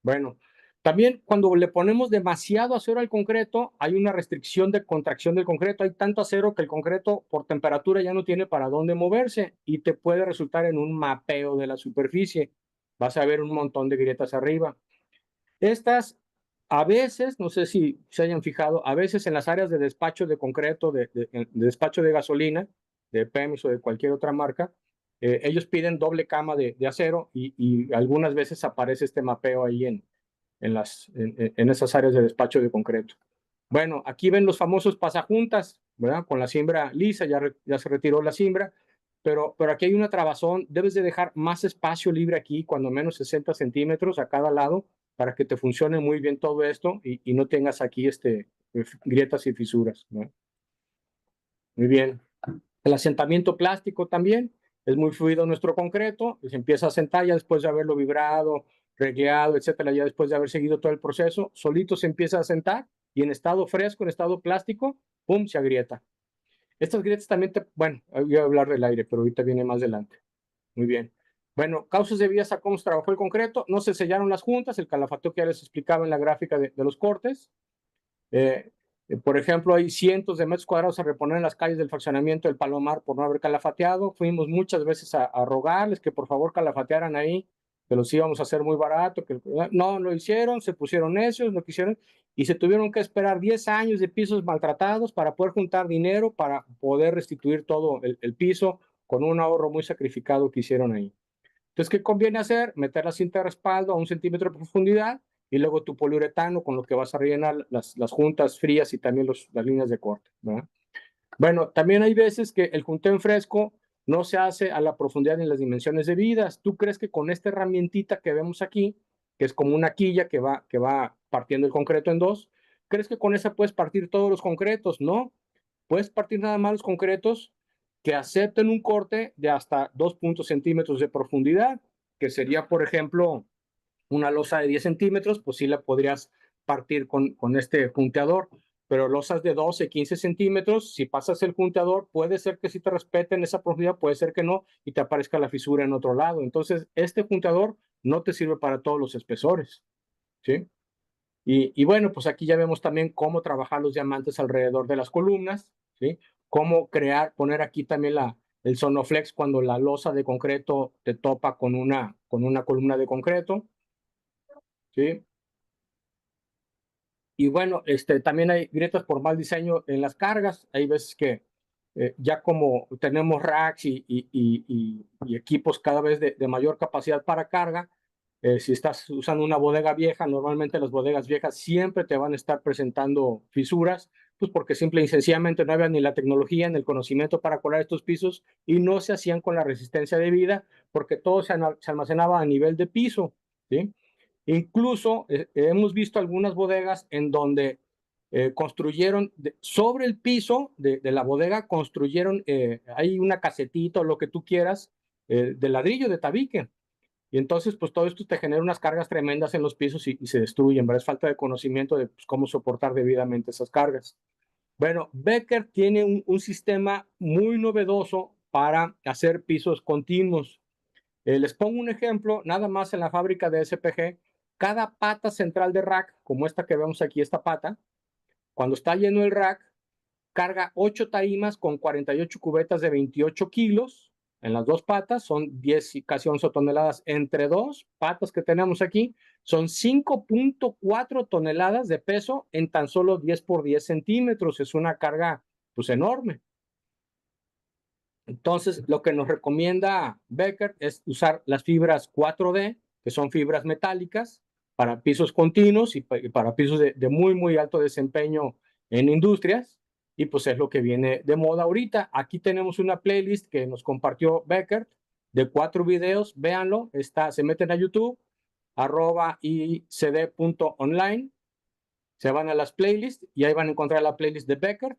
Bueno, también cuando le ponemos demasiado acero al concreto, hay una restricción de contracción del concreto. Hay tanto acero que el concreto por temperatura ya no tiene para dónde moverse y te puede resultar en un mapeo de la superficie. Vas a ver un montón de grietas arriba. Estas, a veces, no sé si se hayan fijado, a veces en las áreas de despacho de concreto, de despacho de gasolina, de Pemex o de cualquier otra marca, ellos piden doble cama de acero y algunas veces aparece este mapeo ahí en esas áreas de despacho de concreto. Bueno, aquí ven los famosos pasajuntas, ¿verdad? Con la cimbra lisa, ya se retiró la cimbra, pero aquí hay una trabazón. Debes de dejar más espacio libre aquí, cuando menos 60 centímetros a cada lado, para que te funcione muy bien todo esto y no tengas aquí grietas y fisuras, ¿no? Muy bien. El asentamiento plástico también es muy fluido nuestro concreto, se empieza a asentar ya después de haberlo vibrado, regleado, etcétera, ya después de haber seguido todo el proceso, solito se empieza a asentar y en estado fresco, en estado plástico, ¡pum!, se agrieta. Estas grietas también bueno, voy a hablar del aire, pero ahorita viene más adelante. Muy bien. Bueno, causas debidas a cómo se trabajó el concreto, no se sellaron las juntas, el calafateo que ya les explicaba en la gráfica de los cortes. Por ejemplo, hay cientos de metros cuadrados a reponer en las calles del fraccionamiento del Palomar por no haber calafateado. Fuimos muchas veces a rogarles que por favor calafatearan ahí, que los íbamos a hacer muy barato. No lo hicieron, se pusieron necios, no quisieron, y se tuvieron que esperar 10 años de pisos maltratados para poder juntar dinero para poder restituir todo el piso con un ahorro muy sacrificado que hicieron ahí. Entonces, ¿qué conviene hacer? Meter la cinta de respaldo a 1 centímetro de profundidad y luego tu poliuretano con lo que vas a rellenar las juntas frías y también las líneas de corte, ¿verdad? Bueno, también hay veces que el junteo en fresco no se hace a la profundidad ni en las dimensiones debidas. ¿Tú crees que con esta herramientita que vemos aquí, que es como una quilla que va partiendo el concreto en dos, crees que con esa puedes partir todos los concretos? No, puedes partir nada más los concretos que acepten un corte de hasta 2 centímetros de profundidad, que sería, por ejemplo, una losa de 10 centímetros, pues sí la podrías partir con este junteador, pero losas de 12, 15 centímetros, si pasas el junteador, puede ser que sí te respeten esa profundidad, puede ser que no, y te aparezca la fisura en otro lado. Entonces, este junteador no te sirve para todos los espesores, ¿sí? Y bueno, pues aquí ya vemos también cómo trabajar los diamantes alrededor de las columnas, ¿sí? Cómo poner aquí también el sonoflex cuando la losa de concreto te topa con una columna de concreto, ¿sí? Y bueno, también hay grietas por mal diseño en las cargas. Hay veces que ya como tenemos racks y equipos cada vez de mayor capacidad para carga, Si estás usando una bodega vieja, normalmente las bodegas viejas siempre te van a estar presentando fisuras, pues porque simple y sencillamente no había ni la tecnología ni el conocimiento para colar estos pisos y no se hacían con la resistencia debida porque todo se almacenaba a nivel de piso, ¿sí? Incluso hemos visto algunas bodegas en donde construyeron sobre el piso de la bodega, construyeron hay una casetita o lo que tú quieras de ladrillo, de tabique. Y entonces, pues todo esto te genera unas cargas tremendas en los pisos y se destruyen, ¿verdad? Es falta de conocimiento de pues, cómo soportar debidamente esas cargas. Bueno, Becker tiene un sistema muy novedoso para hacer pisos continuos. Les pongo un ejemplo, nada más en la fábrica de SPG, cada pata central de rack, como esta que vemos aquí, esta pata, cuando está lleno el rack, carga 8 tarimas con 48 cubetas de 28 kilos. En las dos patas son 10 y casi 11 toneladas. Entre dos patas que tenemos aquí son 5.4 toneladas de peso en tan solo 10 por 10 centímetros. Es una carga pues enorme. Entonces, lo que nos recomienda Becker es usar las fibras 4D, que son fibras metálicas, para pisos continuos y para pisos de muy, muy alto desempeño en industrias. Y pues es lo que viene de moda ahorita. Aquí tenemos una playlist que nos compartió Becker de 4 videos. Véanlo. Se meten a YouTube, @icd.online. Se van a las playlists y ahí van a encontrar la playlist de Becker.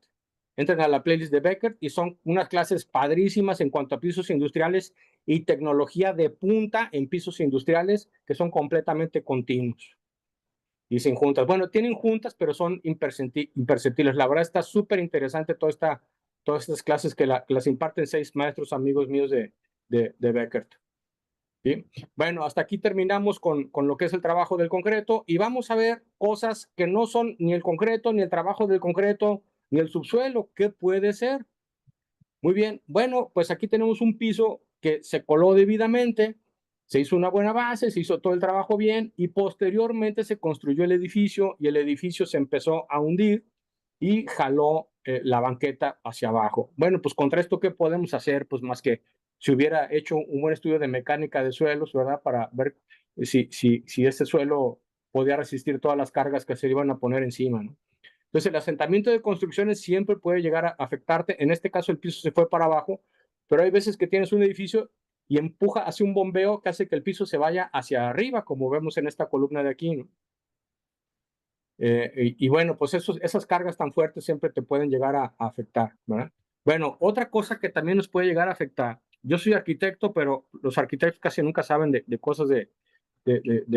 Entren a la playlist de Becker y son unas clases padrísimas en cuanto a pisos industriales y tecnología de punta en pisos industriales que son completamente continuos y sin juntas. Bueno, tienen juntas, pero son imperceptibles. La verdad está súper interesante todas estas clases que las imparten 6 maestros amigos míos de Becker. ¿Sí? Bueno, hasta aquí terminamos con lo que es el trabajo del concreto y vamos a ver cosas que no son ni el concreto, ni el trabajo del concreto, ni el subsuelo. ¿Qué puede ser? Muy bien, bueno, pues aquí tenemos un piso que se coló debidamente, se hizo una buena base, se hizo todo el trabajo bien y posteriormente se construyó el edificio y el edificio se empezó a hundir y jaló la banqueta hacia abajo. Bueno, pues contra esto, ¿qué podemos hacer? Pues más que si hubiera hecho un buen estudio de mecánica de suelos, ¿verdad? Para ver si este suelo podía resistir todas las cargas que se iban a poner encima, ¿no? Entonces, el asentamiento de construcciones siempre puede llegar a afectarte. En este caso, el piso se fue para abajo, pero hay veces que tienes un edificio y empuja, hace un bombeo que hace que el piso se vaya hacia arriba, como vemos en esta columna de aquí, ¿no? Y bueno, pues esas cargas tan fuertes siempre te pueden llegar a afectar, ¿verdad? Bueno, otra cosa que también nos puede llegar a afectar. Yo soy arquitecto, pero los arquitectos casi nunca saben de cosas de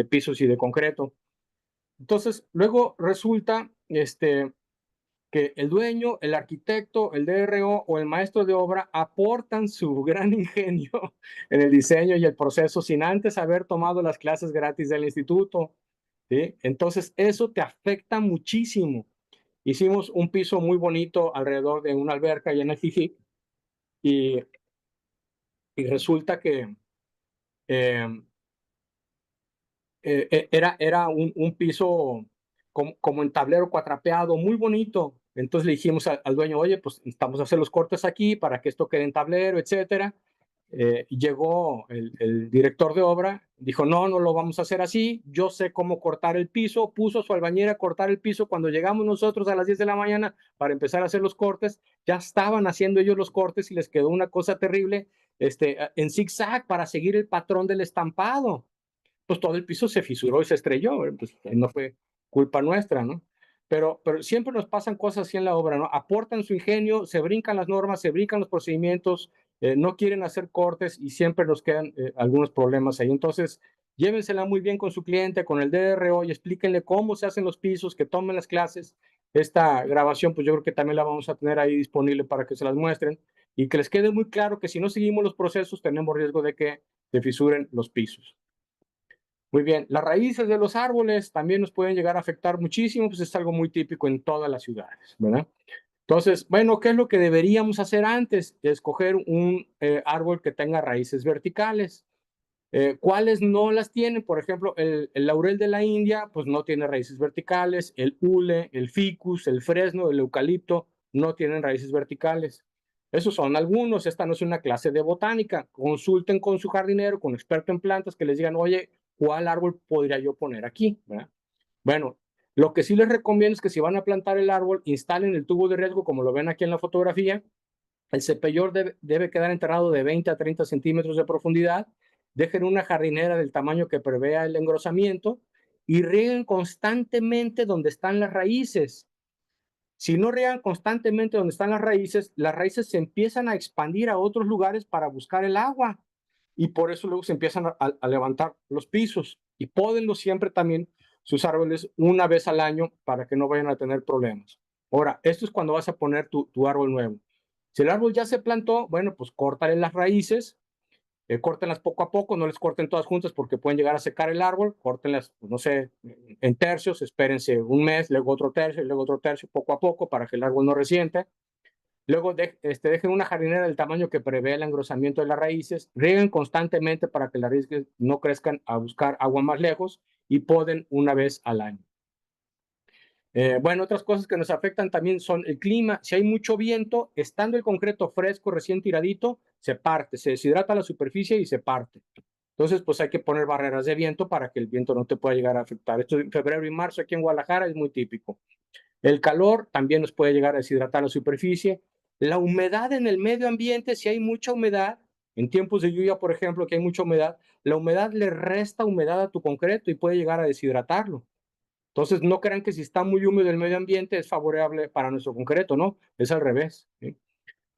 pisos y de concreto. Entonces, luego resulta que el dueño, el arquitecto, el DRO o el maestro de obra aportan su gran ingenio en el diseño y el proceso sin antes haber tomado las clases gratis del instituto, ¿sí? Entonces, eso te afecta muchísimo. Hicimos un piso muy bonito alrededor de una alberca y en el Jijic y resulta que era un piso como en tablero cuatrapeado, muy bonito. Entonces le dijimos al dueño, oye, pues necesitamos hacer los cortes aquí para que esto quede en tablero, etcétera. Y llegó el director de obra, dijo, no lo vamos a hacer así, yo sé cómo cortar el piso, puso a su albañera a cortar el piso. Cuando llegamos nosotros a las 10 de la mañana para empezar a hacer los cortes, ya estaban haciendo ellos los cortes y les quedó una cosa terrible en zigzag para seguir el patrón del estampado. Pues todo el piso se fisuró y se estrelló, pues no fue culpa nuestra, ¿no? Pero siempre nos pasan cosas así en la obra, ¿no? Aportan su ingenio, se brincan las normas, se brincan los procedimientos, no quieren hacer cortes y siempre nos quedan algunos problemas ahí. Entonces, llévensela muy bien con su cliente, con el DRO y explíquenle cómo se hacen los pisos, que tomen las clases. Esta grabación, pues yo creo que también la vamos a tener ahí disponible para que se las muestren y que les quede muy claro que si no seguimos los procesos, tenemos riesgo de que se fisuren los pisos. Muy bien, las raíces de los árboles también nos pueden llegar a afectar muchísimo, pues es algo muy típico en todas las ciudades, ¿verdad? Entonces, bueno, ¿qué es lo que deberíamos hacer antes? Escoger un árbol que tenga raíces verticales. ¿Cuáles no las tienen? Por ejemplo, el laurel de la India, pues no tiene raíces verticales. El hule, el ficus, el fresno, el eucalipto, no tienen raíces verticales. Esos son algunos. Esta no es una clase de botánica. Consulten con su jardinero, con experto en plantas, que les digan, oye, ¿cuál árbol podría yo poner aquí? ¿Verdad? Bueno, lo que sí les recomiendo es que si van a plantar el árbol, instalen el tubo de riesgo, como lo ven aquí en la fotografía. El cepillor debe quedar enterrado de 20 a 30 centímetros de profundidad. Dejen una jardinera del tamaño que prevea el engrosamiento y rieguen constantemente donde están las raíces. Si no riegan constantemente donde están las raíces se empiezan a expandir a otros lugares para buscar el agua y por eso luego se empiezan a levantar los pisos y pódenlo siempre también sus árboles una vez al año para que no vayan a tener problemas. Ahora, esto es cuando vas a poner tu árbol nuevo. Si el árbol ya se plantó, bueno, pues córtale las raíces, córtenlas poco a poco, no les corten todas juntas porque pueden llegar a secar el árbol, córtenlas, pues, no sé, en tercios, espérense un mes, luego otro tercio, poco a poco para que el árbol no resiente. Luego dejen una jardinera del tamaño que prevé el engrosamiento de las raíces, rieguen constantemente para que las raíces no crezcan a buscar agua más lejos y poden una vez al año. Bueno, otras cosas que nos afectan también son el clima. Si hay mucho viento, estando el concreto fresco, recién tiradito, se parte, se deshidrata la superficie y se parte. Entonces, pues hay que poner barreras de viento para que el viento no te pueda llegar a afectar. Esto en febrero y marzo aquí en Guadalajara es muy típico. El calor también nos puede llegar a deshidratar la superficie. La humedad en el medio ambiente, si hay mucha humedad, en tiempos de lluvia, por ejemplo, que hay mucha humedad, la humedad le resta humedad a tu concreto y puede llegar a deshidratarlo. Entonces, no crean que si está muy húmedo el medio ambiente es favorable para nuestro concreto, ¿no? Es al revés. ¿Sí?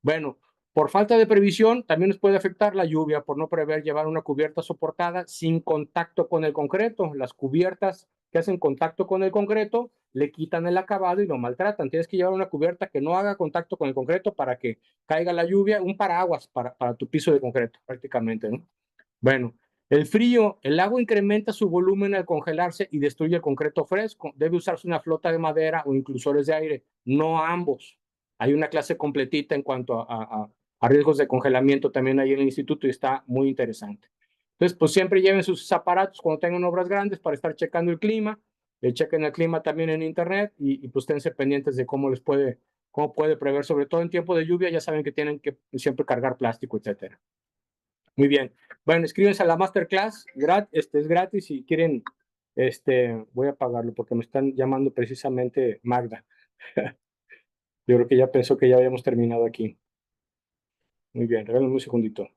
Bueno, por falta de previsión, también nos puede afectar la lluvia por no prever llevar una cubierta soportada sin contacto con el concreto. Las cubiertas que hacen contacto con el concreto le quitan el acabado y lo maltratan. Tienes que llevar una cubierta que no haga contacto con el concreto para que caiga la lluvia, un paraguas para tu piso de concreto, prácticamente, ¿no? Bueno, el frío, el agua incrementa su volumen al congelarse y destruye el concreto fresco. Debe usarse una flota de madera o inclusores de aire, no ambos. Hay una clase completita en cuanto a riesgos de congelamiento también ahí en el instituto y está muy interesante. Entonces, pues siempre lleven sus aparatos cuando tengan obras grandes para estar checando el clima. Chequen el clima también en internet y pues esténse pendientes de cómo puede prever, sobre todo en tiempo de lluvia, ya saben que tienen que siempre cargar plástico, etcétera. Muy bien. Bueno, inscríbanse a la masterclass, es gratis. Si quieren, voy a pagarlo porque me están llamando precisamente Magda. Yo creo que ya pensó que ya habíamos terminado aquí. Muy bien, regálenme un segundito.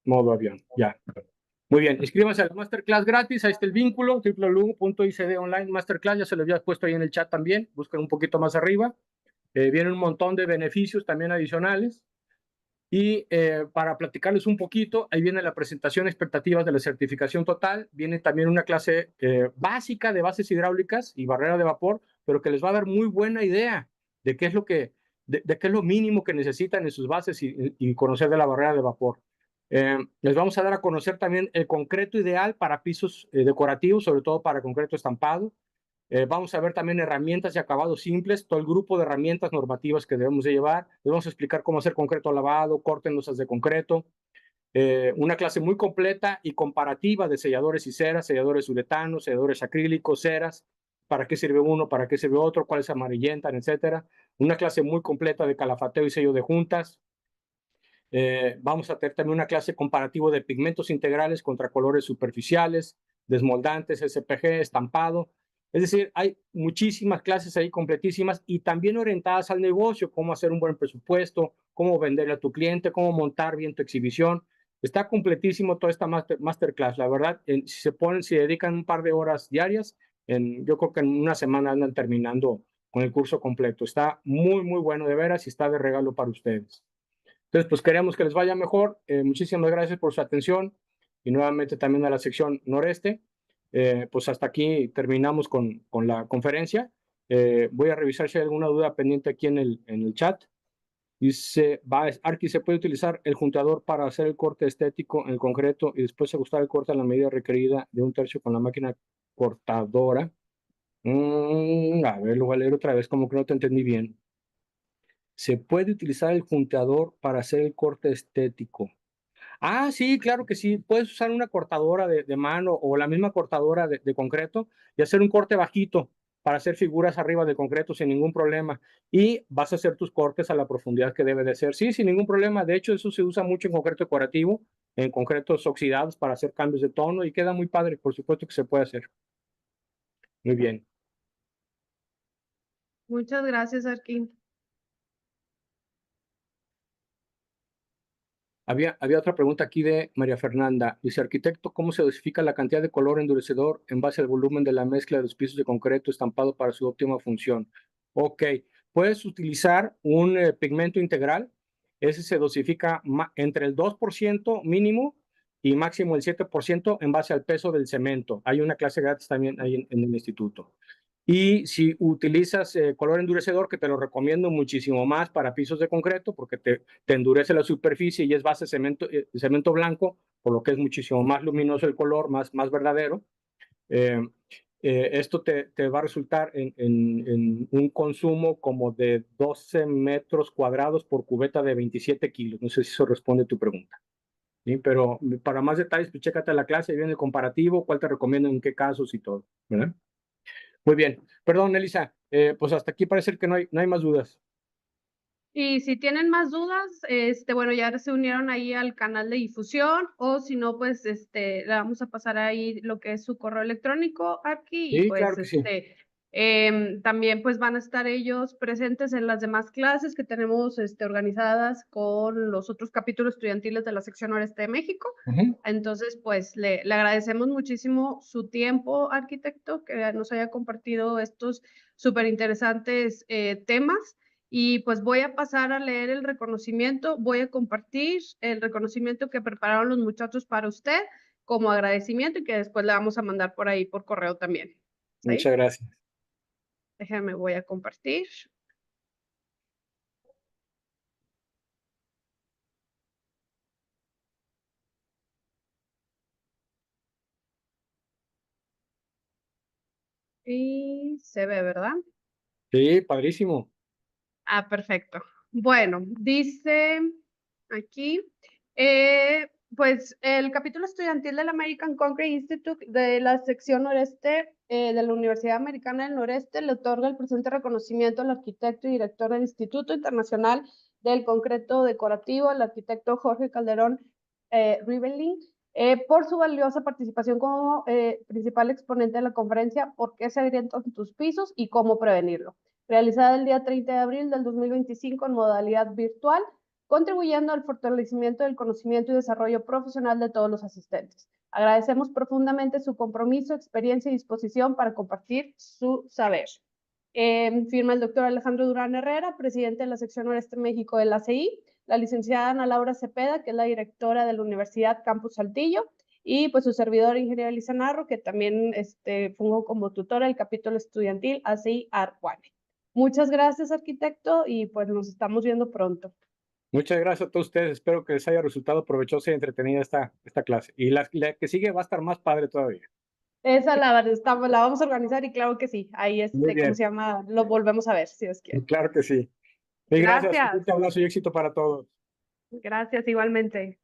Modo avión, ya. Muy bien, inscríbanse a la masterclass gratis, ahí está el vínculo, www.icd.online masterclass, ya se lo había puesto ahí en el chat también, busquen un poquito más arriba. Vienen un montón de beneficios también adicionales. Y para platicarles un poquito, ahí viene la presentación expectativas de la certificación total, viene también una clase básica de bases hidráulicas y barrera de vapor, pero que les va a dar muy buena idea de qué es lo qué es lo mínimo que necesitan en sus bases y conocer de la barrera de vapor. Les vamos a dar a conocer también el concreto ideal para pisos decorativos, sobre todo para concreto estampado. Vamos a ver también herramientas y acabados simples, todo el grupo de herramientas normativas que debemos de llevar. Les vamos a explicar cómo hacer concreto lavado, corten losas de concreto. Una clase muy completa y comparativa de selladores y ceras, selladores uretanos, selladores acrílicos, ceras, para qué sirve uno, para qué sirve otro, cuáles amarillentan, etcétera. Una clase muy completa de calafateo y sello de juntas. Vamos a tener también una clase comparativo de pigmentos integrales contra colores superficiales, desmoldantes, SPG, estampado. Es decir, hay muchísimas clases ahí completísimas y también orientadas al negocio, cómo hacer un buen presupuesto, cómo venderle a tu cliente, cómo montar bien tu exhibición. Está completísimo toda esta masterclass. La verdad, si dedican un par de horas diarias, yo creo que en una semana andan terminando con el curso completo. Está muy, muy bueno de veras y está de regalo para ustedes. Entonces, pues queremos que les vaya mejor. Muchísimas gracias por su atención y nuevamente también a la sección noreste. Pues hasta aquí terminamos con la conferencia. Voy a revisar si hay alguna duda pendiente aquí en el chat. Dice, Arqui, ¿se puede utilizar el juntador para hacer el corte estético en el concreto y después ajustar el corte a la medida requerida de 1/3 con la máquina cortadora? A ver, lo voy a leer otra vez, como que no te entendí bien. ¿Se puede utilizar el junteador para hacer el corte estético? Ah, sí, claro que sí. Puedes usar una cortadora de mano o la misma cortadora de concreto y hacer un corte bajito para hacer figuras arriba del concreto sin ningún problema. Y vas a hacer tus cortes a la profundidad que debe de ser. Sí, sin ningún problema. De hecho, eso se usa mucho en concreto decorativo, en concretos oxidados para hacer cambios de tono y queda muy padre. Por supuesto que se puede hacer. Muy bien. Muchas gracias, Arqui. Había otra pregunta aquí de María Fernanda. Dice, arquitecto, ¿cómo se dosifica la cantidad de color endurecedor en base al volumen de la mezcla de los pisos de concreto estampado para su óptima función? Ok, puedes utilizar un pigmento integral. Ese se dosifica entre el 2% mínimo y máximo el 7% en base al peso del cemento. Hay una clase gratis también ahí en el instituto. Y si utilizas color endurecedor, que te lo recomiendo muchísimo más para pisos de concreto, porque te endurece la superficie y es base cemento blanco, por lo que es muchísimo más luminoso el color, más verdadero. Esto te va a resultar en un consumo como de 12 metros cuadrados por cubeta de 27 kilos. No sé si eso responde a tu pregunta. ¿Sí? Pero para más detalles, pues chécate la clase, viene el comparativo, cuál te recomiendo, en qué casos y todo, ¿verdad? Muy bien. Perdón, Elisa, pues hasta aquí parece que no hay más dudas. Y si tienen más dudas, bueno, ya se unieron ahí al canal de difusión, o si no, pues, le vamos a pasar ahí lo que es su correo electrónico aquí, y Sí, pues, claro que sí. también pues van a estar ellos presentes en las demás clases que tenemos, organizadas con los otros capítulos estudiantiles de la sección Noreste de México. Entonces, pues, le agradecemos muchísimo su tiempo, arquitecto, que nos haya compartido estos súper interesantes temas. Y pues voy a pasar a leer el reconocimiento, voy a compartir el reconocimiento que prepararon los muchachos para usted como agradecimiento y que después le vamos a mandar por ahí por correo también. ¿Sí? Muchas gracias. Déjame, voy a compartir. Y se ve, ¿verdad? Sí, padrísimo. Ah, perfecto. Bueno, dice aquí, pues el capítulo estudiantil del American Concrete Institute de la sección noreste de la Universidad Americana del Noreste le otorga el presente reconocimiento al arquitecto y director del Instituto Internacional del Concreto Decorativo, el arquitecto Jorge Calderón Rivelin, por su valiosa participación como principal exponente de la conferencia ¿Por qué se agrietan tus pisos y cómo prevenirlo?, realizada el día 30 de abril del 2025 en modalidad virtual, contribuyendo al fortalecimiento del conocimiento y desarrollo profesional de todos los asistentes. Agradecemos profundamente su compromiso, experiencia y disposición para compartir su saber. Firma el doctor Alejandro Durán Herrera, presidente de la sección Noreste México del ACI, la licenciada Ana Laura Cepeda, que es la directora de la Universidad Campus Saltillo, y pues su servidor, ingeniero Elisa Narro, que también fungó como tutora del capítulo estudiantil ACI Arcuane. Muchas gracias, arquitecto, y pues nos estamos viendo pronto. Muchas gracias a todos ustedes. Espero que les haya resultado provechosa y entretenida esta clase. Y la que sigue va a estar más padre todavía. Esa la vamos a organizar y claro que sí. Ahí, ¿cómo se llama? Lo volvemos a ver, si Dios quiere. Claro que sí. Y gracias. Un Gracias. fuerte abrazo y éxito para todos. Gracias, igualmente.